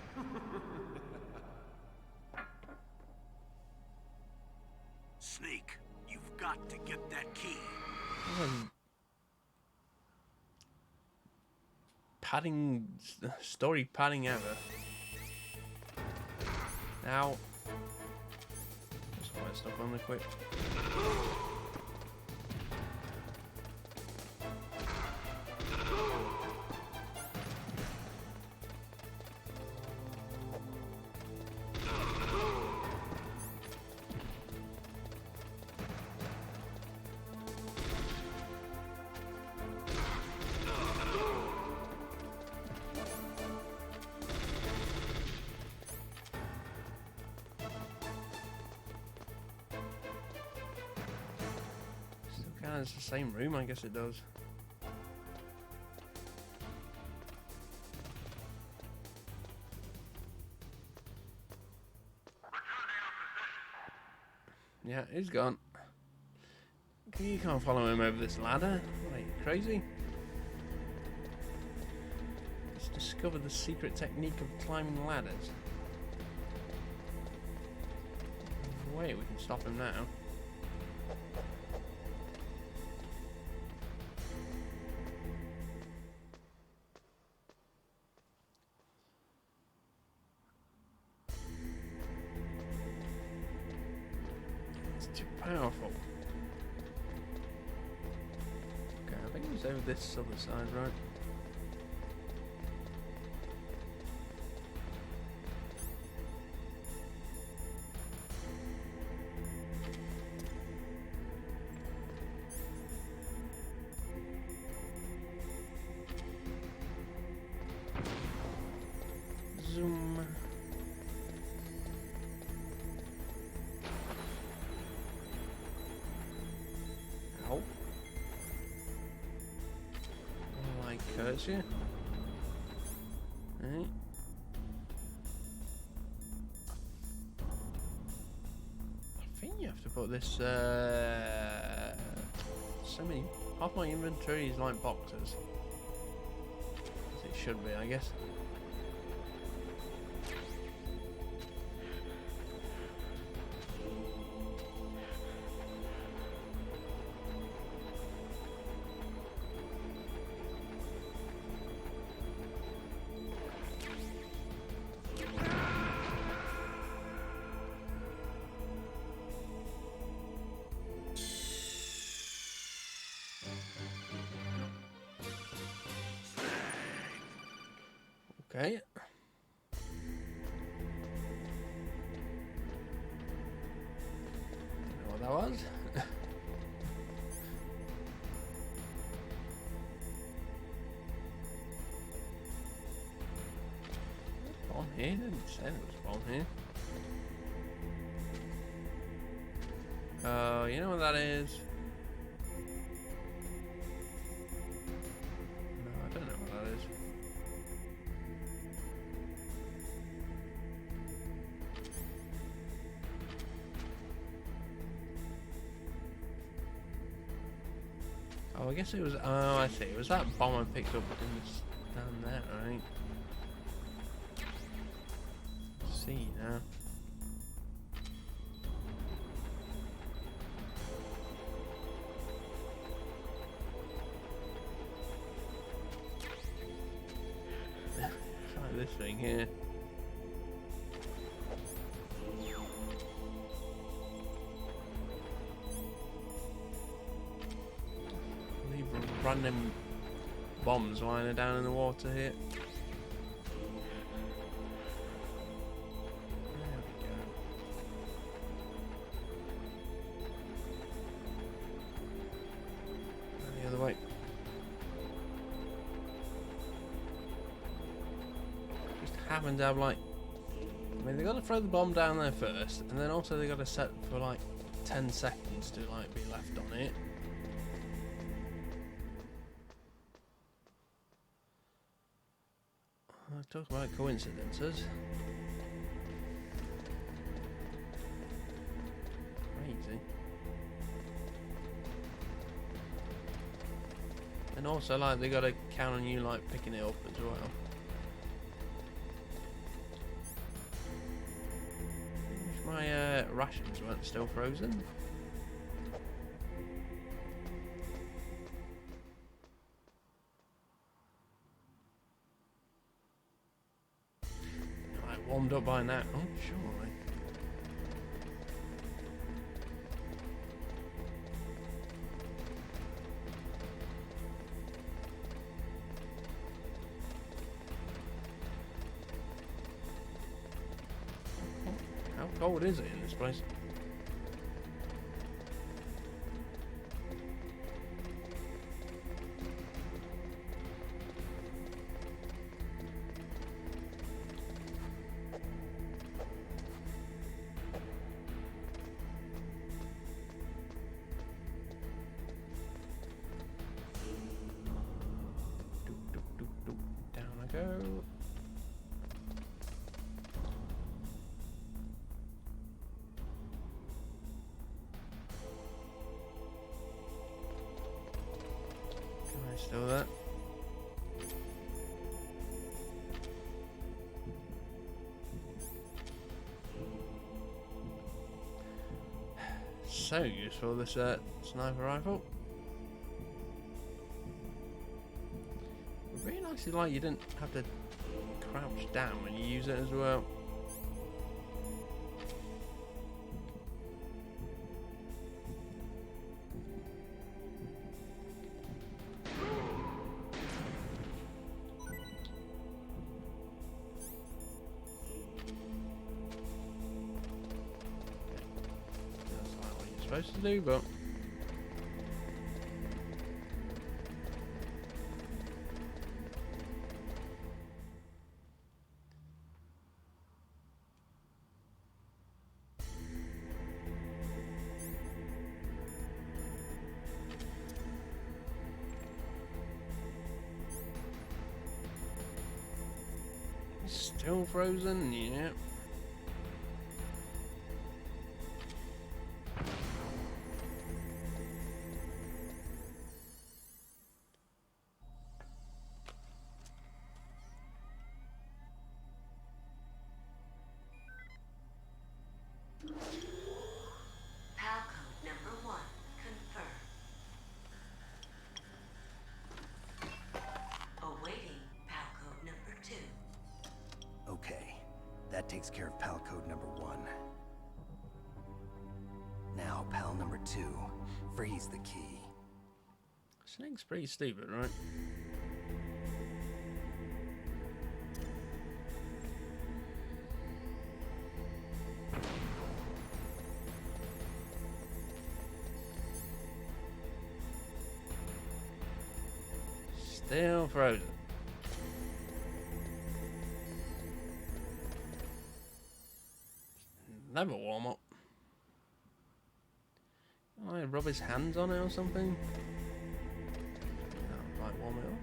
Snake, you've got to get that key. Padding, story padding ever. Now, just put stuff on the quick. Still kind of the same room, I guess it does. Yeah, he's gone. You can't follow him over this ladder. What, are you crazy? He's discovered the secret technique of climbing ladders. Wait, we can stop him now. It's too powerful. Okay, I think it was over this other side, right? Zoom. Ow. Like courtesy. Right. I think you have to put this so many half my inventory is like boxes. As it should be, I guess. Okay. Know what that was? Bomb here? Didn't say there was a bomb here. Oh, you know what that is? No, I don't know what that is. Oh, I guess it was. Oh, I see. It was that bomb I picked up in this down there, right? See now. Try this thing here. Random bombs lying down in the water here. There we go. And the other way. Just happen to have like, I mean, they got to throw the bomb down there first, and then also they got to set for like 10 seconds to like be left on it. Talk about coincidences. Crazy. And also, like, they gotta count on you, like, picking it up as well. Wish my rations weren't still frozen. Warmed up by now, oh, surely. How cold is it in this place? Go. Still there? So useful, this sniper rifle. Really nice, like you didn't have to crouch down when you use it as well. Supposed to do, but still frozen, yeah. PAL code number 1, confirmed. Awaiting PAL code number 2. Okay, that takes care of PAL code number 1. Now, PAL number 2, freeze the key. Snake's pretty stupid, right? Still frozen. Never warm up. Oh, rub his hands on it or something. That might warm it up.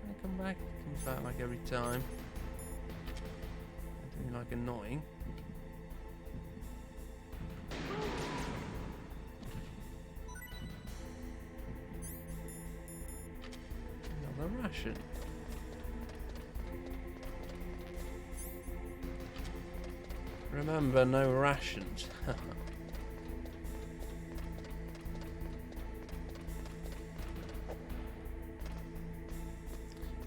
I come back. It comes back like every time. Doing like annoying. Another ration. Remember, no rations.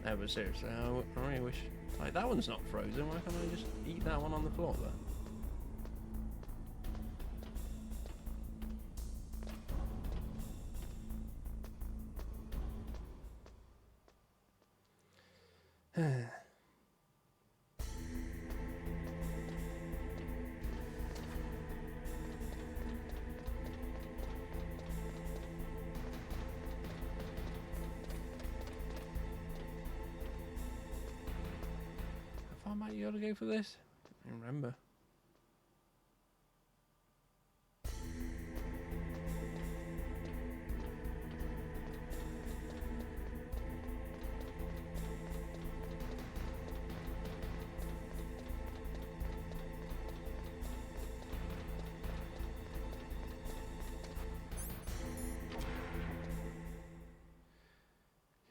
No, but seriously, I really wish... Like, that one's not frozen. Why can't I just eat that one on the floor there? How far back you gotta go for this? I don't remember.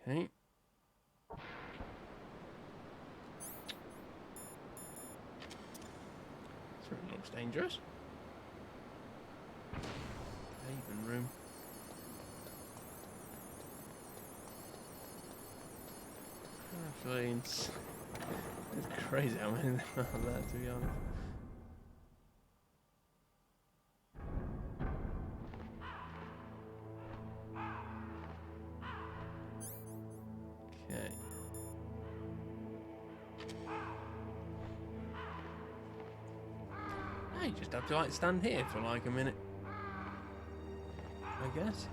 Okay. Certainly looks dangerous. Haven room. Actually, it's crazy how many there are there, to be honest. Okay. Now you just have to like stand here for like a minute, I guess.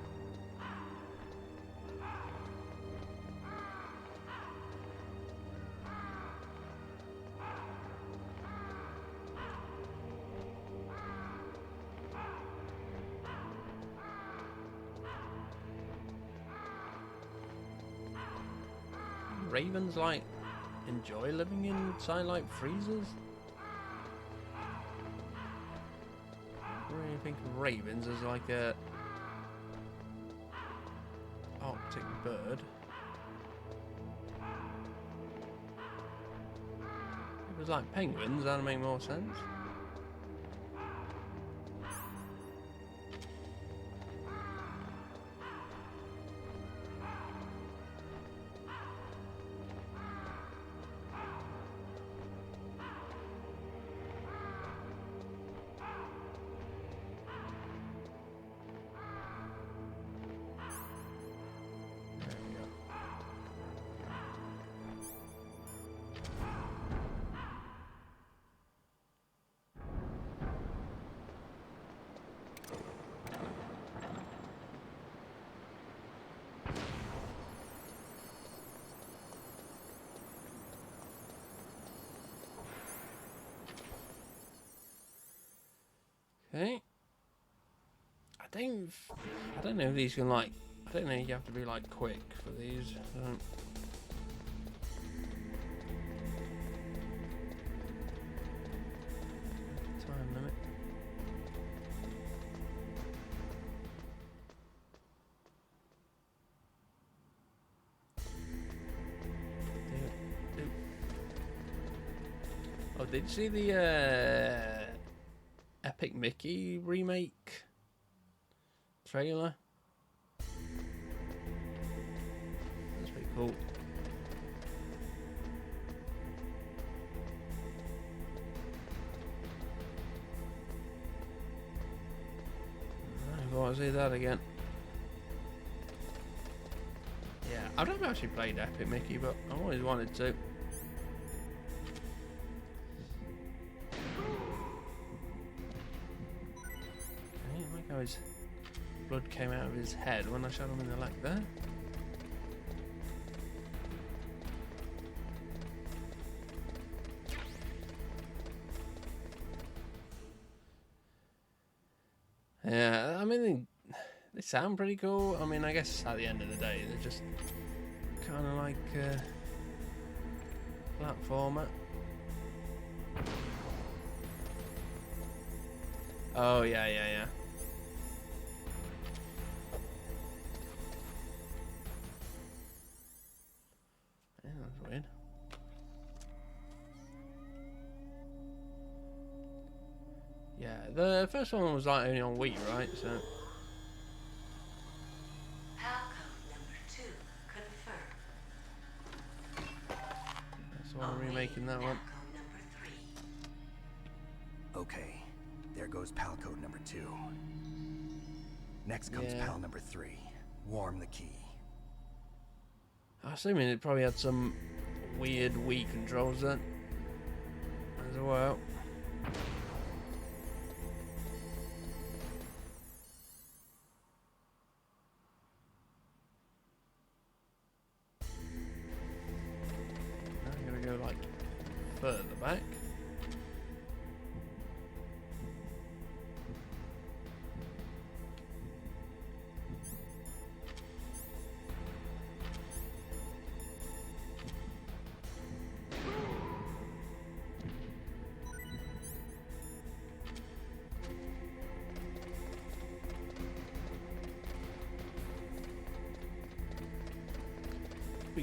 Ravens like enjoy living inside like freezers. I don't really think of ravens as like a... Oh, Arctic bird. If it was like penguins, that'd make more sense. Okay. I don't know if these can like. I don't know. You have to be like quick for these. I don't. Time limit. Oh, did you see the Epic Mickey remake trailer? That's pretty cool. I want to see that again. Yeah, I've never actually played Epic Mickey, but I've always wanted to. His blood came out of his head when I shot him in the leg there. Yeah, I mean, they sound pretty cool. I mean, I guess at the end of the day, they're just kind of like platformer. Oh, yeah. Weird. Yeah, the first one was like only on Wii, right? So. That's why I'm remaking that one. Okay, there goes PAL code number 2. Next comes PAL number 3. Warm the key. I'm assuming it probably had some weird Wii controls then, as well. Now I'm gonna go like further back.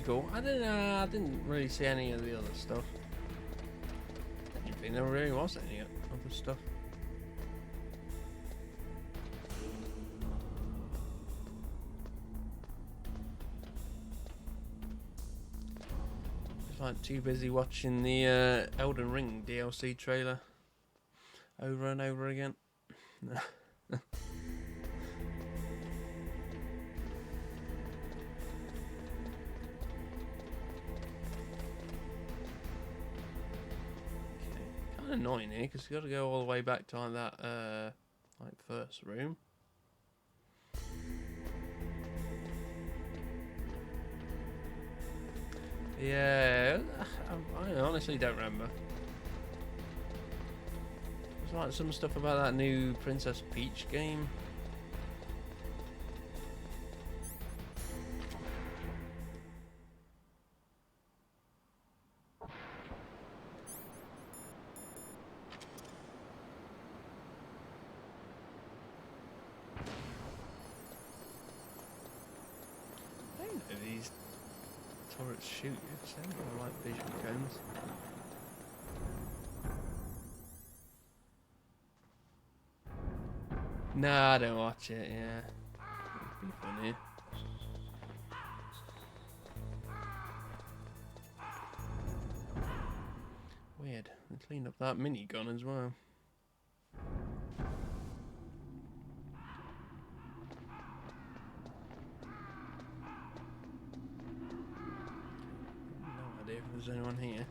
Cool. I didn't really see any of the other stuff. I didn't think there really was any other stuff. Just like too busy watching the Elden Ring DLC trailer over and over again. Annoying here because you got to go all the way back to like that like first room. Yeah, I honestly don't remember. There's like some stuff about that new Princess Peach game. turrets shoot you, so I like visual games. No, I don't watch it, yeah. It'd be funny. Weird. They cleaned up that minigun as well. No idea if there's anyone here.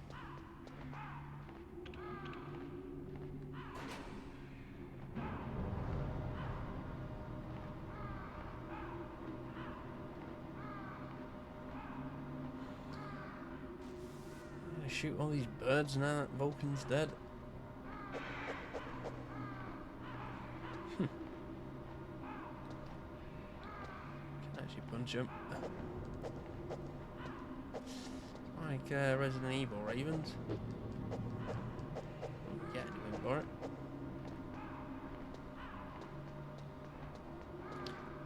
Shoot all these birds now that Vulcan's dead. Can actually punch him. Like Resident Evil Ravens. Get anything for it.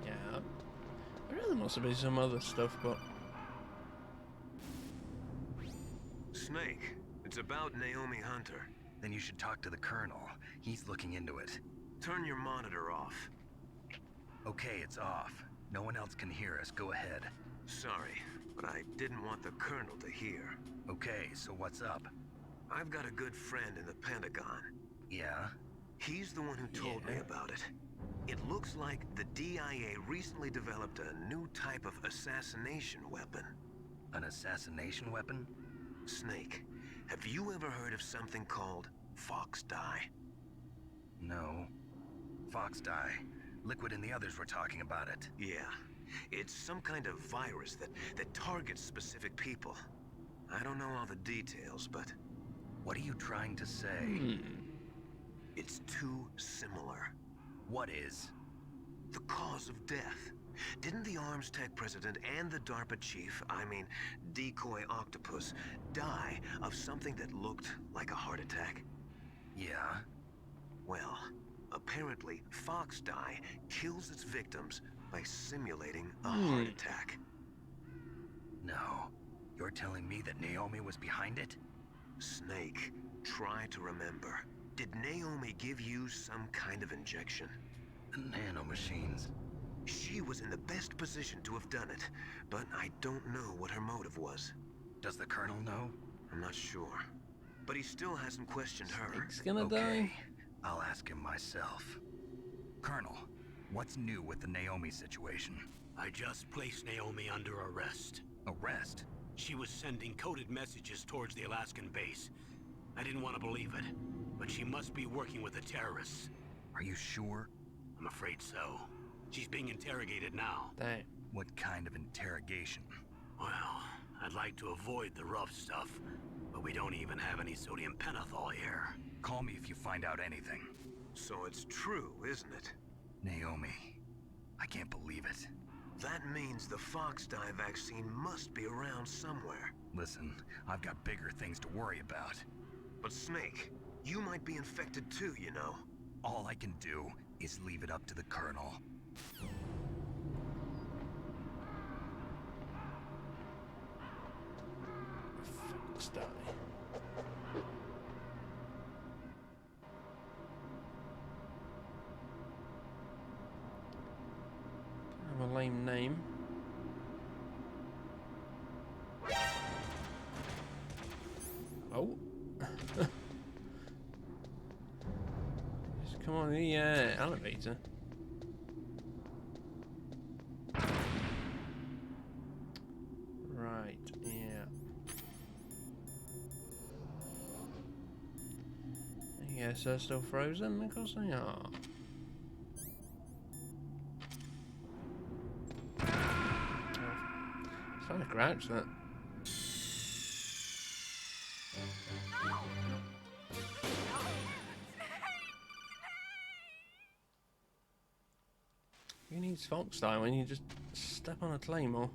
Yeah. There really must be some other stuff, but Snake, it's about Naomi Hunter. Then you should talk to the Colonel. He's looking into it. Turn your monitor off. Okay, it's off. No one else can hear us. Go ahead. Sorry, but I didn't want the Colonel to hear. Okay, so what's up? I've got a good friend in the Pentagon. Yeah? He's the one who told me about it. It looks like the DIA recently developed a new type of assassination weapon. An assassination weapon? Snake, have you ever heard of something called Fox Dye? No. Fox dye. Liquid and the others were talking about it. Yeah. It's some kind of virus that targets specific people. I don't know all the details, but... What are you trying to say? It's too similar. What is? The cause of death. Didn't the Arms Tech president and the DARPA chief, I mean, Decoy Octopus, die of something that looked like a heart attack? Yeah? Well, apparently Fox Dye kills its victims by simulating a heart attack. No. You're telling me that Naomi was behind it? Snake, try to remember. Did Naomi give you some kind of injection? Nanomachines. She was in the best position to have done it, but I don't know what her motive was. Does the Colonel know? I'm not sure. But he still hasn't questioned her. Snake's gonna die. I'll ask him myself. Colonel, what's new with the Naomi situation? I just placed Naomi under arrest. Arrest? She was sending coded messages towards the Alaskan base. I didn't want to believe it, but she must be working with the terrorists. Are you sure? I'm afraid so. She's being interrogated now. Damn. What kind of interrogation? Well, I'd like to avoid the rough stuff, but we don't even have any sodium pentothal here. Call me if you find out anything. So it's true, isn't it? Naomi. I can't believe it. That means the Fox Dye vaccine must be around somewhere. Listen, I've got bigger things to worry about. But Snake, you might be infected too, you know. All I can do is leave it up to the Colonel. Fox Dye. Have a lame name. Oh. Just come on the elevator. Right, yeah. Yes, they're still frozen because they are. Trying to crouch that. Who needs Fox Dye when you just step on a claymore?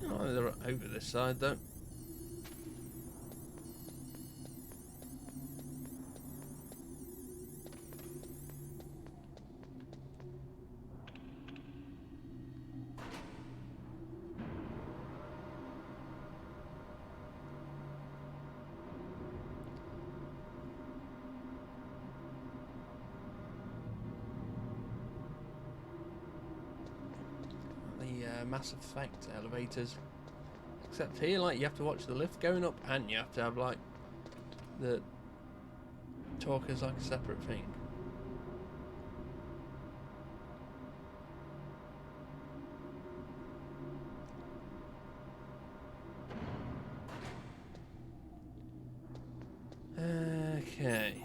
Oh, they're over this side though. Mass Effect elevators. Except here, like, you have to watch the lift going up, and you have to have, like, the talk as, like, a separate thing. Okay.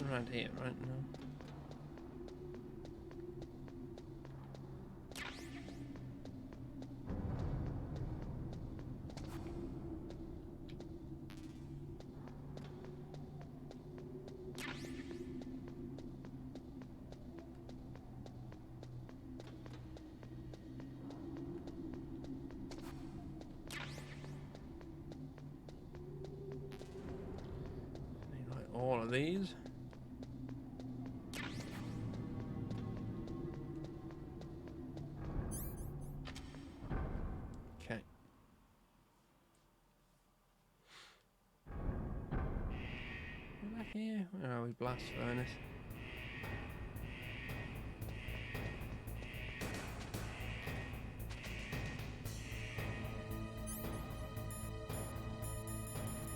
Around here, right now. Need like all of these. Okay. Back here. Where are we? Blast furnace.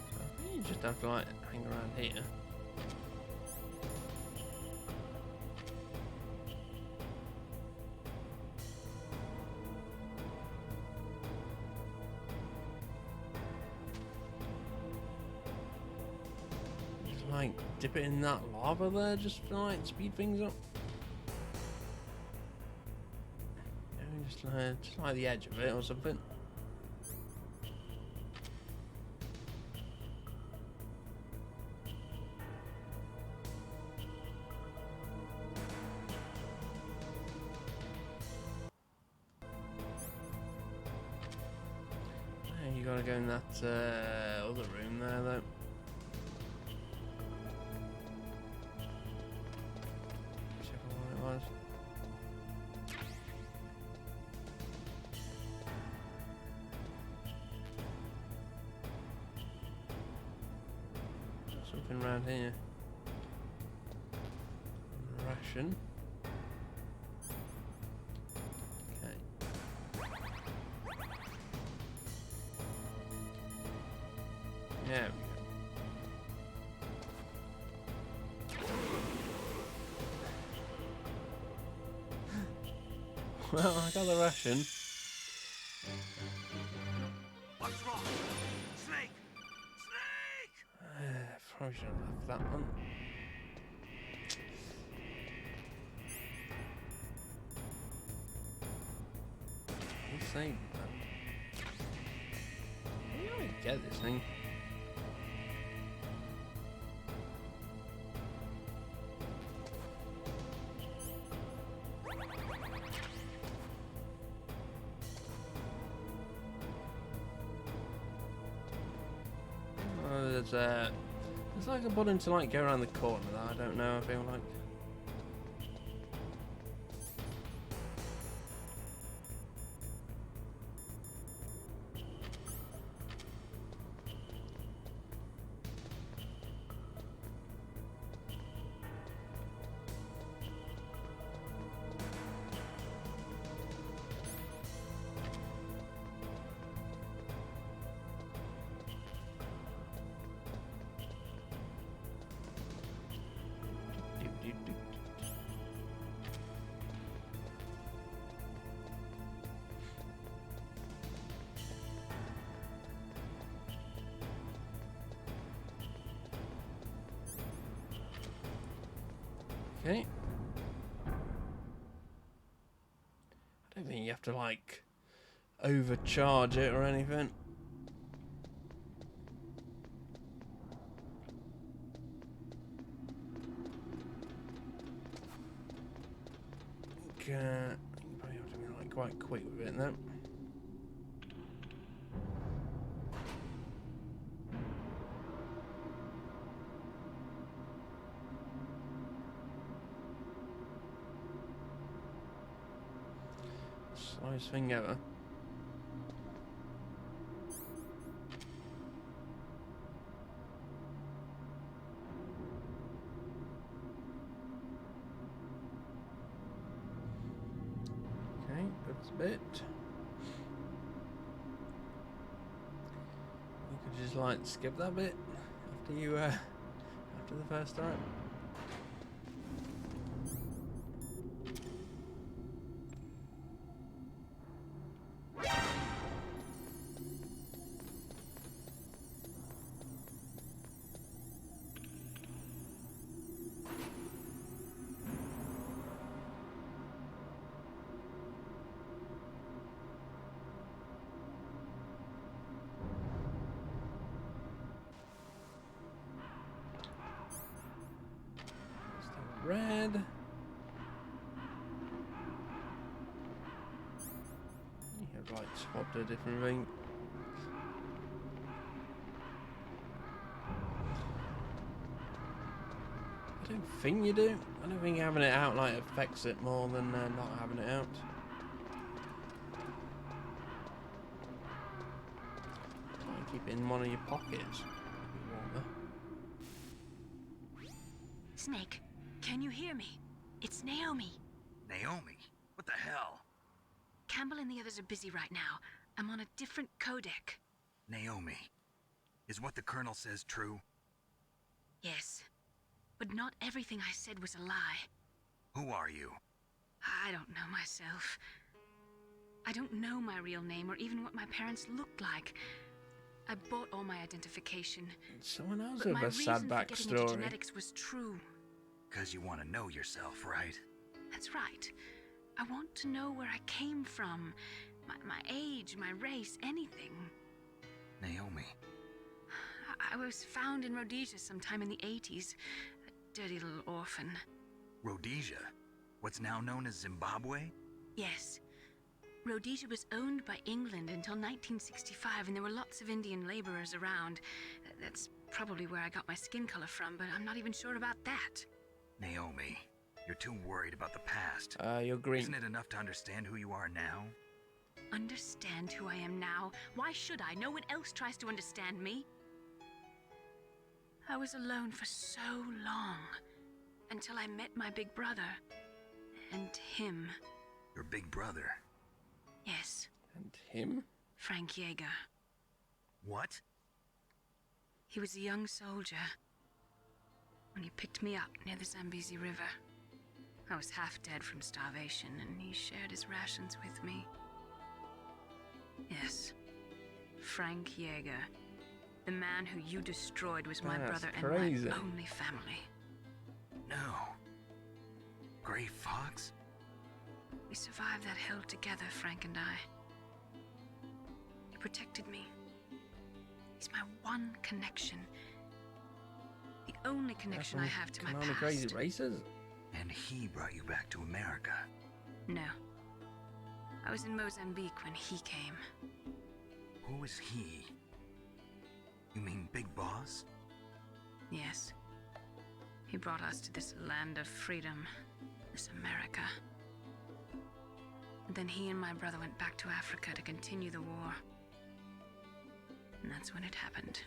So I think you just have to like hang around here. Like dip it in that lava there just to like speed things up. Just like the edge of it or something. Yeah, you gotta go in that other room there though. Was. Something around here. Ration. Okay. There we go. Well, I got the ration. What's wrong? Snake! Snake! Probably should have left that one. Insane. How do I get this thing? There's like a button to like go around the corner that I don't know, I feel like. Okay. I don't think you have to like overcharge it or anything. You probably have to be like quite quick with it though. Slowest thing ever. Okay, good a bit. You could just like skip that bit after you after the first time. Red. You have like swapped a different thing. I don't think you do. I don't think having it out like affects it more than not having it out. Try and keep it in one of your pockets if you want that. Snake, can you hear me? It's Naomi. Naomi? What the hell? Campbell and the others are busy right now. I'm on a different codec. Naomi, is what the Colonel says true? Yes, but not everything I said was a lie. Who are you? I don't know myself. I don't know my real name or even what my parents looked like. I bought all my identification. Someone else But with my a sad reason for getting into backstory. genetics was true. Because you want to know yourself, right? That's right. I want to know where I came from. My age, my race, anything. Naomi. I was found in Rhodesia sometime in the 80s. A dirty little orphan. Rhodesia? What's now known as Zimbabwe? Yes. Rhodesia was owned by England until 1965, and there were lots of Indian laborers around. That's probably where I got my skin color from, but I'm not even sure about that. Naomi, you're too worried about the past. You're green. Isn't it enough to understand who you are now? Understand who I am now? Why should I? No one else tries to understand me. I was alone for so long, until I met my big brother. And him. Your big brother? Yes. And him? Frank Yeager. What? He was a young soldier when he picked me up near the Zambezi River. I was half dead from starvation, and he shared his rations with me. Yes. Frank Yeager. The man who you destroyed was my That's brother crazy. and my only family. No. Gray Fox? We survived that hell together, Frank and I. He protected me. He's my one connection. The only connection I have to my past. Crazy races? And he brought you back to America? No. I was in Mozambique when he came. Who is he? You mean Big Boss? Yes. He brought us to this land of freedom, this America. And then he and my brother went back to Africa to continue the war. And that's when it happened.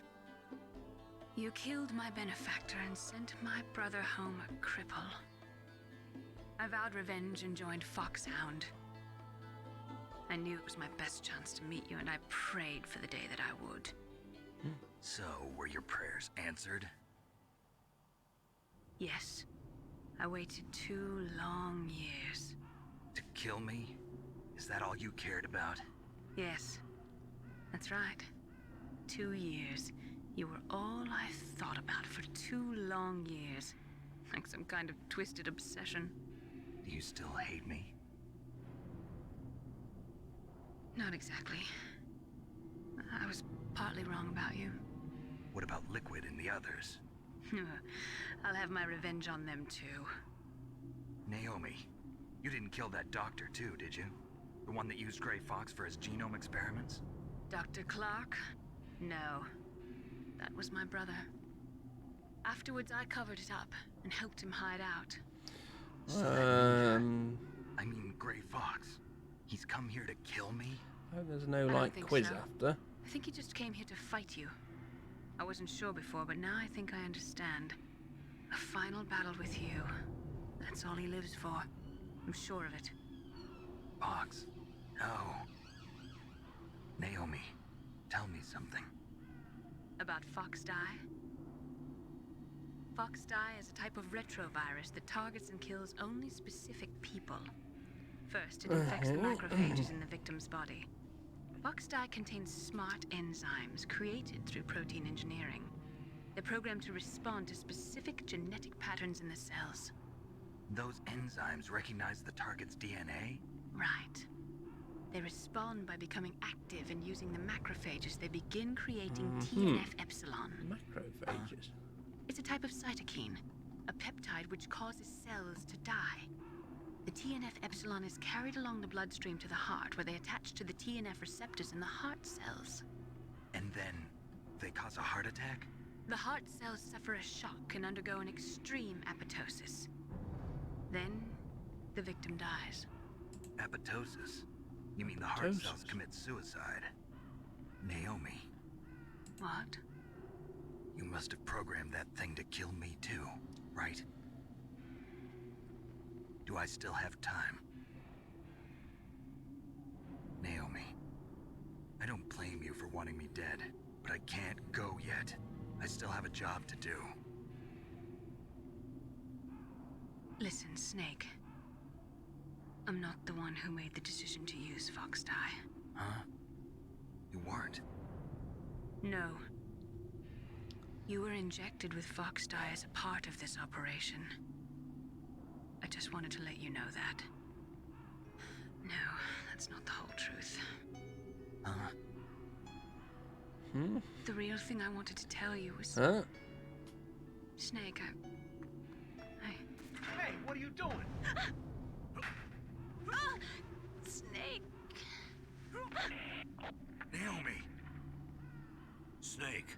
You killed my benefactor and sent my brother home a cripple. I vowed revenge and joined Foxhound. I knew it was my best chance to meet you, and I prayed for the day that I would. So, were your prayers answered? Yes. I waited 2 long years. To kill me? Is that all you cared about? Yes. That's right. 2 years. You were all I thought about for 2 long years. Like some kind of twisted obsession. Do you still hate me? Not exactly. I was partly wrong about you. What about Liquid and the others? I'll have my revenge on them too. Naomi, you didn't kill that doctor too, did you? The one that used Gray Fox for his genome experiments? Dr. Clark? No. That was my brother. Afterwards, I covered it up and helped him hide out. I mean, Gray Fox. He's come here to kill me? I hope there's no, I don't like, think quiz so. after. I think he just came here to fight you. I wasn't sure before, but now I think I understand. A final battle with you. That's all he lives for. I'm sure of it. Fox, Oh. Naomi, tell me something. About Fox Die? Fox Die is a type of retrovirus that targets and kills only specific people. First, it infects the macrophages in the victim's body. Fox Die contains smart enzymes created through protein engineering. They're programmed to respond to specific genetic patterns in the cells. Those enzymes recognize the target's DNA? Right. They respond by becoming active and using the macrophages. They begin creating TNF epsilon. Macrophages. It's a type of cytokine, a peptide which causes cells to die. The TNF epsilon is carried along the bloodstream to the heart, where they attach to the TNF receptors in the heart cells. And then they cause a heart attack? The heart cells suffer a shock and undergo an extreme apoptosis. Then, the victim dies. Apoptosis? You mean the heart cells commit suicide? Naomi. What? You must have programmed that thing to kill me too, right? Do I still have time? Naomi, I don't blame you for wanting me dead, but I can't go yet. I still have a job to do. Listen, Snake. I'm not the one who made the decision to use Fox Die. Huh? You weren't? No. You were injected with Fox Die as a part of this operation. I just wanted to let you know that. No, that's not the whole truth. Huh? The real thing I wanted to tell you was... Huh? Snake, Hey, what are you doing? Snake! Naomi! Snake,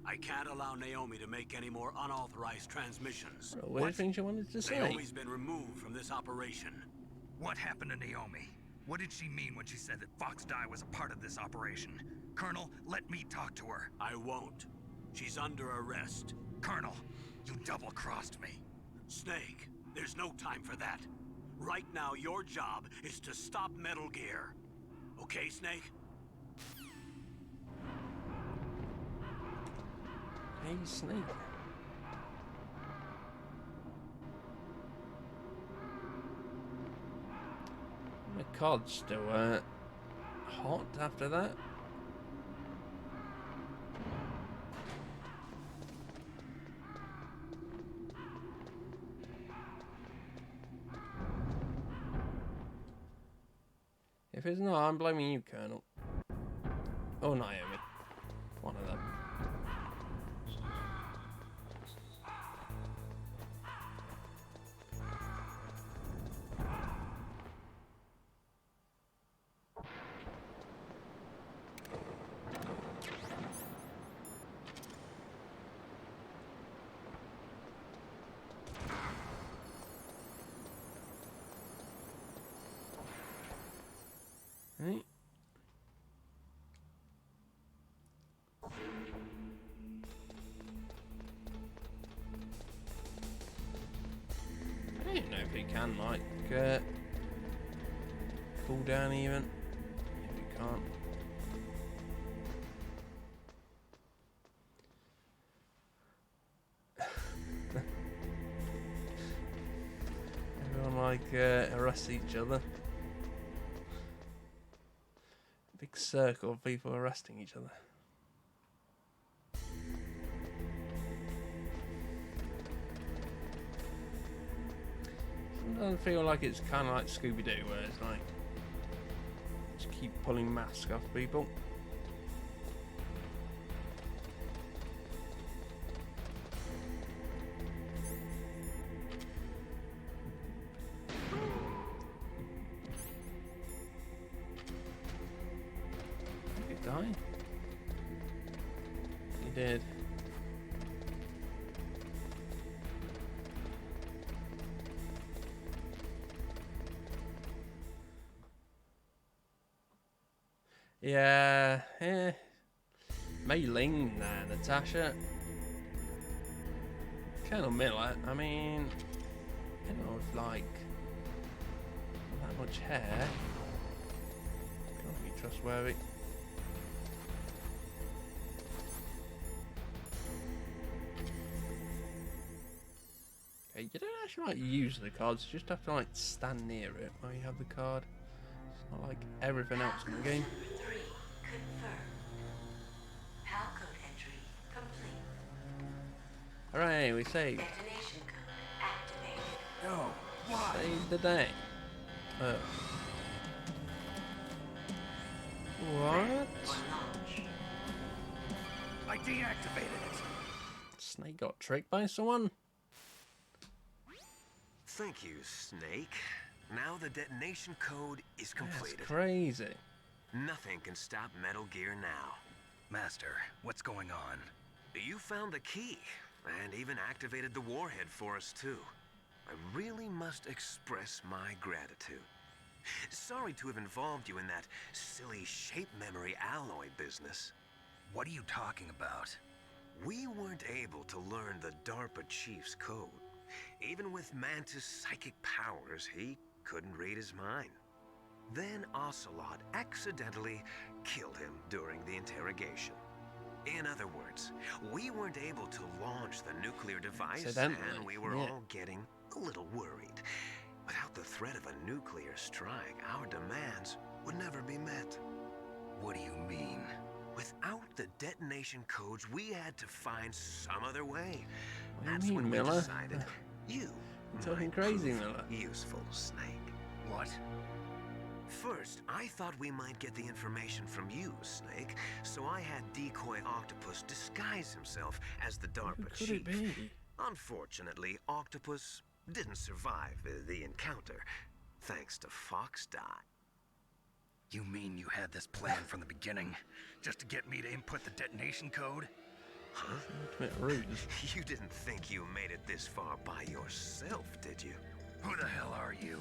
I can't allow Naomi to make any more unauthorized transmissions. What do you think you wanted to say? Naomi's been removed from this operation. What happened to Naomi? What did she mean when she said that Fox Die was a part of this operation? Colonel, let me talk to her. I won't. She's under arrest. Colonel, you double-crossed me. Snake, there's no time for that. Right now, your job is to stop Metal Gear. Okay, Snake? Hey, Snake. My cod's still hot after that. If it's not, I'm blaming you, Colonel. Or Naomi. One of them. Right. I don't know if he can, like, cool down even. If he can't. Everyone, like, arrests each other. Big circle of people arresting each other. Sometimes I feel like it's kind of like Scooby-Doo, where it's like just keep pulling masks off people. Die? He did. Yeah, Mei Ling there, Natasha. Colonel Miller, I mean, you know, with like that much hair. trustworthy. Okay, you don't actually like use the cards, you just have to like stand near it while you have the card. It's not like everything else in the game. Number 3 confirmed. PAL code entry complete. Hooray, we saved. Detonation code activated. No, why? Saved the day. Oh. What? I deactivated it. Snake got tricked by someone? Thank you, Snake. Now the detonation code is completed. That's crazy. Nothing can stop Metal Gear now. Master, what's going on? You found the key, and even activated the warhead for us, too. I really must express my gratitude. Sorry to have involved you in that silly shape memory alloy business. What are you talking about? We weren't able to learn the DARPA chief's code. Even with Mantis' psychic powers, he couldn't read his mind. Then Ocelot accidentally killed him during the interrogation. In other words, we weren't able to launch the nuclear device, and we were all getting a little worried. Without the threat of a nuclear strike, our demands would never be met. What do you mean? Without the detonation codes, we had to find some other way. What do That's you mean, when Miller? we decided you You're talking might crazy, prove Miller. useful, Snake. What? First, I thought we might get the information from you, Snake, so I had Decoy Octopus disguise himself as the DARPA Who could chief. it be? Unfortunately, Octopus didn't survive the encounter, thanks to Fox Die. You mean you had this plan from the beginning, just to get me to input the detonation code? Huh? Ultimate ruse. You didn't think you made it this far by yourself, did you? Who the hell are you?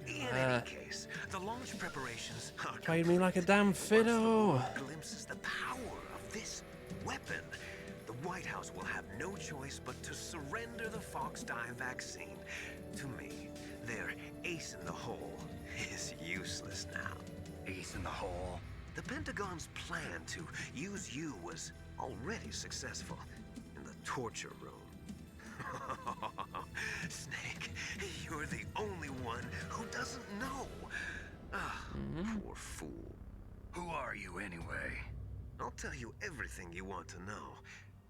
In any case, the launch preparations are Played me like a damn fiddle. glimpses the power of this weapon. The White House will have no choice but to surrender the Fox Die vaccine to me. Their ace in the hole is useless now. Ace in the hole? The Pentagon's plan to use you was already successful in the torture room. Snake, you're the only one who doesn't know. Ah, poor fool. Who are you anyway? I'll tell you everything you want to know.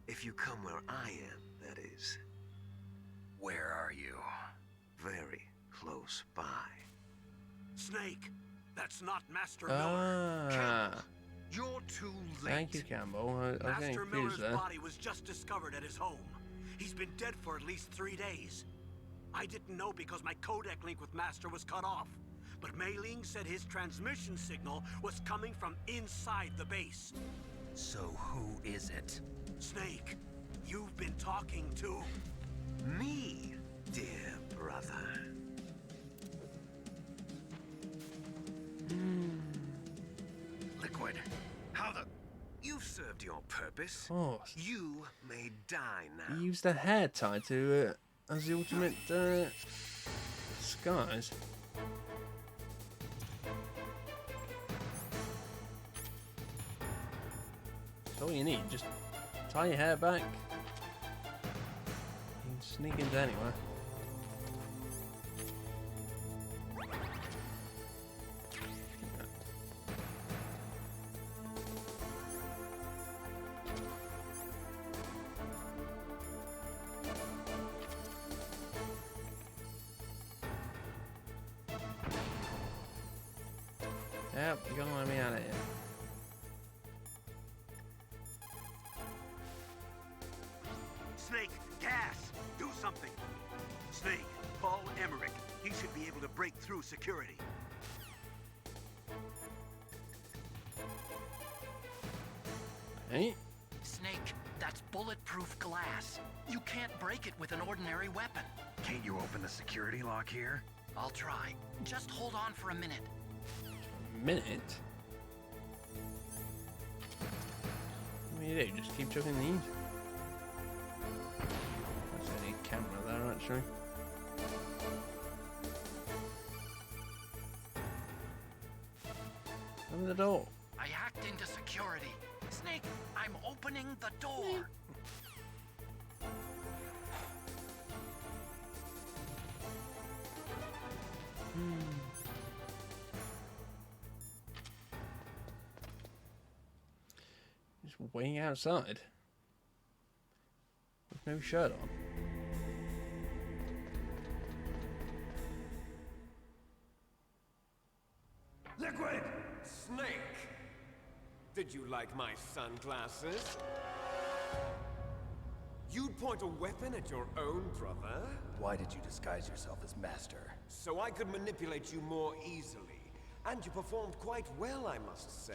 If you come where I am, that is. Where are you? Very close by. Snake, that's not Master Miller. Ah. You're too late. Thank you, Campbell. I was getting Master confused Miller's there. body was just discovered at his home. He's been dead for at least 3 days. I didn't know because my codec link with Master was cut off. But Mei Ling said his transmission signal was coming from inside the base. So who is it? Snake, you've been talking to... Me, dear brother. Liquid. How the... You've served your purpose. Of course. You may die now. He used a hair tie to as the ultimate disguise. That's all you need. Just tie your hair back. You can sneak into anywhere. Yep, you're gonna let me out of here. Snake, gas! Do something! Snake, Paul Emmerich. He should be able to break through security. Hey? Snake, that's bulletproof glass. You can't break it with an ordinary weapon. Can't you open the security lock here? I'll try. Just hold on for a minute. Minute? What do you do? Just keep chucking these? There's any camera there, actually. Open the door. I hacked into security. Snake, I'm opening the door. Just waiting outside. With no shirt on. Liquid! Snake! Did you like my sunglasses? You'd point a weapon at your own brother? Why did you disguise yourself as master? So I could manipulate you more easily. And you performed quite well, I must say.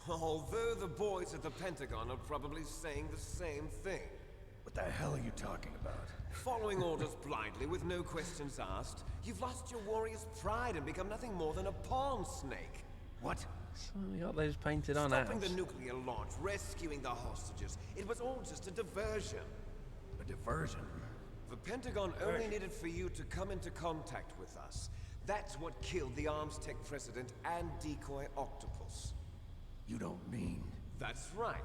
Although the boys at the Pentagon are probably saying the same thing. What the hell are you talking about? Following orders blindly with no questions asked, you've lost your warrior's pride and become nothing more than a pawn, Snake. What? So we got those painted on out. Stopping the nuclear launch, rescuing the hostages, it was all just a diversion. A diversion? The Pentagon only needed for you to come into contact with us. That's what killed the Arms Tech president and decoy octopus. You don't mean... That's right.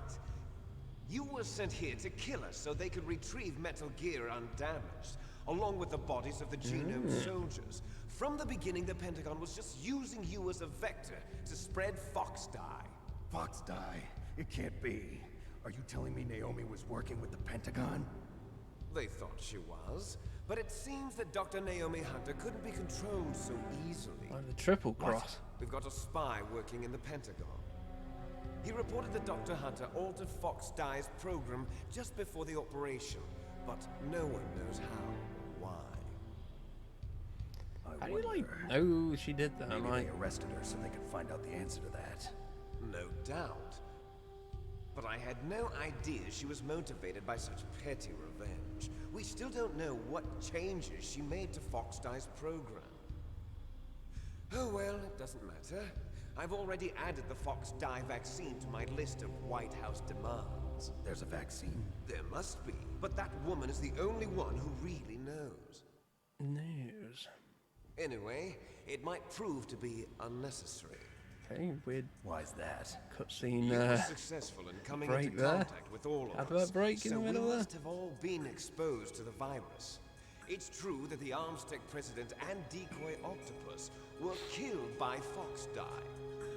You were sent here to kill us so they could retrieve Metal Gear undamaged, along with the bodies of the Genome soldiers. From the beginning, the Pentagon was just using you as a vector to spread Fox Dye. Fox Dye? It can't be. Are you telling me Naomi was working with the Pentagon? They thought she was, but it seems that Dr. Naomi Hunter couldn't be controlled so easily. Like the triple cross. We've got a spy working in the Pentagon. He reported that Dr. Hunter altered Fox Dye's program just before the operation, but no one knows how or why. How do you like? Oh, she did that. Maybe Like, they arrested her so they could find out the answer to that. No doubt. But I had no idea she was motivated by such petty revenge. We still don't know what changes she made to Fox Dye's program. Oh well, it doesn't matter. I've already added the Fox Dye vaccine to my list of White House demands. There's a vaccine? There must be, but that woman is the only one who really knows. news. Anyway, it might prove to be unnecessary. Okay, weird. Why's that? Cutscene. You were successful in coming break into there. contact with all of Advert us, break in so the middle we there. must have all been exposed to the virus. It's true that the Arms Tech president and decoy octopus were killed by Fox Dye,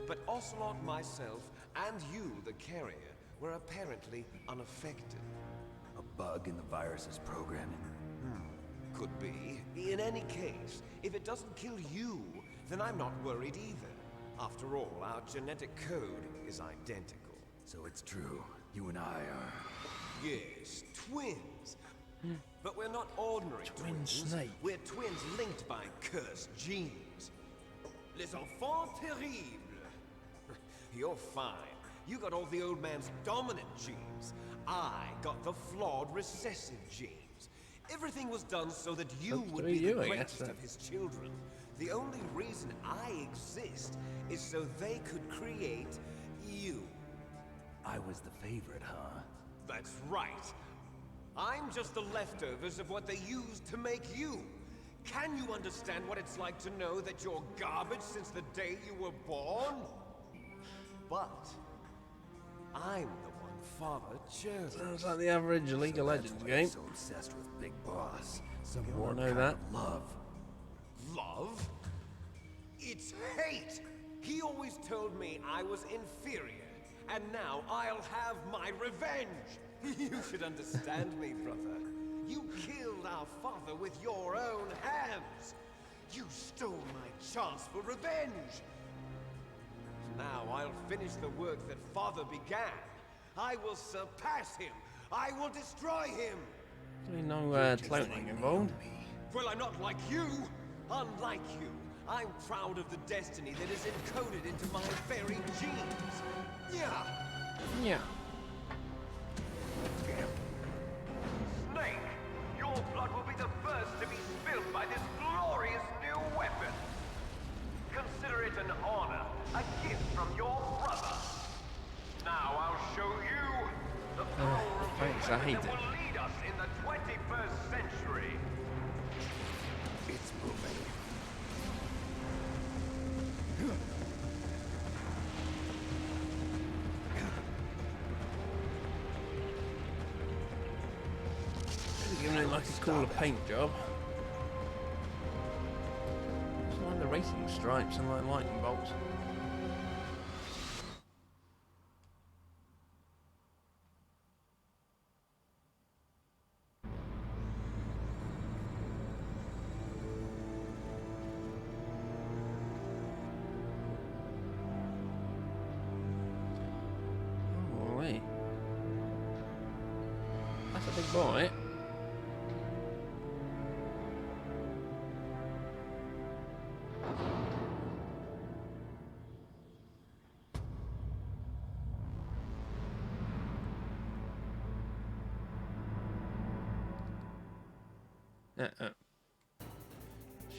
but Ocelot, myself, and you, the carrier, were apparently unaffected. A bug in the virus's programming? Could be. In any case, if it doesn't kill you, then I'm not worried either. After all, our genetic code is identical. So it's true. You and I are... Yes, twins. But we're not ordinary twins. Snake. We're twins linked by cursed genes. Les enfants terribles. You're fine. You got all the old man's dominant genes. I got the flawed recessive genes. Everything was done so that you would be the greatest of his children. The only reason I exist is so they could create you. I was the favorite, huh? That's right. I'm just the leftovers of what they used to make you. Can you understand what it's like to know that you're garbage since the day you were born? But I'm the one Father chose. Sounds like the average League of Legends game. So obsessed with Big Boss. Some You more wanna know kind that? of love. Love? It's hate! He always told me I was inferior, and now I'll have my revenge! You should understand me, brother. You killed our father with your own hands! You stole my chance for revenge! Now I'll finish the work that father began. I will surpass him! I will destroy him! No cloning involved. Well, I'm not like you! Unlike you, I'm proud of the destiny that is encoded into my very genes! Yeah! Yeah. Snake, your blood will be the first to be spilled by this glorious new weapon. Consider it an honor, a gift from your brother. Now I'll show you the power of thanks, I hate that it. will lead us in the 21st century. It's moving. like a cooler paint job. It's like the racing stripes and like lightning bolts. Holy. That's a big boy.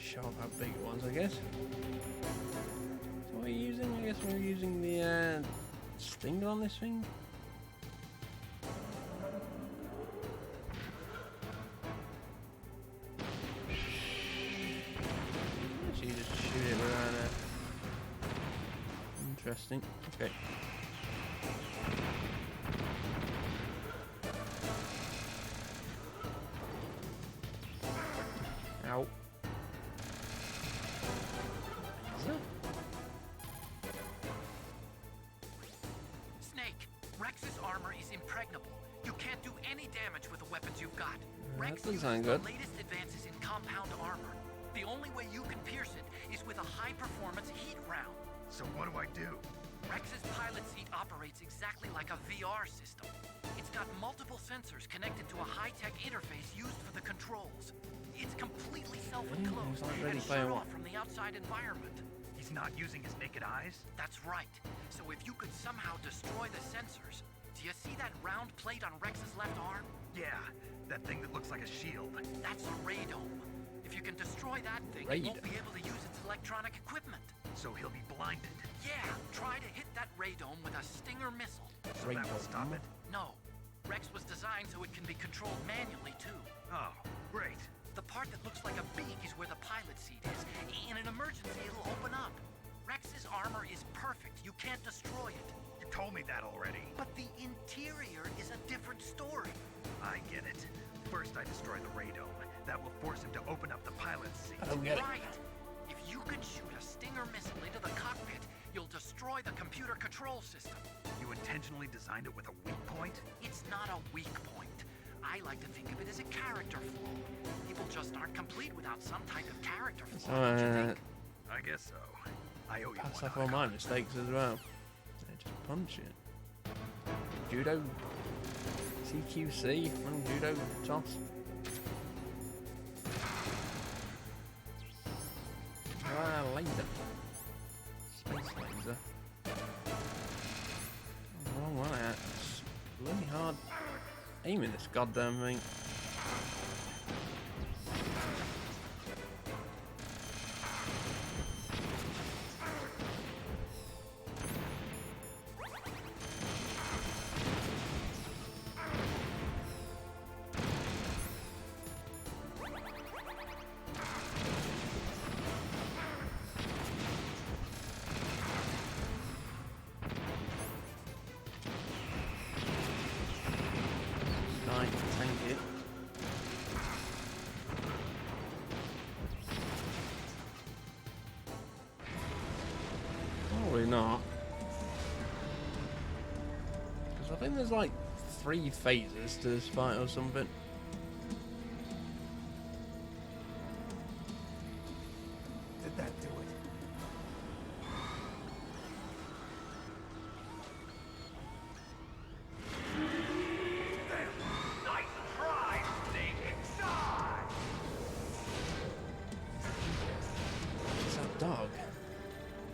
Show off how big it was, I guess. So what are you using? I guess we're using the stinger on this thing. So you just shoot it around it. Interesting. Okay. Ow. Snake, Rex's armor is impregnable. You can't do any damage with the weapons you've got. Rex uses the latest advances in compound armor. The only way you can pierce it is with a high-performance heat round. So what do I do? Rex's pilot seat operates exactly like a VR system. It's got multiple sensors connected to a high-tech interface used for the controls. It's completely self-enclosed and shut off from the outside environment. He's not using his naked eyes? That's right. So if you could somehow destroy the sensors... Do you see that round plate on Rex's left arm? Yeah, that thing that looks like a shield. That's a radome. If you can destroy that thing, it won't be able to use its electronic equipment. So he'll be blinded. Yeah, try to hit that radome with a Stinger missile. So that will stop it? No. Rex was designed so it can be controlled manually, too. Oh, great. The part that looks like a beak is where the pilot seat is. In an emergency, it'll open up. Rex's armor is perfect. You can't destroy it. You told me that already. But the interior is a different story. I get it. First I destroy the radome. That will force him to open up the pilot's seat. Right. If you can shoot a Stinger missile into the cockpit, you'll destroy the computer control system. You intentionally designed it with a weak point? It's not a weak point. I like to think of it as a character flaw. People just aren't complete without some type of character flaw. Don't you think? I guess so. I owe you pass one. off all my mistakes as well. Just punch it. Judo. CQC. Run judo. Toss. Ah, laser. Space laser. Wrong one out. It's bloody hard aiming this goddamn thing. Probably not. Because I think there's like 3 phases to this fight or something. Did that do it? What's that dog?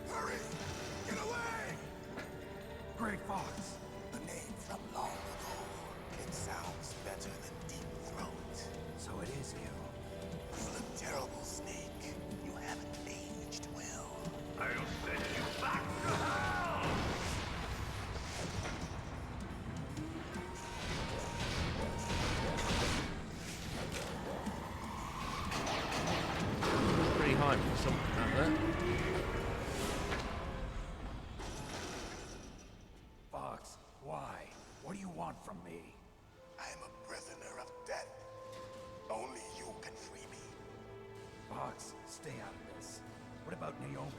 Hurry! Get away! Great Fox. A name from long ago. It sounds better than Deep Throat. So it is you. You look terrible, Snake. You haven't aged well. I'll send you back to hell! Pretty hype for something like that. Fox, why? What do you want from me? I am a prisoner of death. Only stay out of this. What about Naomi?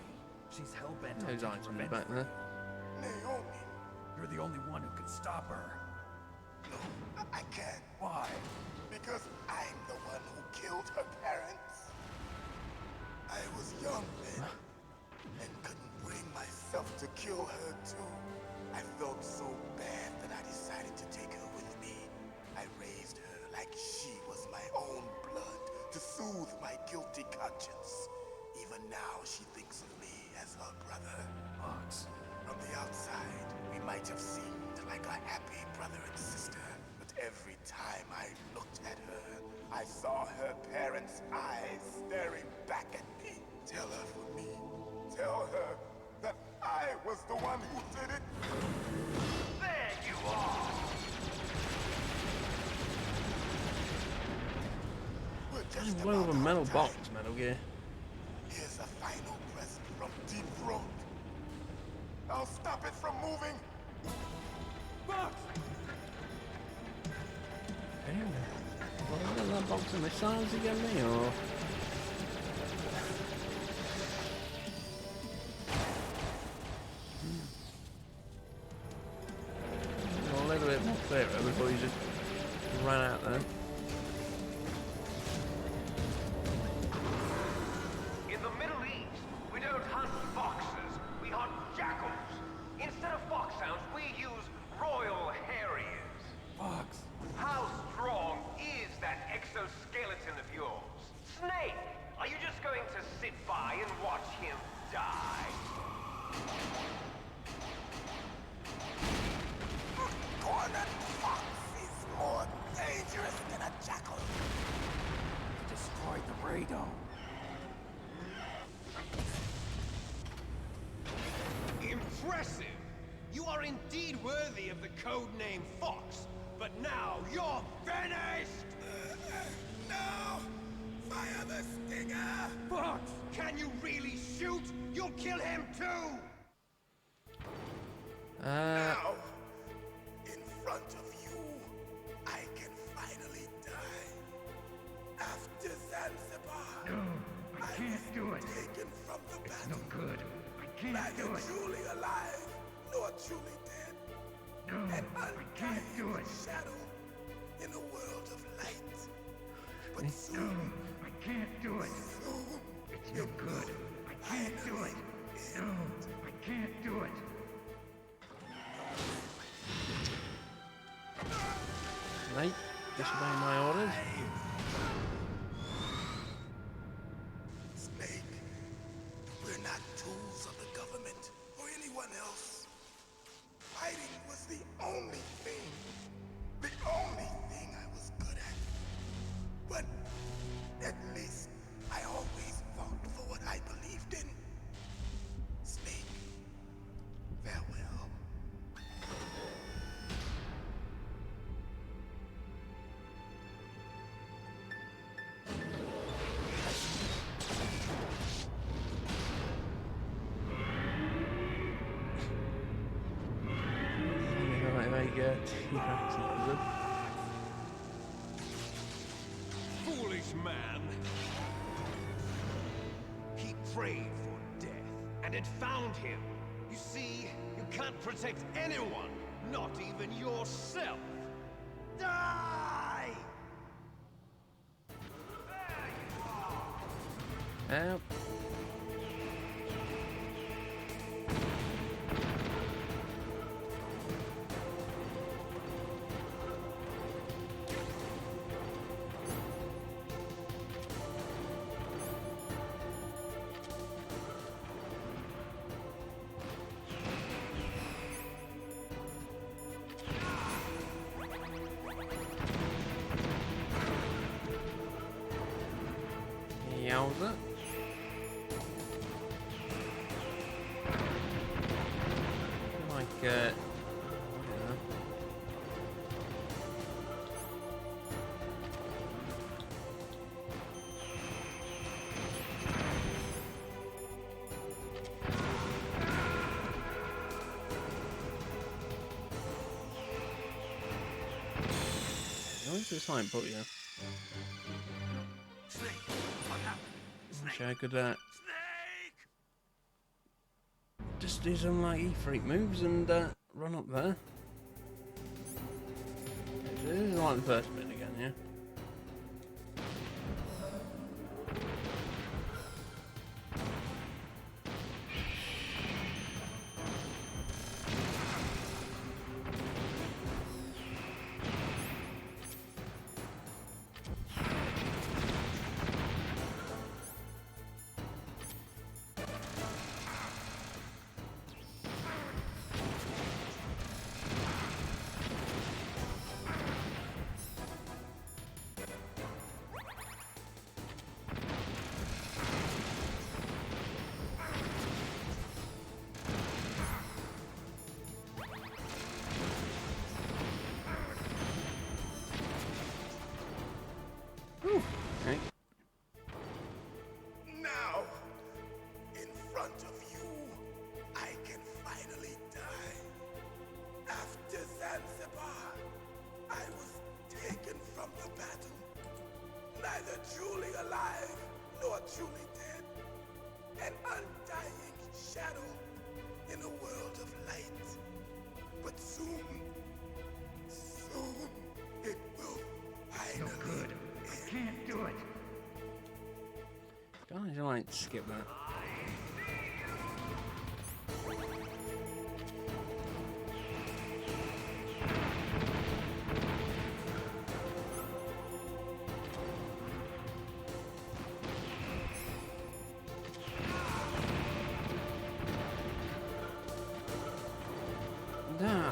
She's hell-bent on Those taking items revenge back for there. you. Naomi? You're the only one who can stop her. No, I can't. Why? Because I'm the one who killed her parents. I was young then, and couldn't bring myself to kill her too. I felt so bad that I decided to take her with me. I raised her like she was my own blood to soothe my guilty conscience. Even now, she thinks of me as her brother. Fox. From the outside, we might have seemed like a happy brother and sister, but every time I looked at her, I saw her parents' eyes staring back at me. Tell her for me. Tell her that I was the one who did it. There you are! We're just Well, about a metal out of box, time. Metal Gear. Here's a final present from Deep Throat. I'll stop it from moving. Box! Well, is that box of missiles again, me, or? A little bit more clearer before you just ran out there. In the Middle East, we don't hunt foxes, we hunt jackals. Instead of foxhounds, we use royal harriers. Fox. How strong is that exoskeleton of yours? Snake, are you just going to sit by and watch him die? Cornered fox is more dangerous than a jackal. Destroyed the radome. Impressive! You are indeed worthy of the codename Fox, but now you're finished! No! Fire the stinger! Fox! Can you really shoot? You'll kill him too! Now, in front of you, I can finally die. After Zanzibar, No, I can't do it. Taken from the It's battle. no good. I can't Neither do it. truly alive, nor truly dead. No, An I can't do undying it. shadow in a world of light. But No, soon, I can't do it. soon, It's no good. I can't do it. No, I can't do it. Snake, disobey my orders. Snake, we're not tools of the government or anyone else. Fighting was the only thing I was good at. But at least I always fought for what I believed in. Snake, farewell. Foolish man! He prayed for death, and it found him. You see, you can't protect anyone, not even yourself. Die! Help. Yowza. Like, yeah. Where's this line put you? Snake, what happened? Wish I could just do some like E-freak moves and run up there. Okay, so this is like the first bit again, yeah? Okay. Now, in front of you, I can finally die. After Zanzibar, I was taken from the battle, neither truly alive nor truly dead. An undying shadow in a world of light. But soon it will finally No good. I can't do it. Can't you like skip that? Nah.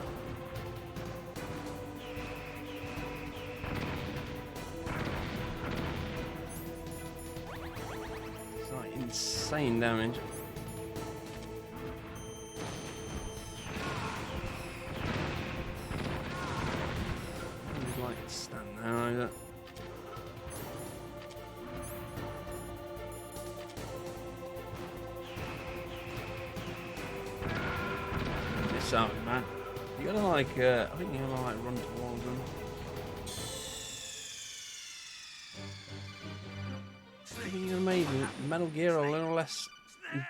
It's like insane damage. Just like stand there like that. This out, man. You gotta like, I think you gotta like run towards them. I think you're gonna make Metal Gear a little less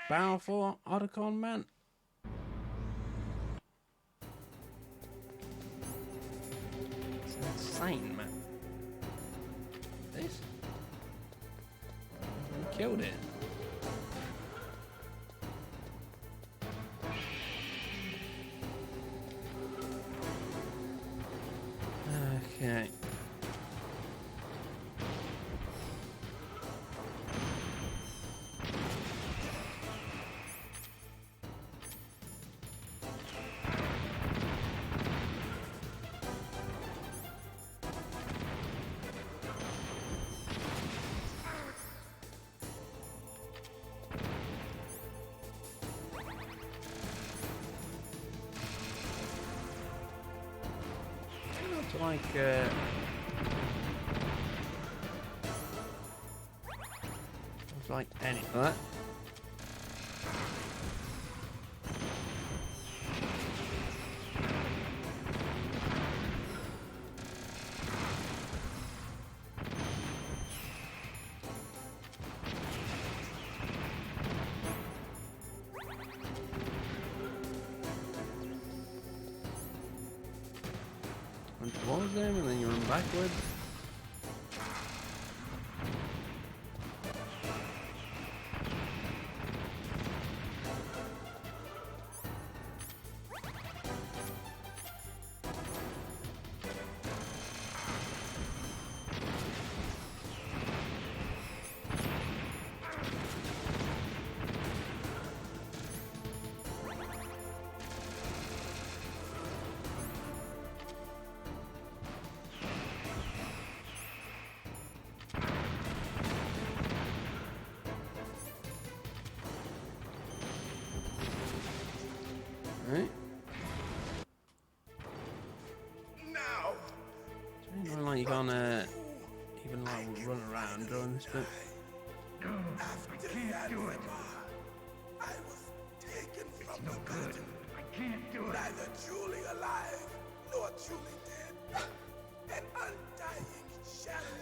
powerful, Otacon, man. It's insane, man. This? You killed it. Okay. Like it's like any of that. Run towards them and then you run backwards. Right. Now, It's really like you can't even like run around during this bit. No, I can't do it. I was taken from No good. I can't do it. neither truly alive nor truly dead. An undying shadow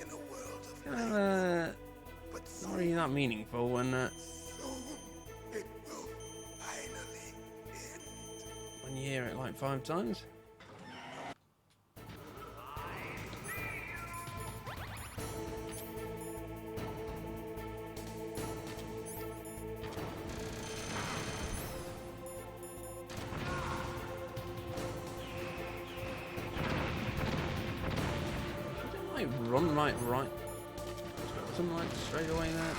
in a world of light. Sorry, that meaningful when It will finally end. when you hear it like 5 times. Run like right, something like straight away there.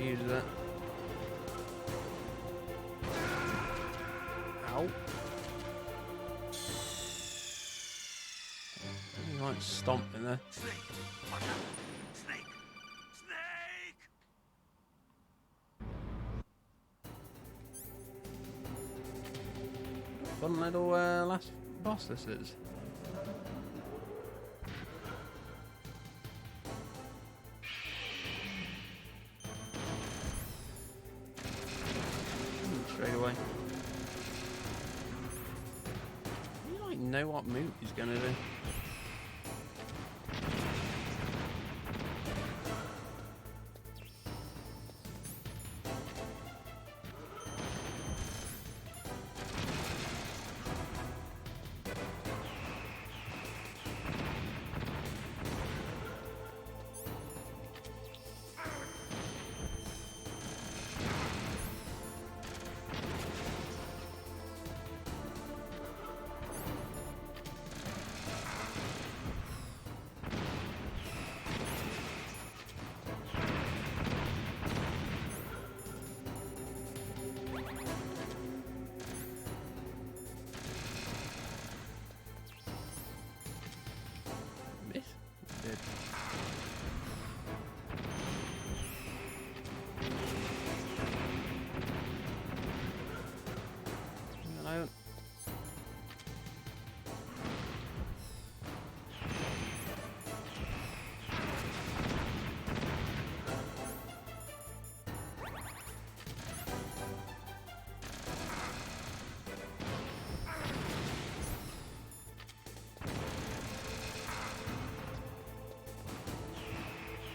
Use that. Ow. You might stomp in there. Snake! Watch out! Snake! Snake! Fun little last boss this is. Straight away. You like know what move he's gonna do.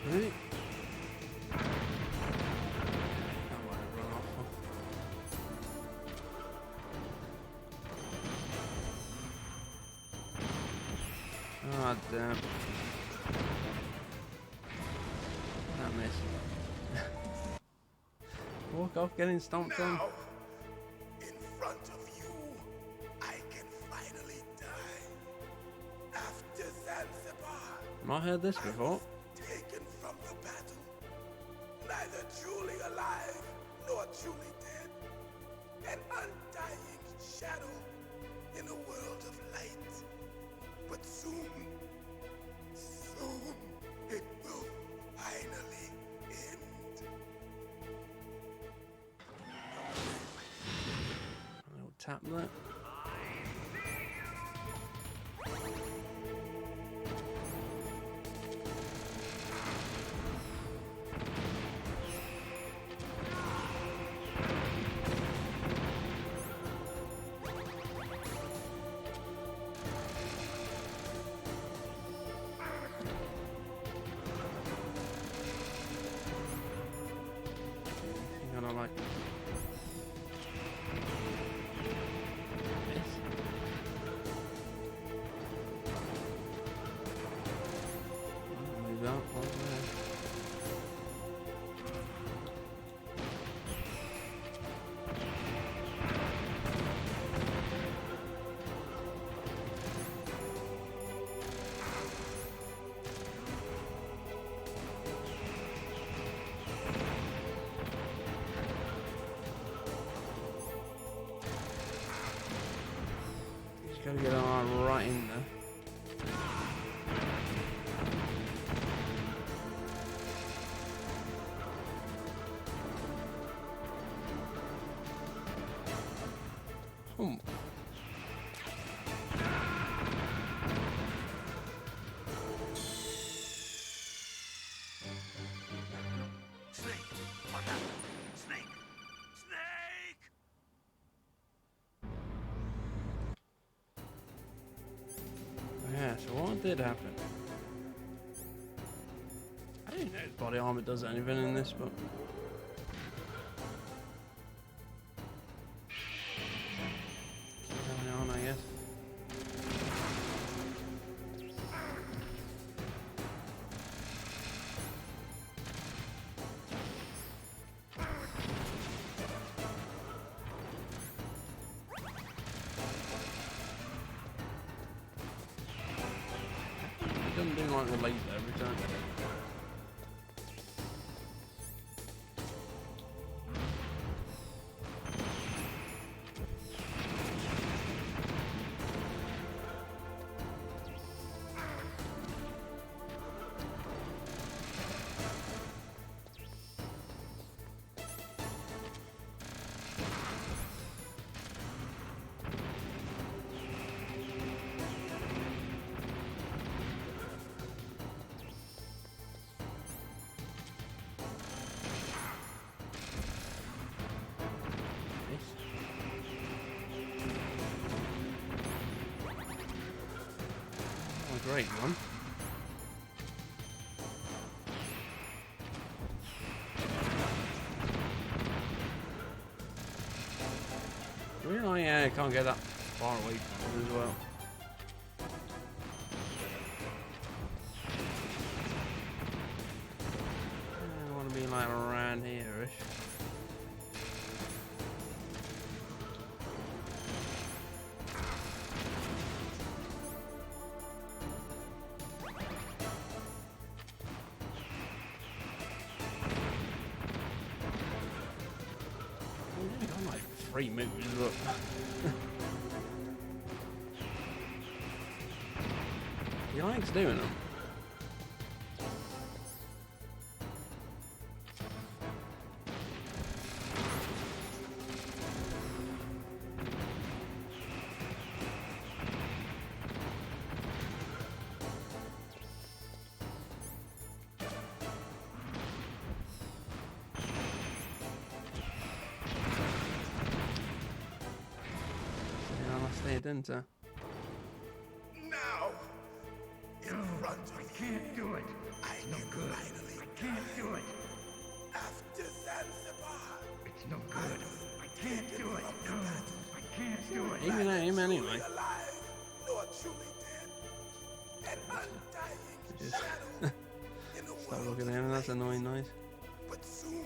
Really? Oh damn. That missed. Walk off getting stomped on. Now, in front of you, I can finally die. After Zanzibar, I've heard this before. taken from the battle, neither truly alive nor truly dead, an undying shadow in a world of light. But soon, it will finally end. A little tap there. Like this. Move out one there. Gotta get on right in there. Snake! What did happen? I didn't know his body armor does anything in this, but... Keep going on, I guess. It doesn't do like the laser every time. Great one. Really, I can't get that far away from it as well. I want to be like around here-ish. Free moves, look. He likes doing them. Didn't I? Now! In front of I can't do it. I no good. I can't do it. After Zanzibar. It's no good. I can't do it. No. I can't do it. Even at him anyway. Alive, nor truly dead. An undying shadow in a Stop looking at him, that's annoying noise. But soon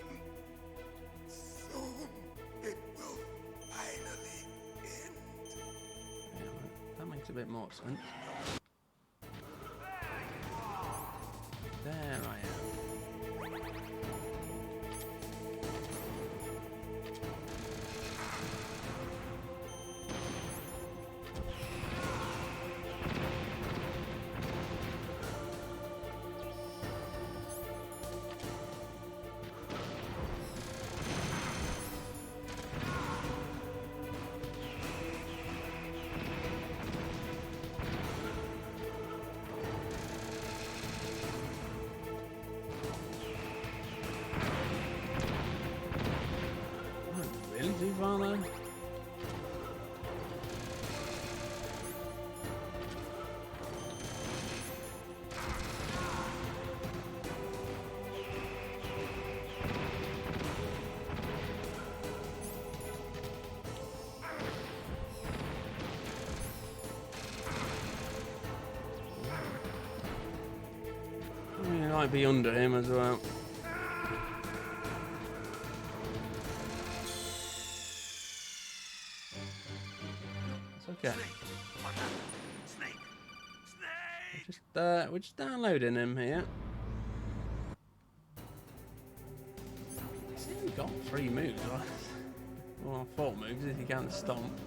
it will finally end. That makes a bit more sense. There I am. Too far though. I mean, it might be under him as well. Okay. We're just downloading him here. He's only got 3 moves, right? Well, 4 moves if you count the stomp.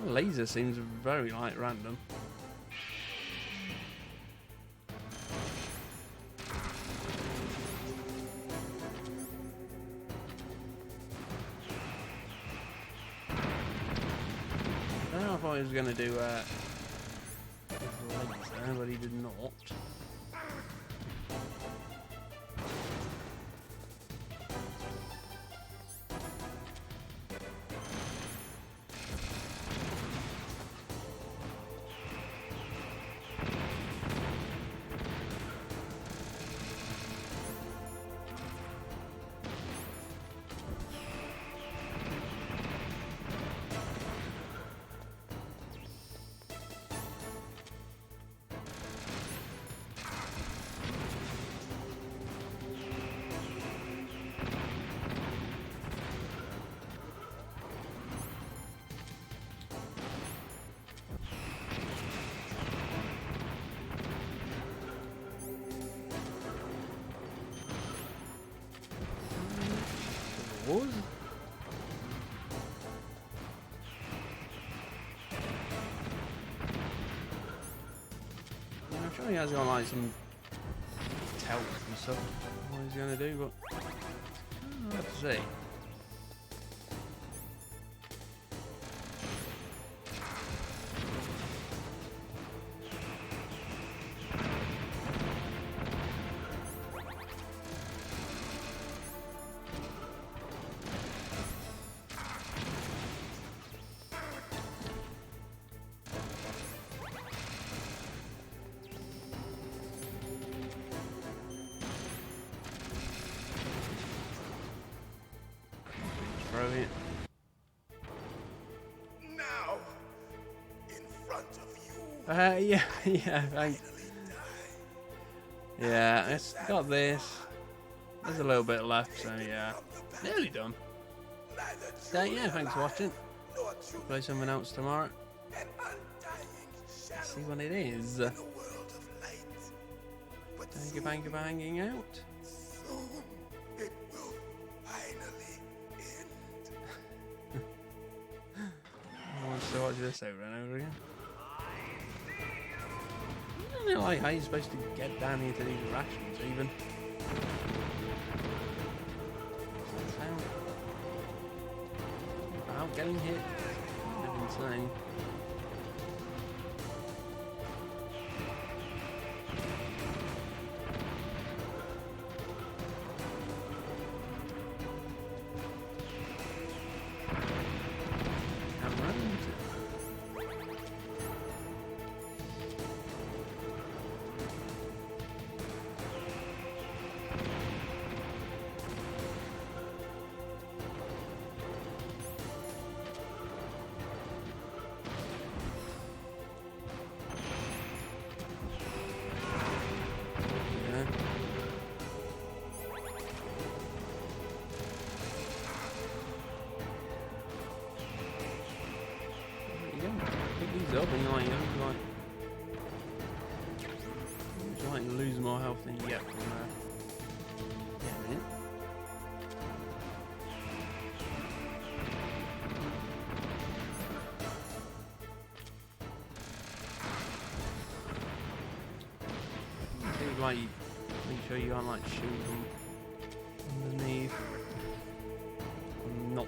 The laser seems very like random. I thought he was going to do laser, but he did not. doors. I'm sure he has got like some tells and stuff. What he's gonna do, but we'll have to see. Brilliant. Now, in front of you. Yeah, thanks. Yeah, it's got this. There's a little bit left, so yeah. Nearly done. So yeah, thanks for watching. Play something else tomorrow. See what it is. Thank you for hanging out. It will finally end. I want to watch this over and over again. I don't know like how you're supposed to get down into these rations even. Without getting hit. Kind of insane. Pick these up and you're like you lose more health than you get from getting it. So like make sure you aren't like shooting underneath. Not.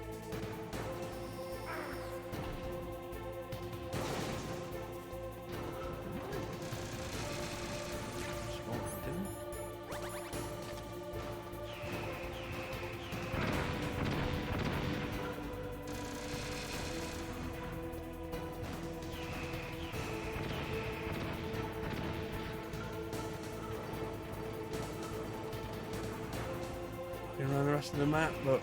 Around the rest of the map, but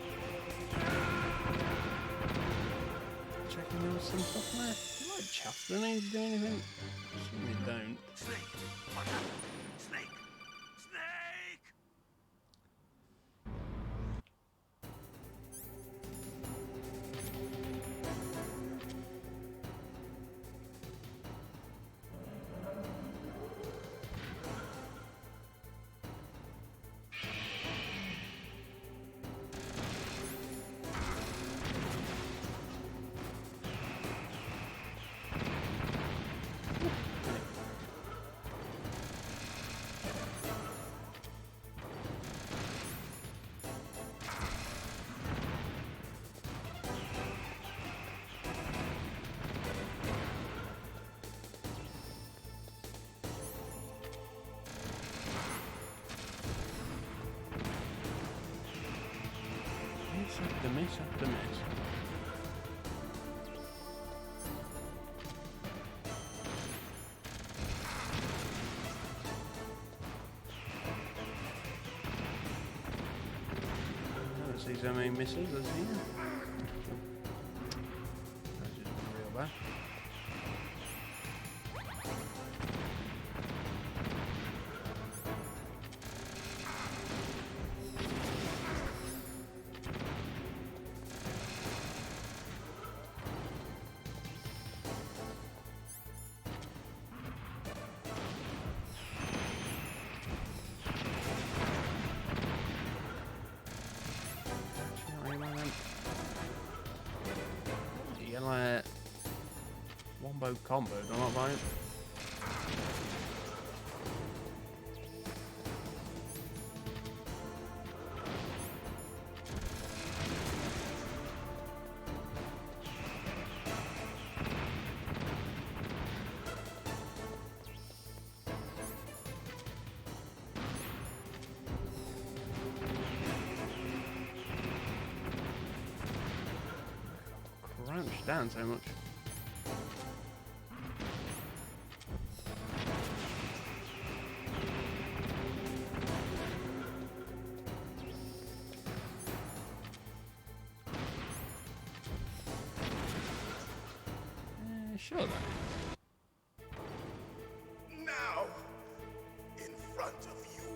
checking there was some stuff there. Do like chaff grenades do anything? I assume they don't. Snake! What happened? Snake! Snake! Miss after miss. I don't see so many misses as here. That's just real bad. combo. I'm not buying it. Crouch down so much. Sure then. Now, in front of you,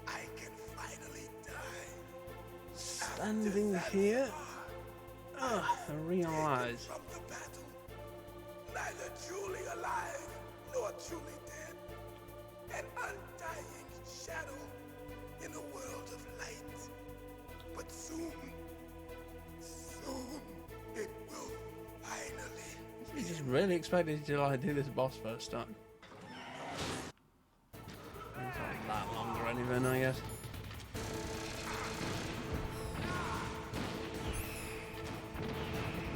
I can finally die. Standing here, I realise. From the battle, neither truly alive nor truly dead. An undying shadow in a world of light. But soon it will finally. You just really expected to like do this boss first time. It's not that long or anything, I guess.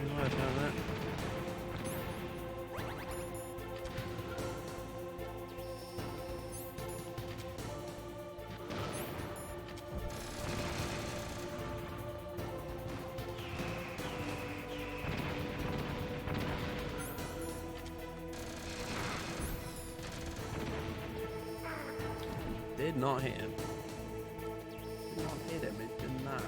We might have that. Did not hit him. Did not hit him, it did not.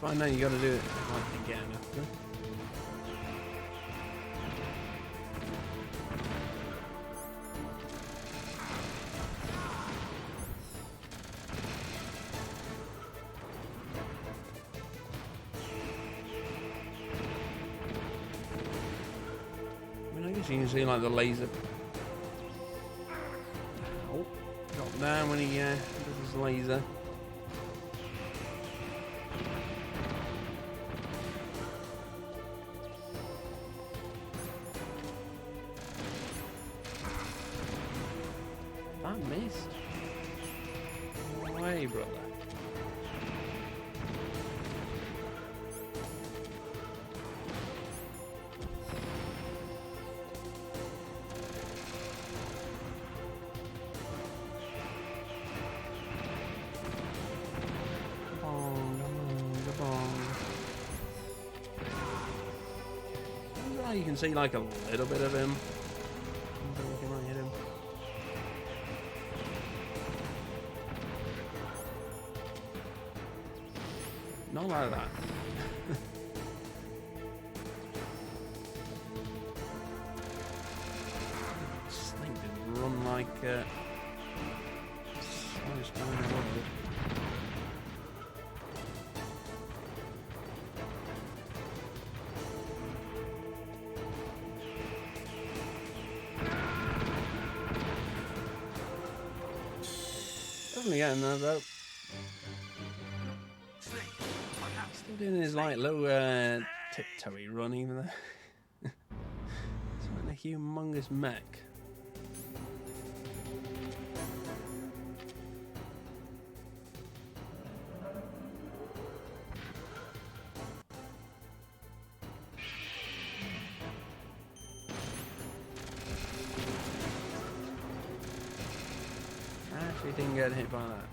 I know you gotta do it like again after. I mean, I guess you can see like the laser. Oh, drop down when he does his laser. That missed. No way, brother. You can see like a little bit of him. I think you might hit him. Not like that. Snake didn't run like slowest guy in the world. Definitely getting there though. Still doing his like low tiptoey run even though. It's like a humongous mech. Actually didn't get hit by that.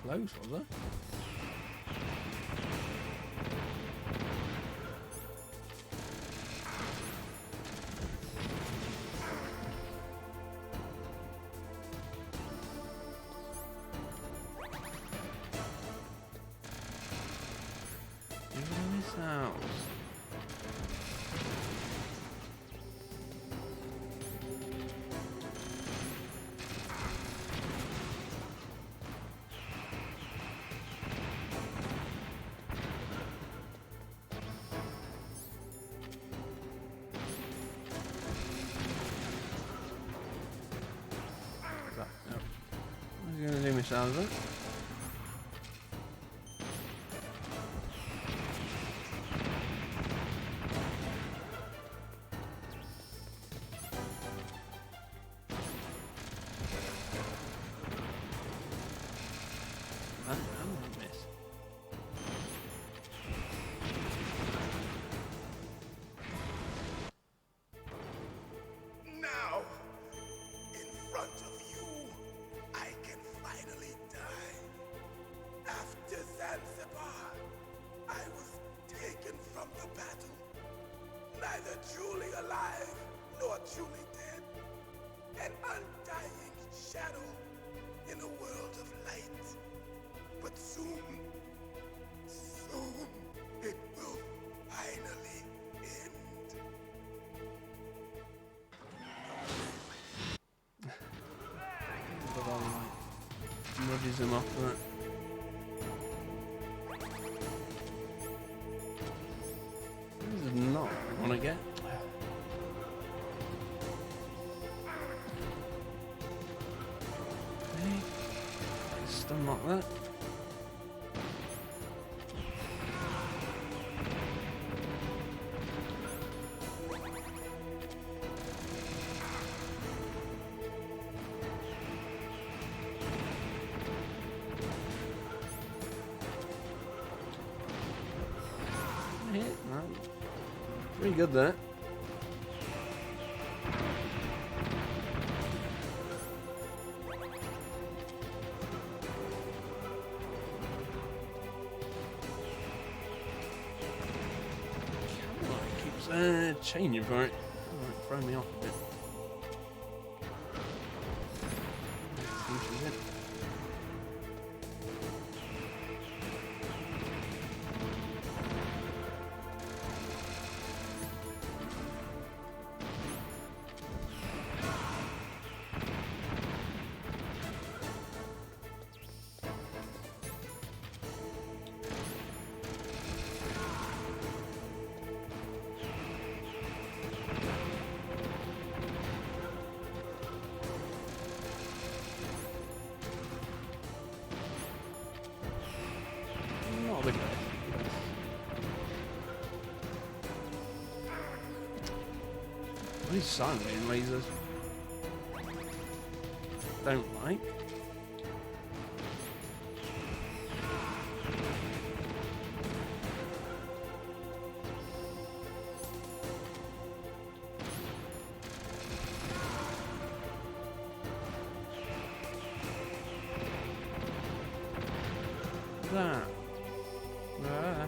Close, was it? Missiles. I'm gonna do missiles, right? Now, in front of you, I can finally die. After Zanzibar, I was taken from the battle, neither truly alive nor truly dead. An undying shadow in a world of light. But soon, it will finally end. Nudges him off that. This is not what I want to get. Hey, stun like that. Hit, man. Pretty good there. Keeps changing for it. Might throw me off a bit. This is it. Not the best. These silent lasers don't like. That. Ah.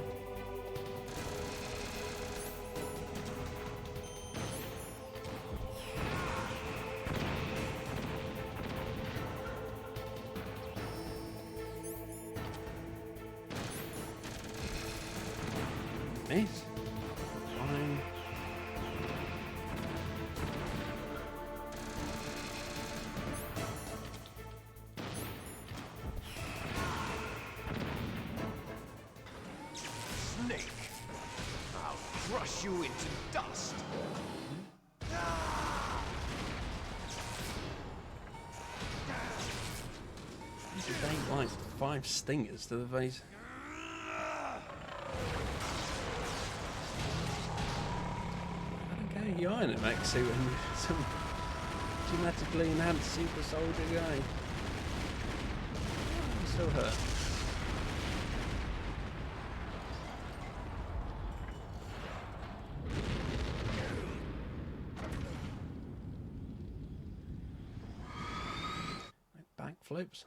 Miss. Fine. Snake! I'll crush you into dust! They ain't like 5 stingers to the face. I don't care, you iron a mech suit and some genetically enhanced super soldier guy. Still hurt. Backflips.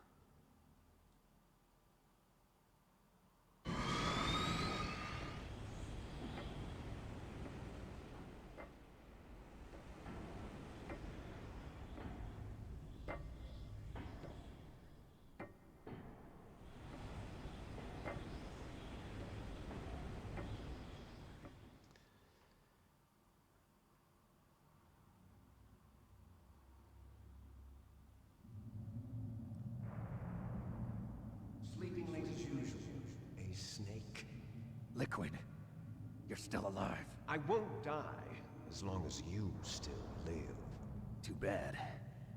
Liquid, you're still alive. I won't die as long as you still live. Too bad.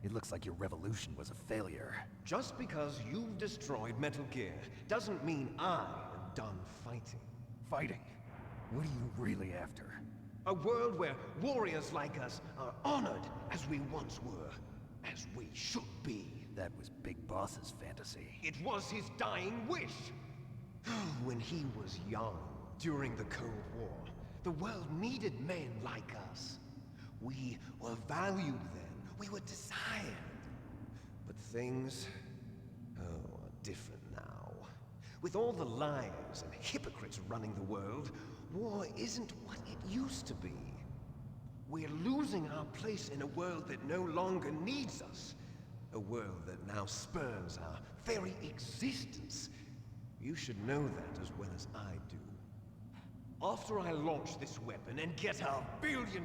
It looks like your revolution was a failure. Just because you've destroyed Metal Gear doesn't mean I am done fighting. Fighting? What are you really after? A world where warriors like us are honored as we once were, as we should be. That was Big Boss's fantasy. It was his dying wish. When he was young, during the Cold War, the world needed men like us. We were valued then. We were desired. But things, are different now. With all the liars and hypocrites running the world, war isn't what it used to be. We're losing our place in a world that no longer needs us. A world that now spurns our very existence. You should know that as well as I do. After I launch this weapon and get our $1 billion,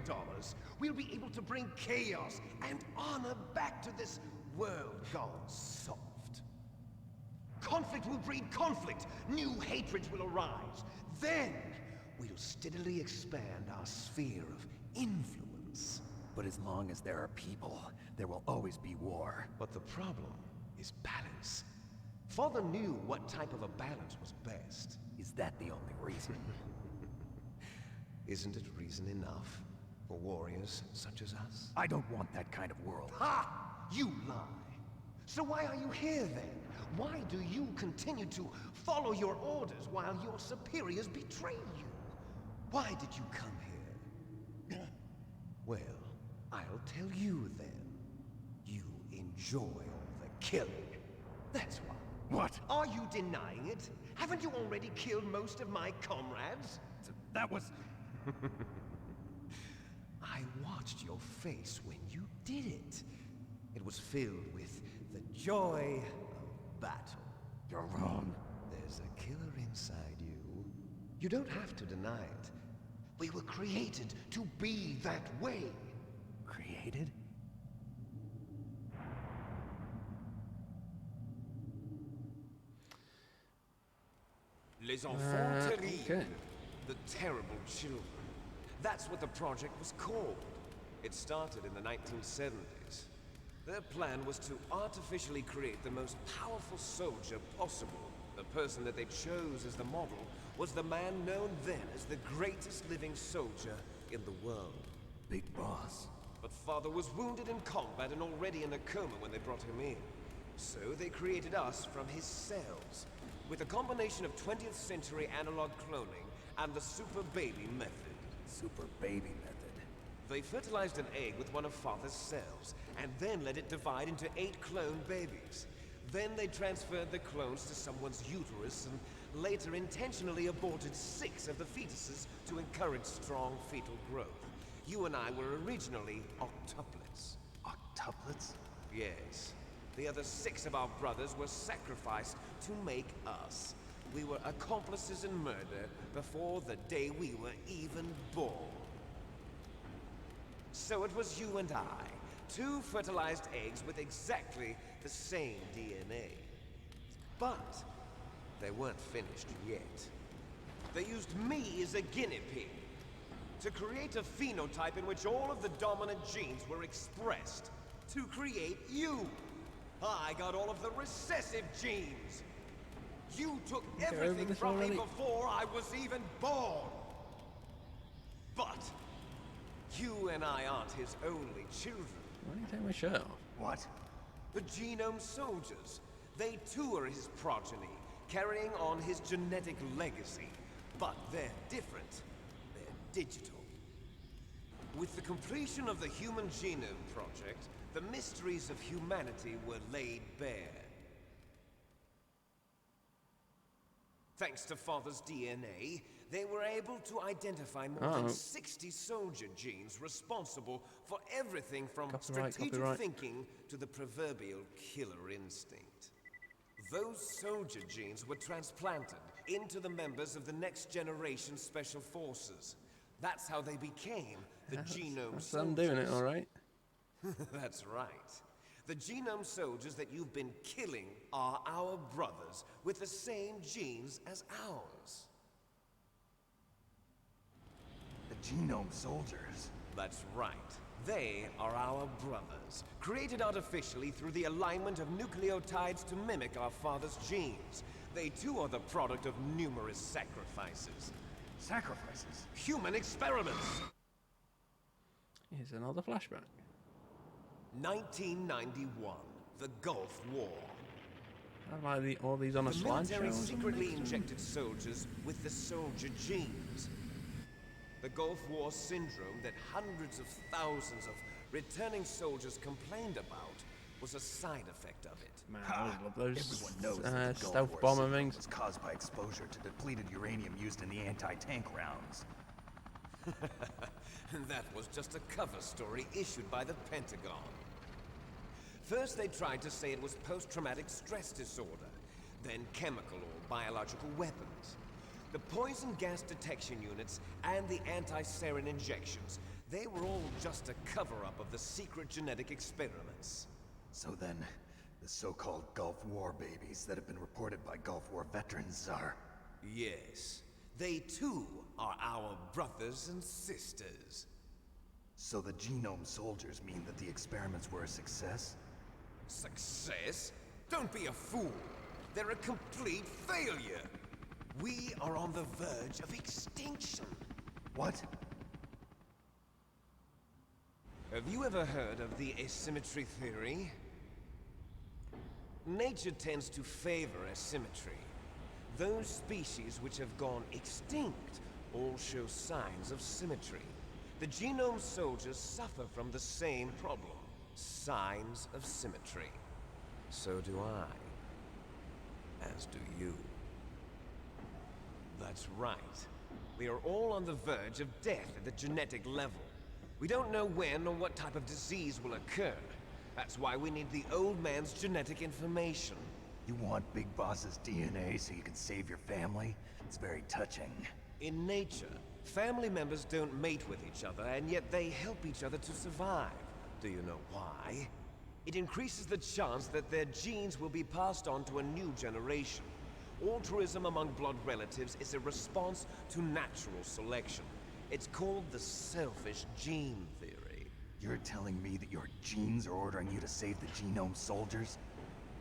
we'll be able to bring chaos and honor back to this world gone soft. Conflict will breed conflict. New hatreds will arise. Then, we'll steadily expand our sphere of influence. But as long as there are people, there will always be war. But the problem is balance. Father knew what type of a balance was best. Is that the only reason? Isn't it reason enough for warriors such as us? I don't want that kind of world. Ha! You lie. So why are you here then? Why do you continue to follow your orders while your superiors betray you? Why did you come here? Well, I'll tell you then. You enjoy all the killing. That's why. What? Are you denying it? Haven't you already killed most of my comrades? That was... I watched your face when you did it. It was filled with the joy of battle. You're wrong. There's a killer inside you. You don't have to deny it. We were created to be that way. Created? Les enfants terribles. Okay. The terrible children. That's what the project was called. It started in the 1970s. Their plan was to artificially create the most powerful soldier possible. The person that they chose as the model was the man known then as the greatest living soldier in the world. Big Boss. But Father was wounded in combat and already in a coma when they brought him in. So they created us from his cells, with a combination of 20th century analog cloning and the super baby method. Super baby method. They fertilized an egg with one of Father's cells, and then let it divide into 8 clone babies. Then they transferred the clones to someone's uterus and later intentionally aborted 6 of the fetuses to encourage strong fetal growth. You and I were originally octuplets. Octuplets? Yes. The other 6 of our brothers were sacrificed to make us. We were accomplices in murder before the day we were even born. So it was you and I, 2 fertilized eggs with exactly the same DNA. But they weren't finished yet. They used me as a guinea pig to create a phenotype in which all of the dominant genes were expressed to create you. I got all of the recessive genes. You took everything from me before I was even born. But you and I aren't his only children. Why do you take my shirt off? What? The genome soldiers. They too are his progeny, carrying on his genetic legacy. But they're different. They're digital. With the completion of the Human Genome Project, the mysteries of humanity were laid bare. Thanks to Father's DNA, they were able to identify more than 60 soldier genes responsible for everything from strategic thinking to the proverbial killer instinct. Those soldier genes were transplanted into the members of the next generation special forces. That's how they became the genome soldiers. I'm doing it, all right. That's right. The genome soldiers that you've been killing are our brothers with the same genes as ours. genome soldiers. That's right. They are our brothers, created artificially through the alignment of nucleotides to mimic our father's genes. They too are the product of numerous sacrifices. Sacrifices? Human experiments! Here's another flashback. 1991, the Gulf War. I like all these on a The slideshow. military secretly injected soldiers with the soldier genes. The Gulf War syndrome that hundreds of thousands of returning soldiers complained about was a side effect of it. Man, I love those Everyone knows that the Gulf stealth War bomber syndrome things. was caused by exposure to depleted uranium used in the anti-tank rounds. That was just a cover story issued by the Pentagon. First they tried to say it was post-traumatic stress disorder, then chemical or biological weapons. The poison gas detection units and the anti-sarin injections, they were all just a cover-up of the secret genetic experiments. So then, the so-called Gulf War babies that have been reported by Gulf War veterans are... Yes, they too are our brothers and sisters. So the genome soldiers mean that the experiments were a success? Success? Don't be a fool. They're a complete failure. We are on the verge of extinction. What? Have you ever heard of the asymmetry theory? Nature tends to favor asymmetry. Those species which have gone extinct all show signs of symmetry. The genome soldiers suffer from the same problem. Signs of symmetry. So do I. As do you. That's right. We are all on the verge of death at the genetic level. We don't know when or what type of disease will occur. That's why we need the old man's genetic information. You want Big Boss's DNA so you can save your family? It's very touching. In nature, family members don't mate with each other, and yet they help each other to survive. Do you know why? It increases the chance that their genes will be passed on to a new generation. Altruism among blood relatives is a response to natural selection. It's called the selfish gene theory. You're telling me that your genes are ordering you to save the genome soldiers?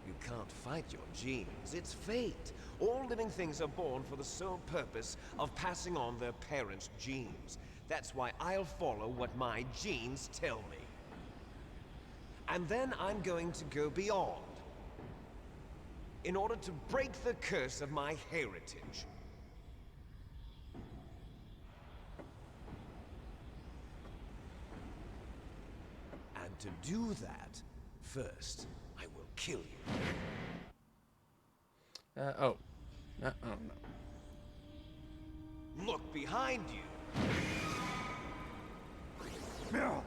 You can't fight your genes. It's fate. All living things are born for the sole purpose of passing on their parents' genes. That's why I'll follow what my genes tell me. And then I'm going to go beyond. In order to break the curse of my heritage. And to do that, first, I will kill you. Oh. Oh, no. Look behind you! Meryl!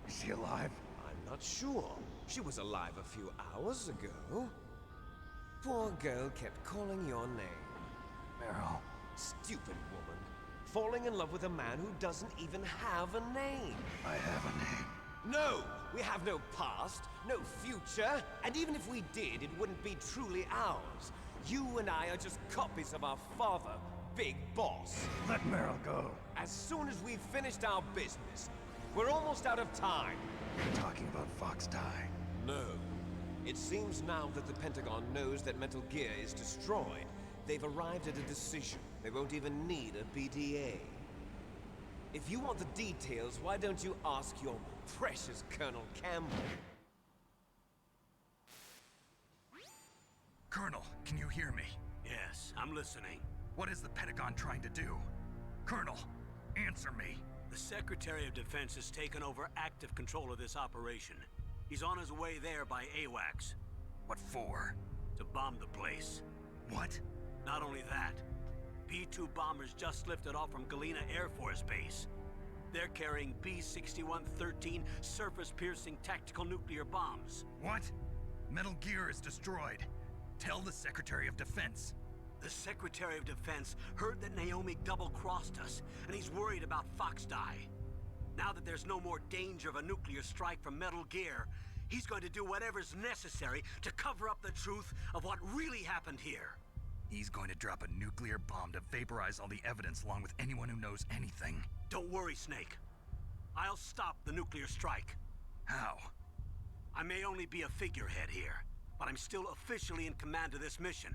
Is she alive? I'm not sure. She was alive a few hours ago. Poor girl kept calling your name. Meryl. Stupid woman. Falling in love with a man who doesn't even have a name. I have a name. No! We have no past, no future, and even if we did, it wouldn't be truly ours. You and I are just copies of our father, Big Boss. Let Meryl go. As soon as we've finished our business, we're almost out of time. You're talking about Fox Die. No. It seems now that the Pentagon knows that Metal Gear is destroyed. They've arrived at a decision. They won't even need a BDA. If you want the details, why don't you ask your precious Colonel Campbell? Colonel, can you hear me? Yes, I'm listening. What is the Pentagon trying to do? Colonel, answer me. The Secretary of Defense has taken over active control of this operation. He's on his way there by AWACS. What for? To bomb the place. What? Not only that, P-2 bombers just lifted off from Galena Air Force Base. They're carrying B-6113 surface-piercing tactical nuclear bombs. What? Metal Gear is destroyed. Tell the Secretary of Defense. The Secretary of Defense heard that Naomi double-crossed us, and he's worried about Fox Die. Now that there's no more danger of a nuclear strike from Metal Gear, he's going to do whatever's necessary to cover up the truth of what really happened here. He's going to drop a nuclear bomb to vaporize all the evidence along with anyone who knows anything. Don't worry, Snake. I'll stop the nuclear strike. How? I may only be a figurehead here, but I'm still officially in command of this mission.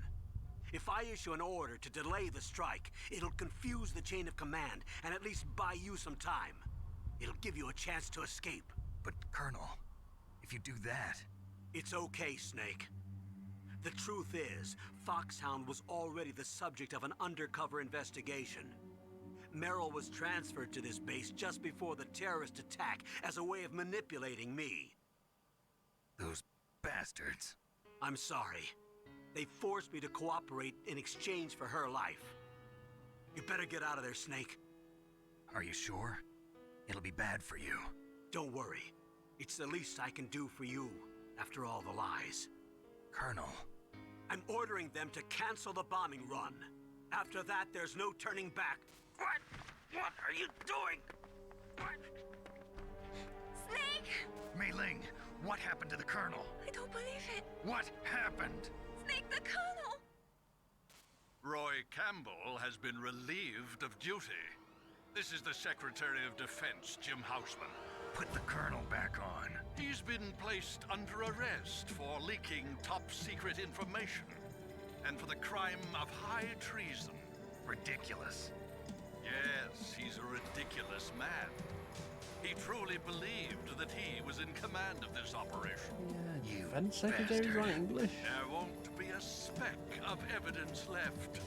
If I issue an order to delay the strike, it'll confuse the chain of command and at least buy you some time. It'll give you a chance to escape. But, Colonel, if you do that... It's okay, Snake. The truth is, Foxhound was already the subject of an undercover investigation. Meryl was transferred to this base just before the terrorist attack as a way of manipulating me. Those bastards. I'm sorry. They forced me to cooperate in exchange for her life. You better get out of there, Snake. Are you sure? It'll be bad for you. Don't worry. It's the least I can do for you, after all the lies. Colonel. I'm ordering them to cancel the bombing run. After that, there's no turning back. What? What are you doing? What? Snake! Mei Ling, what happened to the Colonel? I don't believe it. What happened? Snake, the Colonel! Roy Campbell has been relieved of duty. This is the Secretary of Defense, Jim Houseman. Put the Colonel back on. He's been placed under arrest for leaking top-secret information and for the crime of high treason. Ridiculous. Yes, he's a ridiculous man. He truly believed that he was in command of this operation. Yeah, Defense Secretary write English. There won't be a speck of evidence left.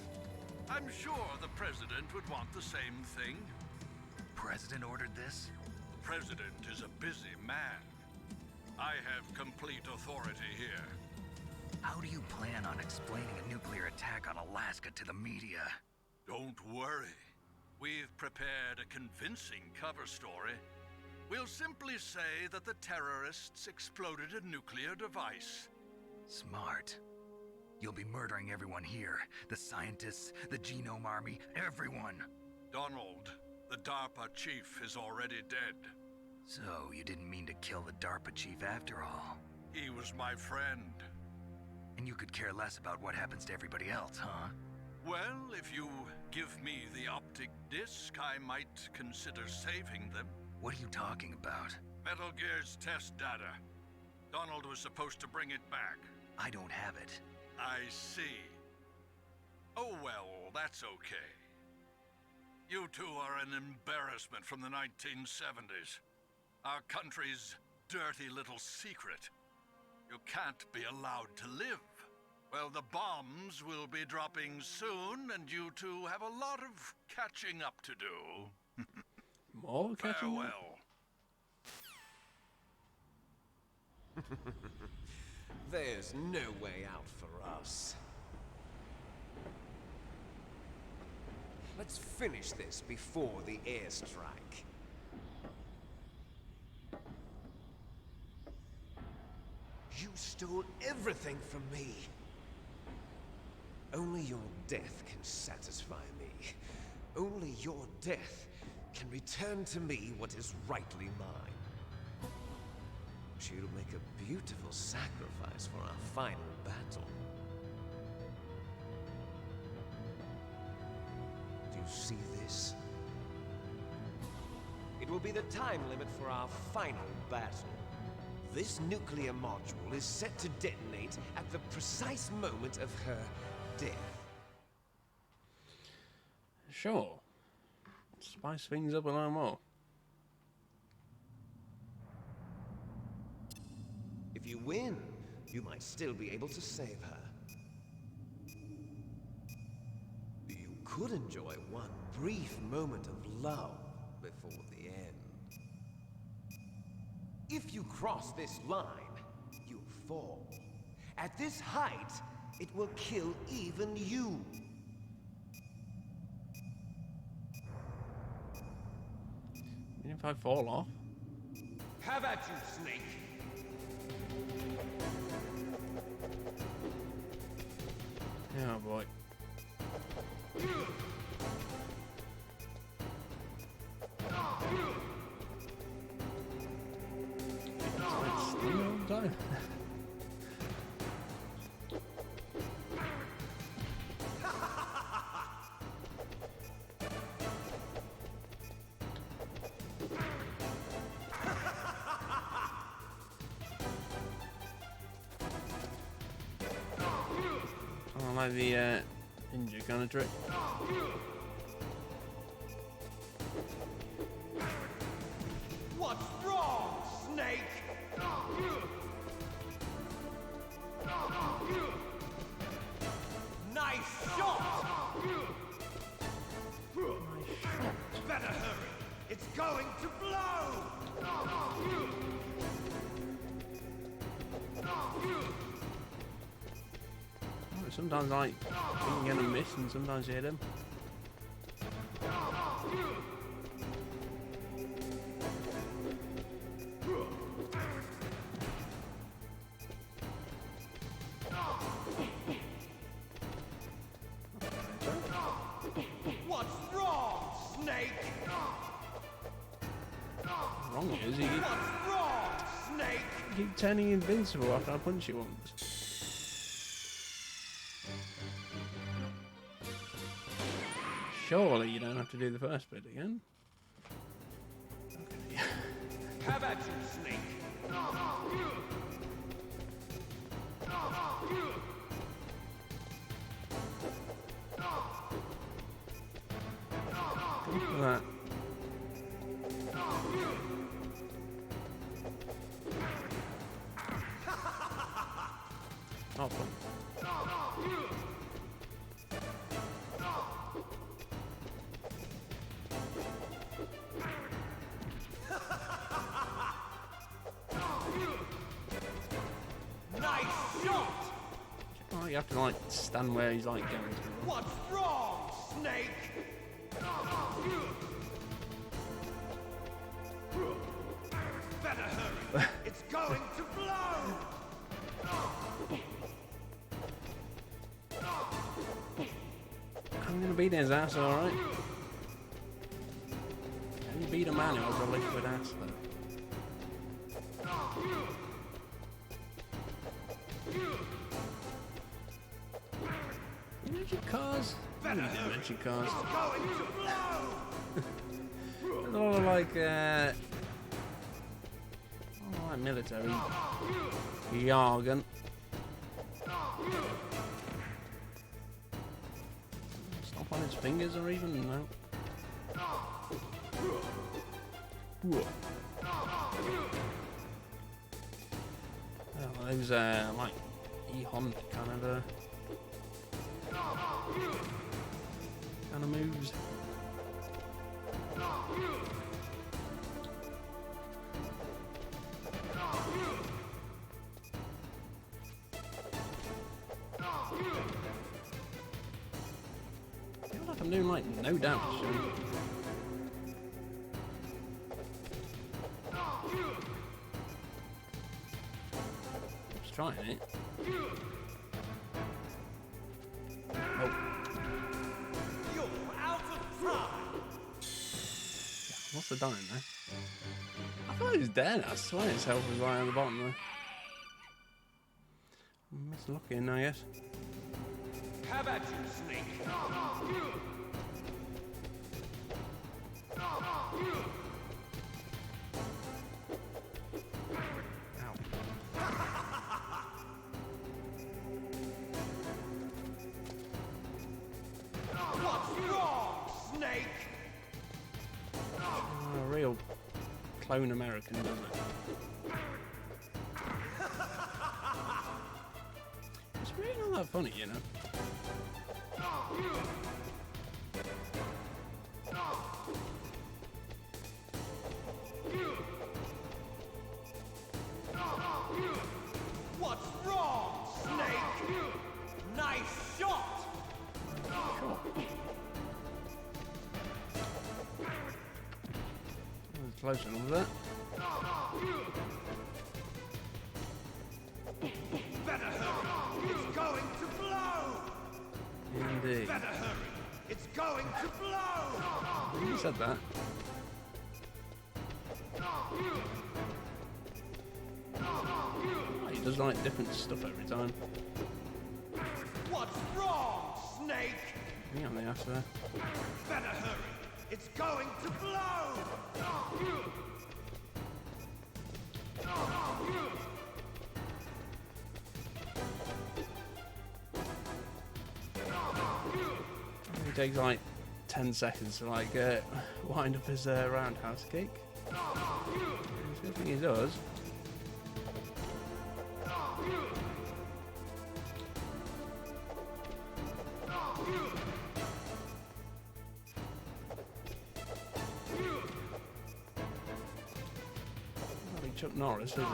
I'm sure the President would want the same thing. President ordered this? The President is a busy man. I have complete authority here. How do you plan on explaining a nuclear attack on Alaska to the media? Don't worry. We've prepared a convincing cover story. We'll simply say that the terrorists exploded a nuclear device. Smart. You'll be murdering everyone here. The scientists, the Genome Army, everyone. Donald, the DARPA chief, is already dead. So, you didn't mean to kill the DARPA chief after all? He was my friend. And you could care less about what happens to everybody else, huh? Well, if you give me the optic disc, I might consider saving them. What are you talking about? Metal Gear's test data. Donald was supposed to bring it back. I don't have it. I see. Oh well, that's okay. You two are an embarrassment from the 1970s. Our country's dirty little secret. You can't be allowed to live. Well, the bombs will be dropping soon, and you two have a lot of catching up to do. More catching up? Farewell. There's no way out for us. Let's finish this before the airstrike. You stole everything from me. Only your death can satisfy me. Only your death can return to me what is rightly mine. She'll make a beautiful sacrifice for our final battle. Do you see this? It will be the time limit for our final battle. This nuclear module is set to detonate at the precise moment of her death. Sure. Spice things up a little more. If you win, you might still be able to save her. You could enjoy one brief moment of love before the end. If you cross this line, you'll fall. At this height, it will kill even you. Even if I fall off? Have at you, Snake! Oh boy. I like the ninja kind of trick. What's wrong, Snake? Nice shot! Better hurry! It's going to blow! Sometimes like you can get a miss and sometimes you hit him. What's wrong, Snake? Wrong is What's wrong, Snake? you keep turning invincible after I punch you once. Surely you don't have to do the first bit again. Okay. How about you, Snake? Look at that. Oh, fun. Nice shot! Oh, you have to like stand where he's like going through. What's wrong, Snake? Better hurry! It's going to blow! I'm gonna beat his ass, alright? Can you beat a man who has a liquid ass, though? Magic cars? Magic cars. There's a lot of like, military jargon. Stomp on his fingers or even? No. Oh, those like Honda kind of moves. I feel like I'm doing like no damage. Just trying it. Oh. You're out of time. What's the dying there? I thought he was dead. I swear his health was right on the bottom there. Mislooking, I guess. How about you, Snake? What's wrong, Snake? A real clone American, doesn't it? It's really not that funny, you know. What's wrong, Snake? Nice shot! Close enough, was it? Better hurry! It's going to blow! Indeed. Better hurry! It's going to blow! You said that. Oh, he does like different stuff every time. What's wrong, Snake? Me on the ass there. Better hurry! It's going to blow! takes like 10 seconds to like wind up his roundhouse kick. It's a good thing he does. Chuck Norris, isn't he?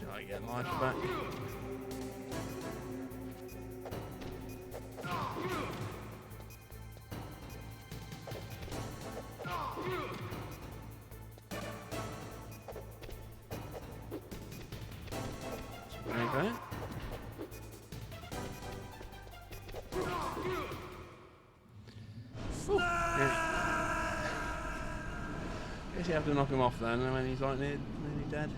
Shall I get life back? Okay. Guess you have to knock him off then when he's like nearly dead.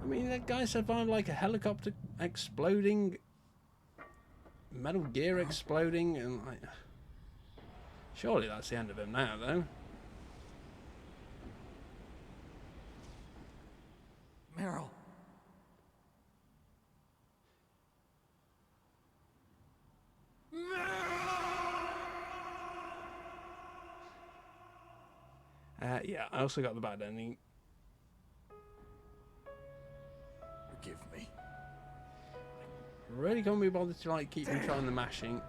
I mean, that guy survived like a helicopter exploding, Metal Gear exploding, and like. Surely that's the end of him now, though. Meryl. Yeah, I also got the bad ending. Forgive me. Really can't be bothered to like keep him trying the mashing.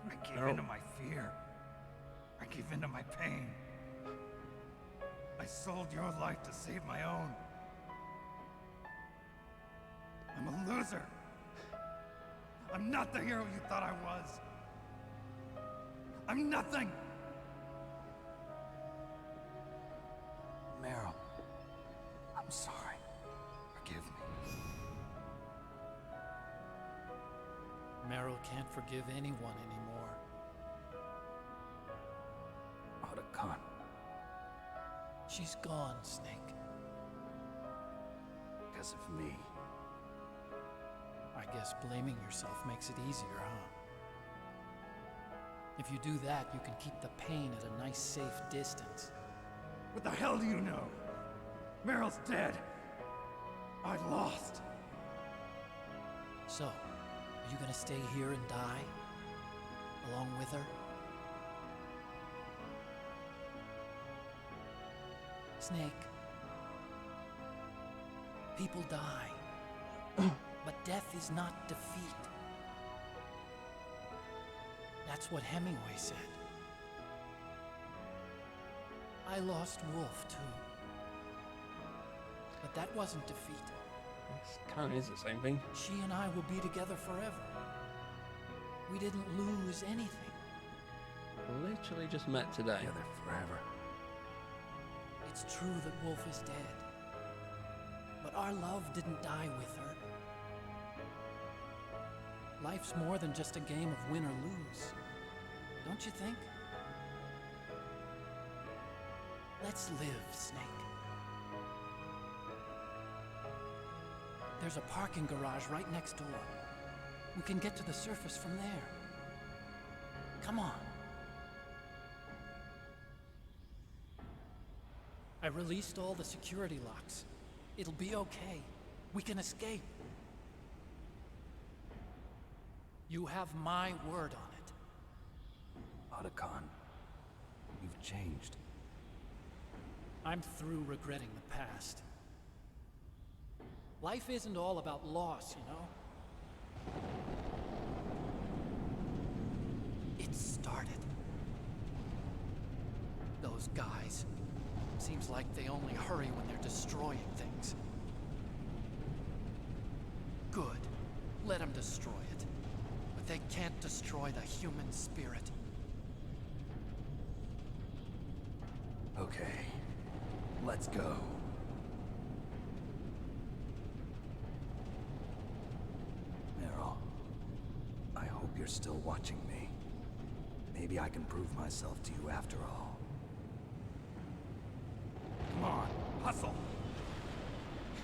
I gave into my fear. I gave into my pain. I sold your life to save my own. I'm a loser. I'm not the hero you thought I was. I'm nothing. Meryl, I'm sorry. Forgive me. Meryl can't forgive anyone anymore. Otacon. She's gone, Snake. Because of me. I guess blaming yourself makes it easier, huh? If you do that, you can keep the pain at a nice, safe distance. What the hell do you know? Meryl's dead. I lost. So, are you gonna stay here and die? Along with her? Snake. People die. But death is not defeat. That's what Hemingway said. I lost Wolf, too. But that wasn't defeat. It kind of is the same thing. She and I will be together forever. We didn't lose anything. Literally just met today. Together forever. It's true that Wolf is dead. But our love didn't die with her. Life's more than just a game of win or lose. Don't you think? Let's live, Snake. There's a parking garage right next door. We can get to the surface from there. Come on. I released all the security locks. It'll be okay. We can escape. You have my word on it. Otacon, you've changed. I'm through regretting the past. Life isn't all about loss, you know? It started. Those guys. Seems like they only hurry when they're destroying things. Good. Let them destroy it. But they can't destroy the human spirit. Okay. Let's go. Meryl, I hope you're still watching me. Maybe I can prove myself to you after all. Come on, hustle.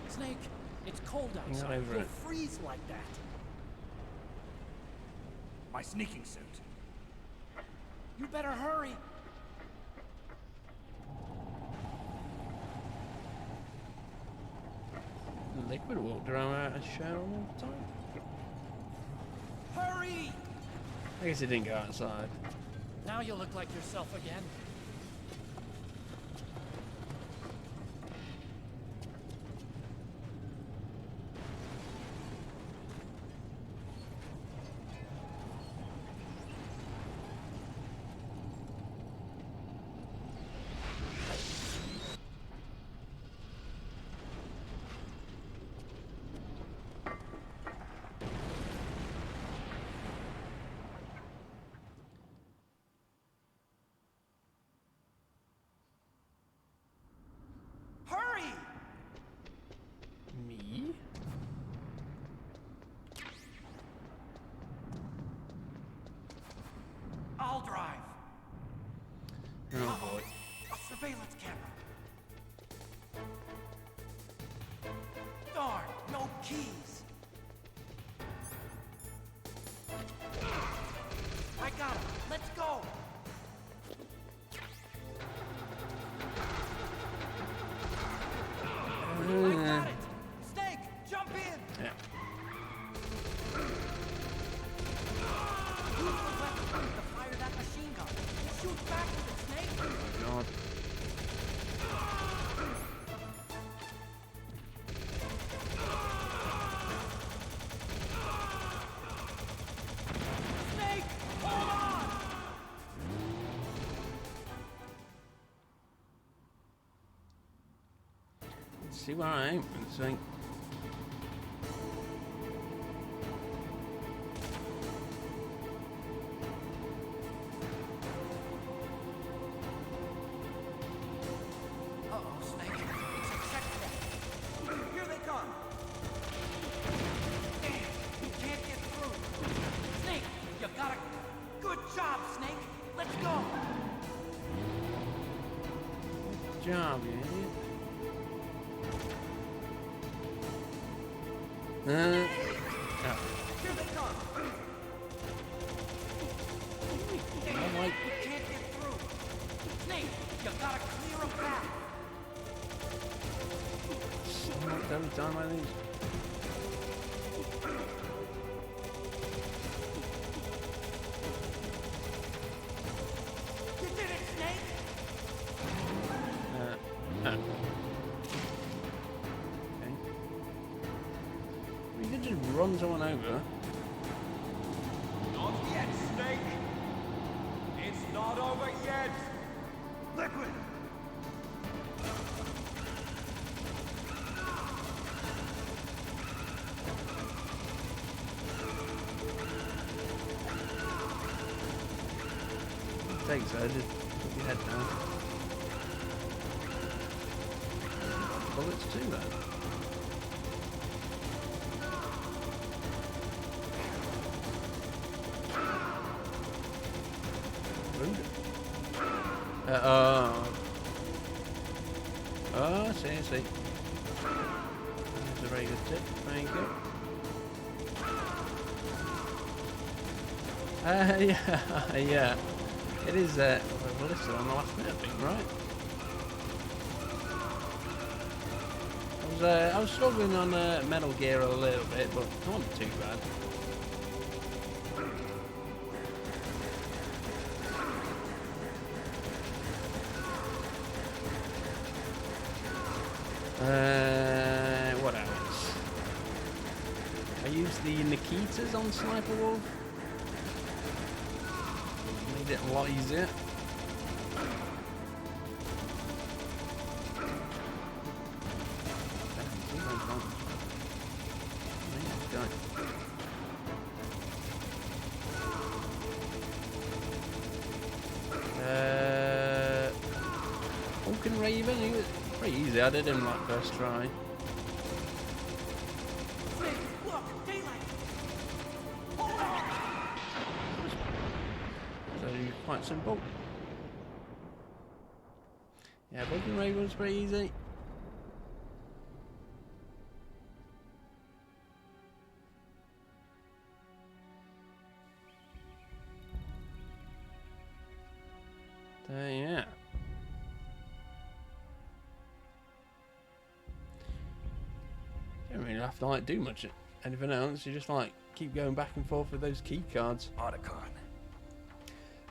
Snake, it's cold outside. You'll freeze like that. My sneaking suit. You better hurry. Liquid walked around without a shirt on all the time. Hurry! I guess he didn't go outside. Now you look like yourself again. Hurry! Me? I'll drive. Oh boy. A surveillance camera. Darn, no keys. I got him. Let's go. I got it. Snake, jump in. Yeah. Use the weapon to fire that machine gun. Shoot back with it, Snake. God. Snake, hold on. Let's see where I am and think. Uh-oh, Snake. It's a check point. Here they come. Damn, you can't get through. Snake, you got a good job, Snake. Let's go. Good job, you idiot. Oh. Here they come. Damn, I'm like, you can't get through. Snake, you gotta clear a path. every time I leave. You did it, Snake. Okay. We could just run someone over. Not yet, Snake. It's not over yet. Liquid! Thanks, I just put your head down. Bullets too, then. Oh, I see, I see. That's a very good tip. There you go. Yeah, yeah. It is, listed on the last bit, I think, right? I was struggling on Metal Gear a little bit, but it wasn't too bad. What else? I used the Nikitas on Sniper Wolf. Made it a lot easier. Falcon Raven, he was pretty easy. I did him like first try. So quite simple. Yeah, Falcon Raven was pretty easy. have to like do much anything else. You just like keep going back and forth with those key cards. Otacon.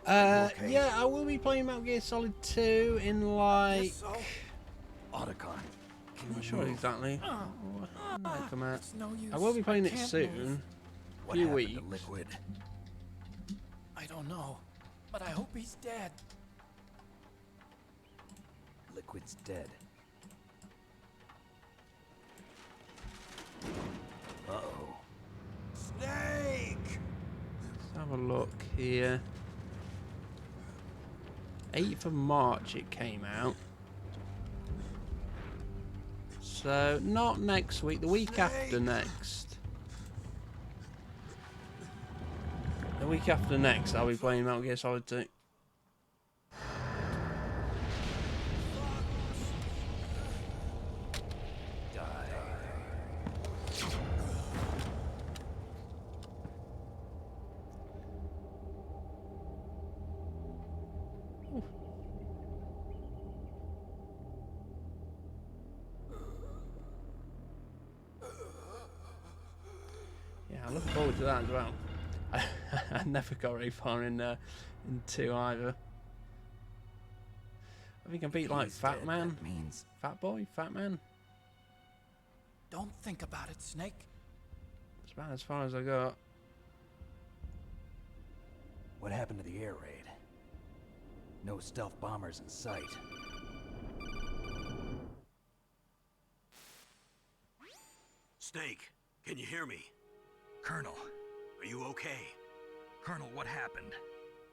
Okay? Yeah, I will be playing Metal Gear Solid 2 in like. Otacon. I'm not sure exactly. When they come out. I will be playing it soon. A few weeks. Liquid? I don't know, but I hope he's dead. Liquid's dead. Uh-oh. Snake! Let's have a look here. 8th of March it came out. So, not next week, the week after next. The week after next, I'll be playing Metal Gear Solid 2. Yeah, I look forward to that as well. I never got very far in 2 either. I think I beat like Fat Man. Means Fat Boy? Fat Man? Don't think about it, Snake. It's about as far as I got. what happened to the air raid? No stealth bombers in sight. Snake, can you hear me? Colonel. Are you okay? Colonel, what happened?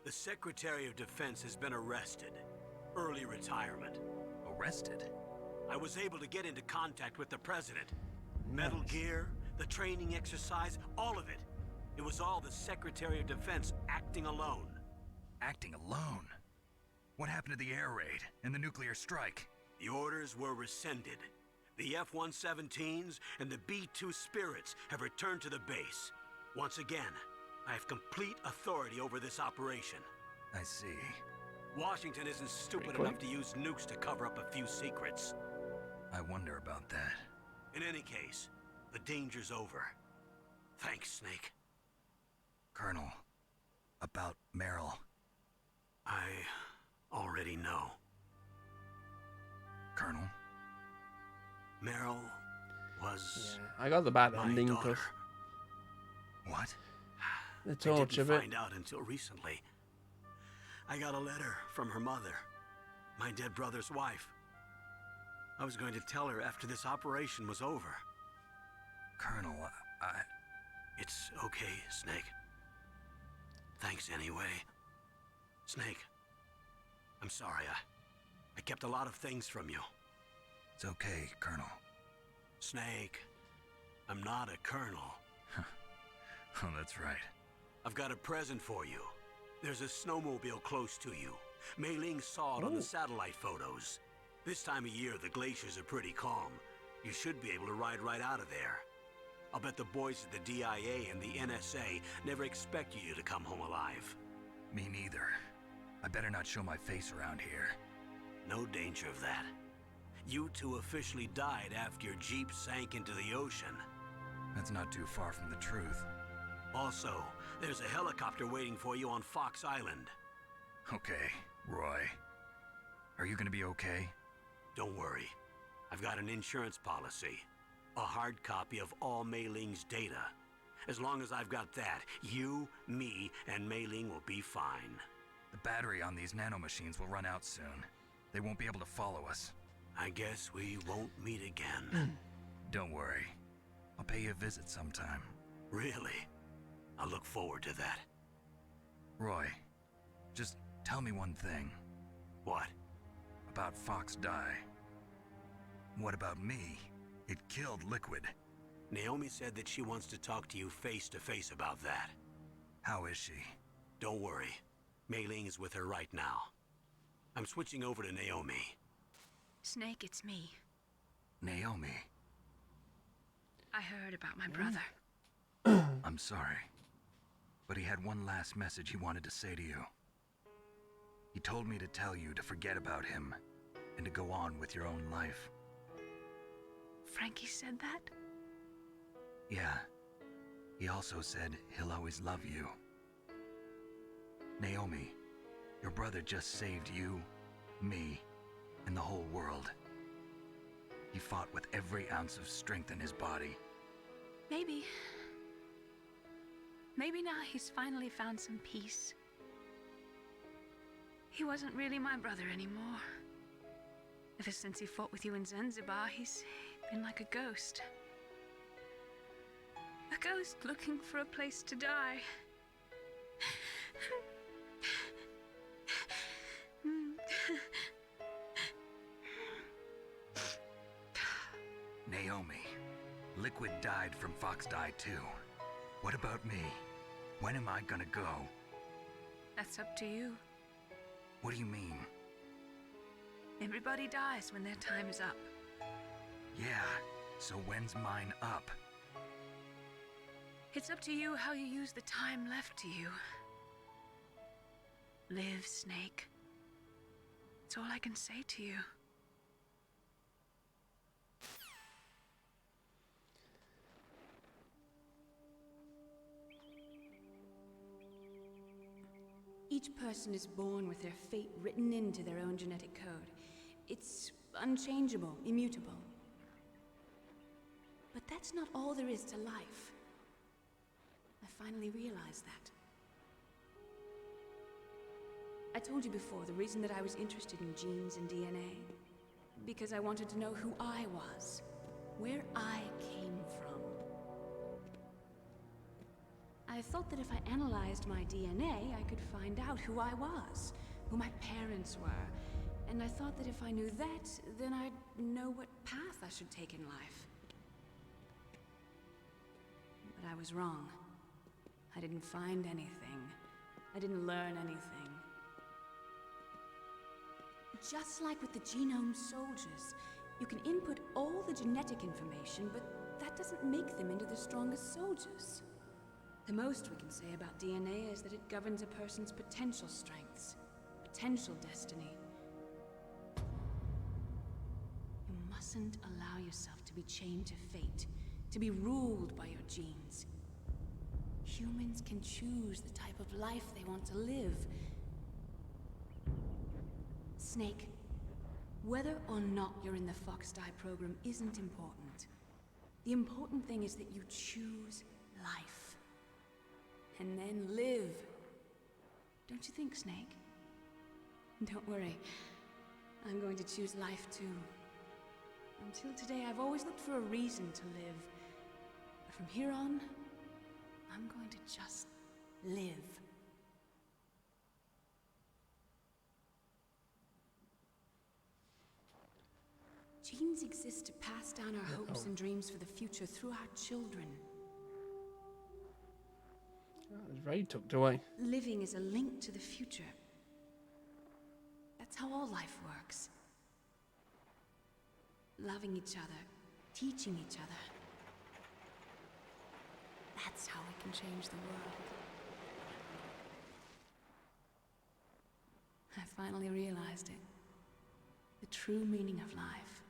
The Secretary of Defense has been arrested. Early retirement. Arrested? I was able to get into contact with the President. Metal Gear, the training exercise, all of it. It was all the Secretary of Defense acting alone. Acting alone? What happened to the air raid and the nuclear strike? The orders were rescinded. The F-117s and the B-2 Spirits have returned to the base. Once again, I have complete authority over this operation. I see. Washington isn't stupid enough to use nukes to cover up a few secrets. I wonder about that. In any case, the danger's over. Thanks, Snake. Colonel, about Meryl. I already know. Colonel? Meryl was I got the bad my ending daughter. because What? the torture I didn't bit. find out until recently. I got a letter from her mother, my dead brother's wife. I was going to tell her after this operation was over. Colonel, It's okay, Snake. Thanks anyway. Snake, I'm sorry. I kept a lot of things from you. It's okay, Colonel. Snake, I'm not a colonel. Oh, that's right. I've got a present for you. There's a snowmobile close to you. Mei Ling saw it on the satellite photos. This time of year, the glaciers are pretty calm. You should be able to ride right out of there. I'll bet the boys at the DIA and the NSA never expect you to come home alive. Me neither. I better not show my face around here. No danger of that. You two officially died after your Jeep sank into the ocean. That's not too far from the truth. Also, there's a helicopter waiting for you on Fox Island. Okay, Roy. Are you gonna be okay? Don't worry. I've got an insurance policy. A hard copy of all Mei Ling's data. As long as I've got that, you, me, and Mei Ling will be fine. The battery on these nanomachines will run out soon. They won't be able to follow us. I guess we won't meet again. Don't worry. I'll pay you a visit sometime. Really? I look forward to that. Roy, just tell me one thing. What? About Fox Die. What about me? It killed Liquid. Naomi said that she wants to talk to you face to face about that. How is she? Don't worry. Mei Ling is with her right now. I'm switching over to Naomi. Snake, it's me. Naomi. I heard about my brother. I'm sorry. But he had one last message he wanted to say to you. He told me to tell you to forget about him and to go on with your own life. Frankie said that? Yeah. He also said he'll always love you. Naomi, your brother just saved you, me, and the whole world. He fought with every ounce of strength in his body. Maybe. Maybe now he's finally found some peace. He wasn't really my brother anymore. Ever since he fought with you in Zanzibar, he's been like a ghost. A ghost looking for a place to die. Naomi, Liquid died from Fox Die too. What about me? When am I gonna go? That's up to you. What do you mean? Everybody dies when their time is up. Yeah, so when's mine up? It's up to you how you use the time left to you. Live, Snake. That's all I can say to you. Each person is born with their fate written into their own genetic code. It's unchangeable, immutable. But that's not all there is to life. I finally realized that. I told you before the reason that I was interested in genes and DNA. Because I wanted to know who I was, where I came from. I thought that if I analyzed my DNA, I could find out who I was, who my parents were. And I thought that if I knew that, then I'd know what path I should take in life. But I was wrong. I didn't find anything. I didn't learn anything. Just like with the genome soldiers, you can input all the genetic information, but that doesn't make them into the strongest soldiers. The most we can say about DNA is that it governs a person's potential strengths, potential destiny. You mustn't allow yourself to be chained to fate, to be ruled by your genes. Humans can choose the type of life they want to live. Snake, whether or not you're in the Fox Die program isn't important. The important thing is that you choose life. And then live. Don't you think, Snake? Don't worry. I'm going to choose life too. Until today, I've always looked for a reason to live. But from here on, I'm going to just live. Genes exist to pass down our hopes and dreams for the future through our children. That was very tucked away. Living is a link to the future. That's how all life works. Loving each other, teaching each other. That's how we can change the world. I finally realized it. The true meaning of life.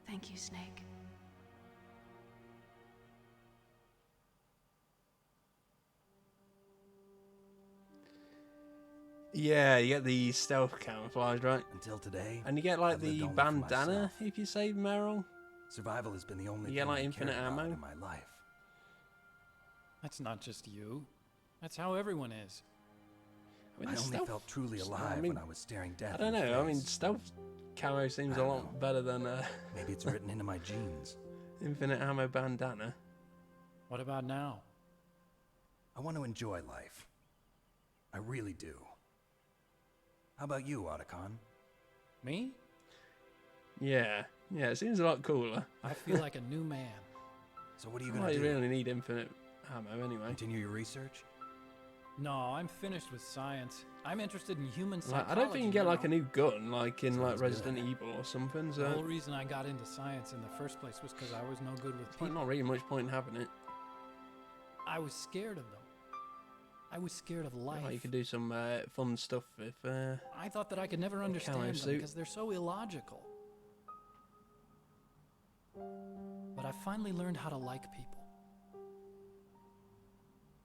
Thank you, Snake. Yeah, you get the stealth camouflage, right? Until today. And you get like I've lived the only for bandana myself. if you save Meryl. Survival has been the only You get thing like I infinite cared about ammo. in my life. That's not just you. That's how everyone is. I, mean, I only stealth- felt truly I alive mean, when I was staring death I don't in the know. I mean, face. stealth camo seems I a don't lot know. better than Maybe it's written into my genes. infinite ammo bandana. What about now? I want to enjoy life. I really do. How about you, Otacon? Me? Yeah, it seems a lot cooler. I feel like a new man. So what are you Well, going to you do? really need infinite ammo anyway. Continue your research? No, I'm finished with science. I'm interested in human Like, psychology. I don't think you can get like now. a new gun, like in like Sounds Resident good. Evil or something. The whole So reason I got into science in the first place was because I was no good with there's people. not really much point in having it. I was scared of them. I was scared of life. Like, you could do some fun stuff if. I thought that I could never understand them suit. because they're so illogical. But I've finally learned how to like people.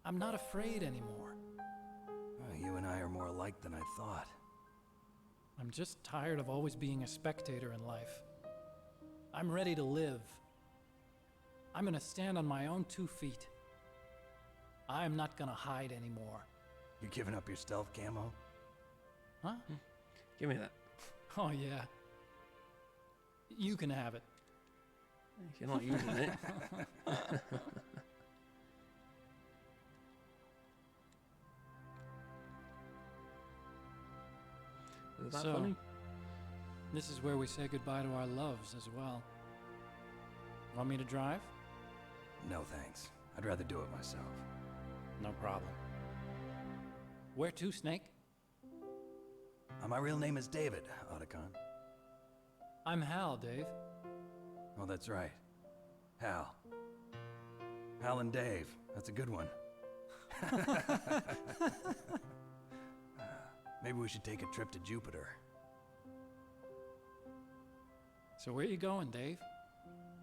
I'm not afraid anymore. You and I are more alike than I thought. I'm just tired of always being a spectator in life. I'm ready to live. I'm gonna stand on my own 2 feet. I'm not gonna hide anymore. You giving up your stealth camo? Huh? Give me that. Oh, yeah. You can have it. If you're not using it. Is that funny? This is where we say goodbye to our loves as well. Want me to drive? No, thanks. I'd rather do it myself. No problem. Where to, Snake? My real name is David, Otacon. I'm Hal, Dave. Oh, that's right. Hal. Hal and Dave. That's a good one. Maybe we should take a trip to Jupiter. So where you going, Dave?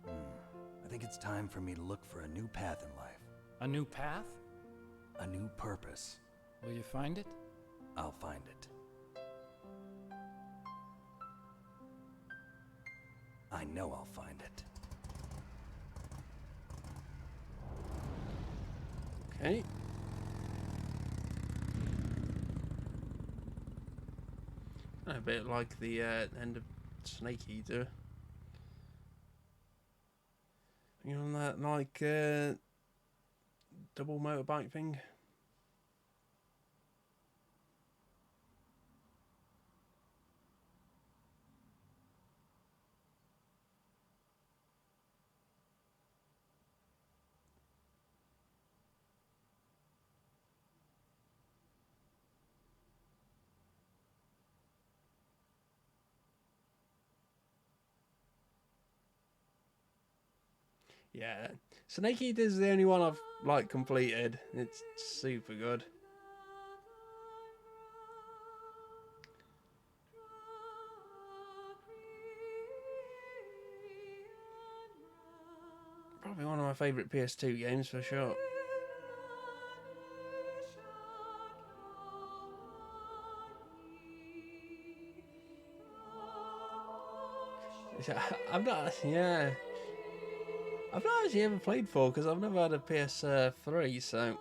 I think it's time for me to look for a new path in life. A new path? A new purpose. Will you find it? I'll find it. I know I'll find it. Okay. A bit like the end of Snake Eater. You know that like double motorbike thing? Yeah, Snake Eater is the only one I've like completed. It's super good. Probably one of my favourite PS2 games for sure. I'm not, yeah. I've not actually ever played 4 because I've never had a PS3, so.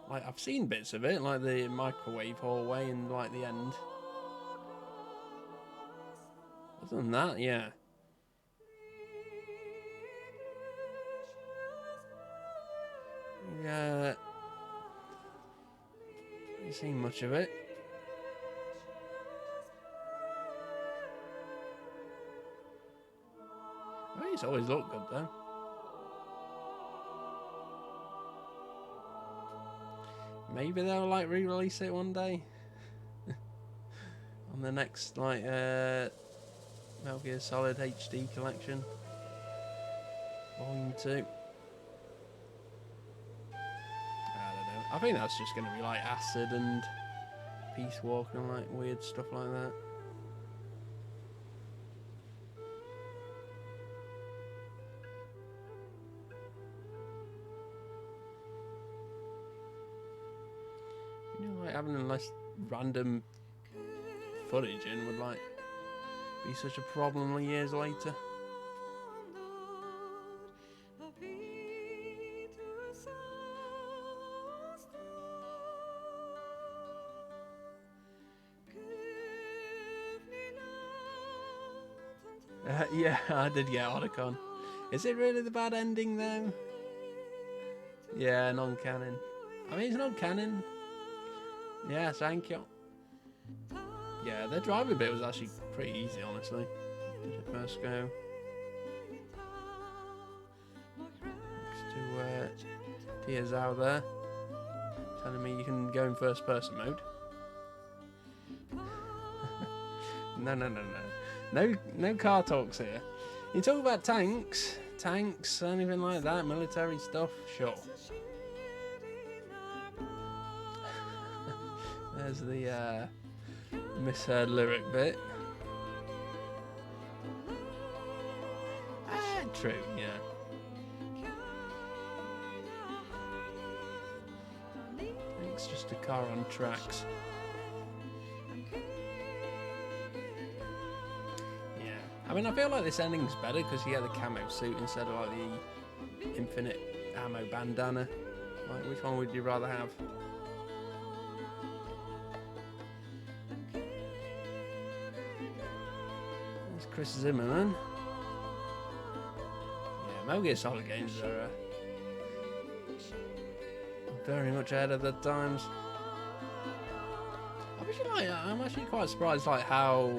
Like, I've seen bits of it, like the microwave hallway and like the end. Other than that, yeah. Yeah. Haven't seen much of it. It's always looked good though. Maybe they'll like re-release it one day on the next like Metal Gear Solid HD collection, Volume 2. I don't know. I think that's just going to be like acid and Peace Walk and like weird stuff like that. Having less random footage in would like be such a problem years later. Yeah, I did get Otacon. Is it really the bad ending though? Yeah, non-canon. I mean, it's non-canon. Yeah, thank you. Yeah, the driving bit was actually pretty easy, honestly. Did it first go? Next to Tears out there, telling me you can go in first person mode. No car talks here. You talk about tanks, anything like that, military stuff, sure. There's the misheard lyric bit. true, yeah. It's just a car on tracks. Yeah. I mean, I feel like this ending's better because you get the camo suit instead of like the infinite ammo bandana. Like, which one would you rather have? There's Chris Zimmerman. Yeah, Metal Gear Solid games are very much ahead of the times. I'm actually quite surprised, like how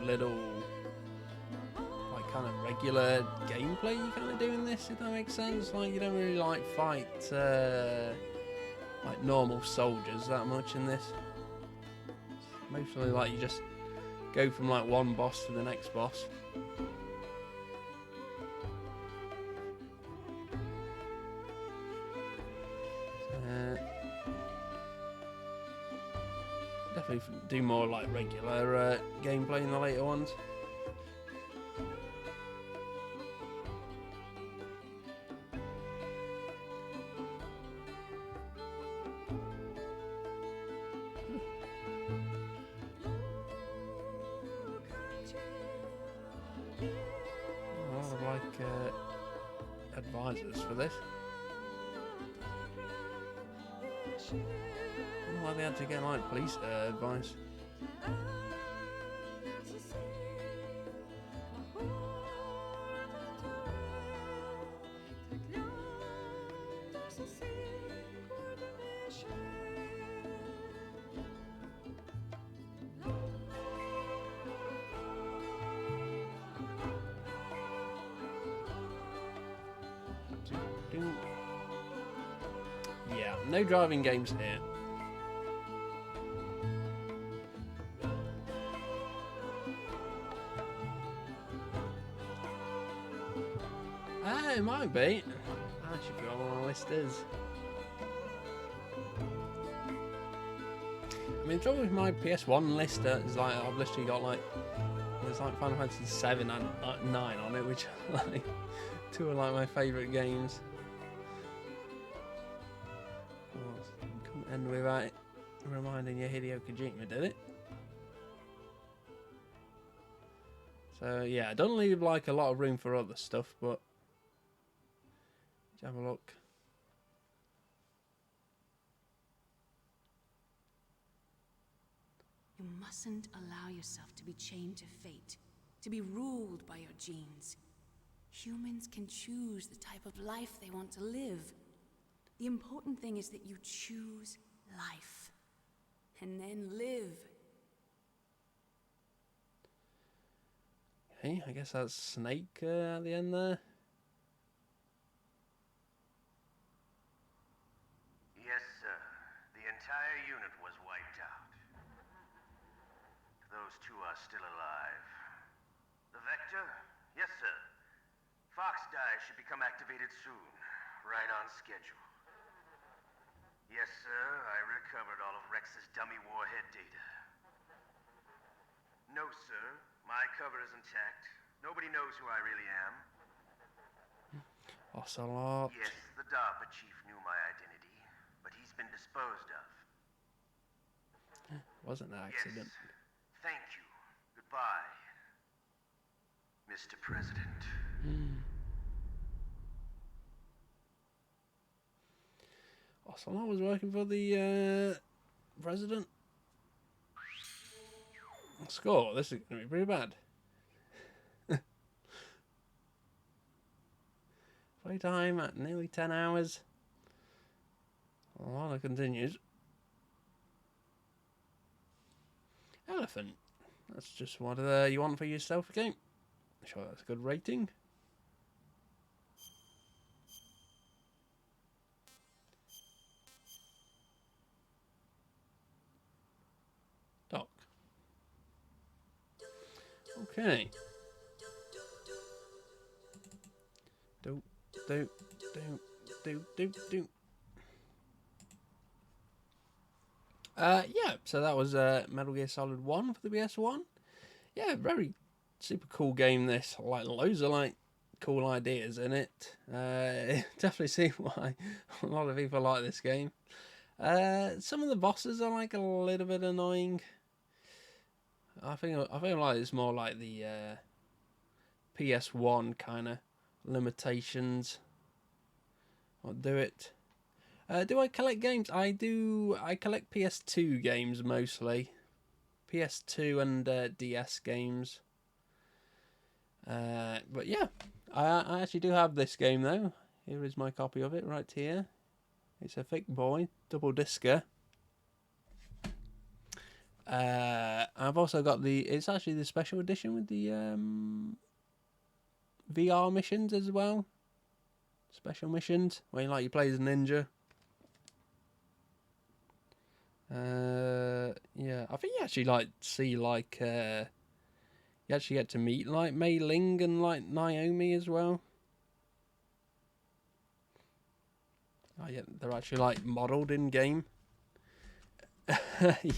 little, like kind of regular gameplay you kind of do in this. If that makes sense, like you don't really like fight like normal soldiers that much in this. Mostly like you just go from like one boss to the next boss. Definitely do more like regular gameplay in the later ones. I like advisors for this. I don't know why they had to get like police advice. Yeah, no driving games here. It might be. I should be on my list is. I mean, the trouble with my PS1 list is like I've literally got like there's like Final Fantasy 7 and 9 on it, which are like two of like my favourite games. Couldn't end without reminding you Hideo Kojima did it. So yeah, I don't leave like a lot of room for other stuff, but have a look. You mustn't allow yourself to be chained to fate, to be ruled by your genes. Humans can choose the type of life they want to live. The important thing is that you choose life, and then live. Okay, I guess that's Snake at the end there. Yes, sir. The entire unit was wiped out. Those two are still alive. The Vector? Yes, sir. Fox Die should become activated soon. Right on schedule. Yes, sir. I recovered all of Rex's dummy warhead data. No, sir. My cover is intact. Nobody knows who I really am. Ocelot. Yes, the DARPA chief knew my identity, but he's been disposed of. Wasn't an accident. Yes. Thank you. Goodbye, Mr. President. Ocelot was working for the president. Score. This is going to be pretty bad. Playtime at nearly 10 hours. Lana continues. Elephant. That's just what you want for yourself again. Sure, that's a good rating. Doc. Okay. Do. Yeah, so that was Metal Gear Solid 1 for the PS1. Yeah, very super cool game this. Like loads of like cool ideas in it. Definitely see why a lot of people like this game. Some of the bosses are like a little bit annoying. I feel like it's more like the PS1 kind of limitations. I'll do it. Do I collect games? I do. I collect PS2 games mostly. PS2 and DS games. But yeah, I actually do have this game though. Here is my copy of it right here. It's a thick boy, double discer. I've also got it's actually the special edition with the VR missions as well. Special missions where you play as a ninja. Yeah, I think you actually see you actually get to meet Mei Ling and Naomi as well. Oh yeah, they're actually modelled in game.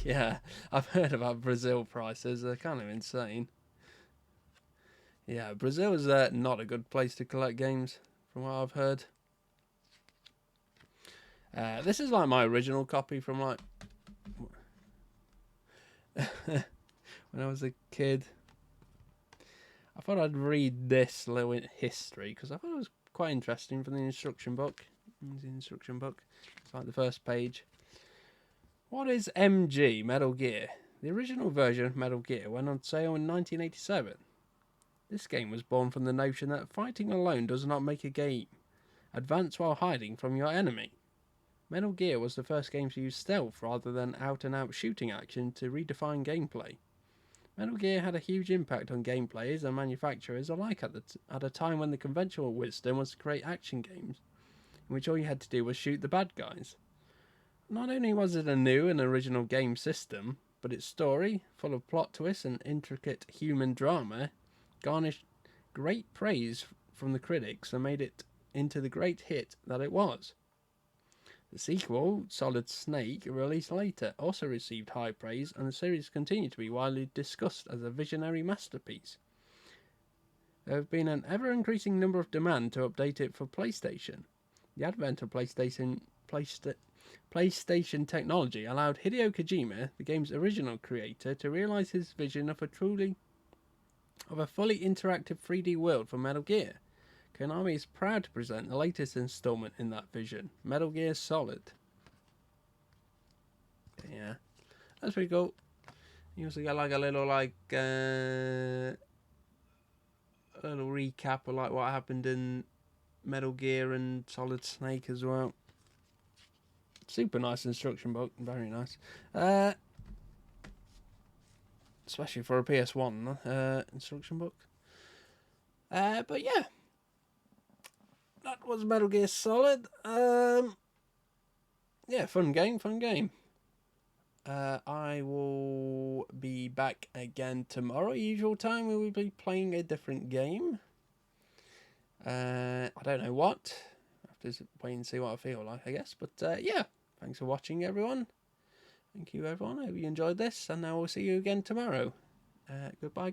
Yeah, I've heard about Brazil prices. They're kind of insane. Yeah, Brazil is not a good place to collect games, from what I've heard. This is my original copy from when I was a kid. I thought I'd read this little history because I thought it was quite interesting from the instruction book. The instruction book. It's like the first page. What is MG, Metal Gear? The original version of Metal Gear went on sale in 1987. This game was born from the notion that fighting alone does not make a game. Advance while hiding from your enemy. Metal Gear was the first game to use stealth rather than out-and-out shooting action to redefine gameplay. Metal Gear had a huge impact on game players and manufacturers alike at a time when the conventional wisdom was to create action games, in which all you had to do was shoot the bad guys. Not only was it a new and original game system, but its story, full of plot twists and intricate human drama, garnished great praise from the critics and made it into the great hit that it was. The sequel, Solid Snake, released later, also received high praise, and the series continued to be widely discussed as a visionary masterpiece. There have been an ever-increasing number of demand to update it for PlayStation. The advent of PlayStation technology allowed Hideo Kojima, the game's original creator, to realize his vision of a fully interactive 3D world for Metal Gear. Konami is proud to present the latest installment in that vision, Metal Gear Solid. Yeah, that's pretty cool. You also got a little little recap of what happened in Metal Gear and Solid Snake as well. Super nice instruction book, very nice. Especially for a PS1 instruction book. But yeah. That was Metal Gear Solid. Yeah, fun game. I will be back again tomorrow. Usual time, we will be playing a different game. I don't know what. I have to wait and see what I feel like, I guess. But yeah, thanks for watching, everyone. Thank you, everyone. I hope you enjoyed this, and I will see you again tomorrow. Goodbye.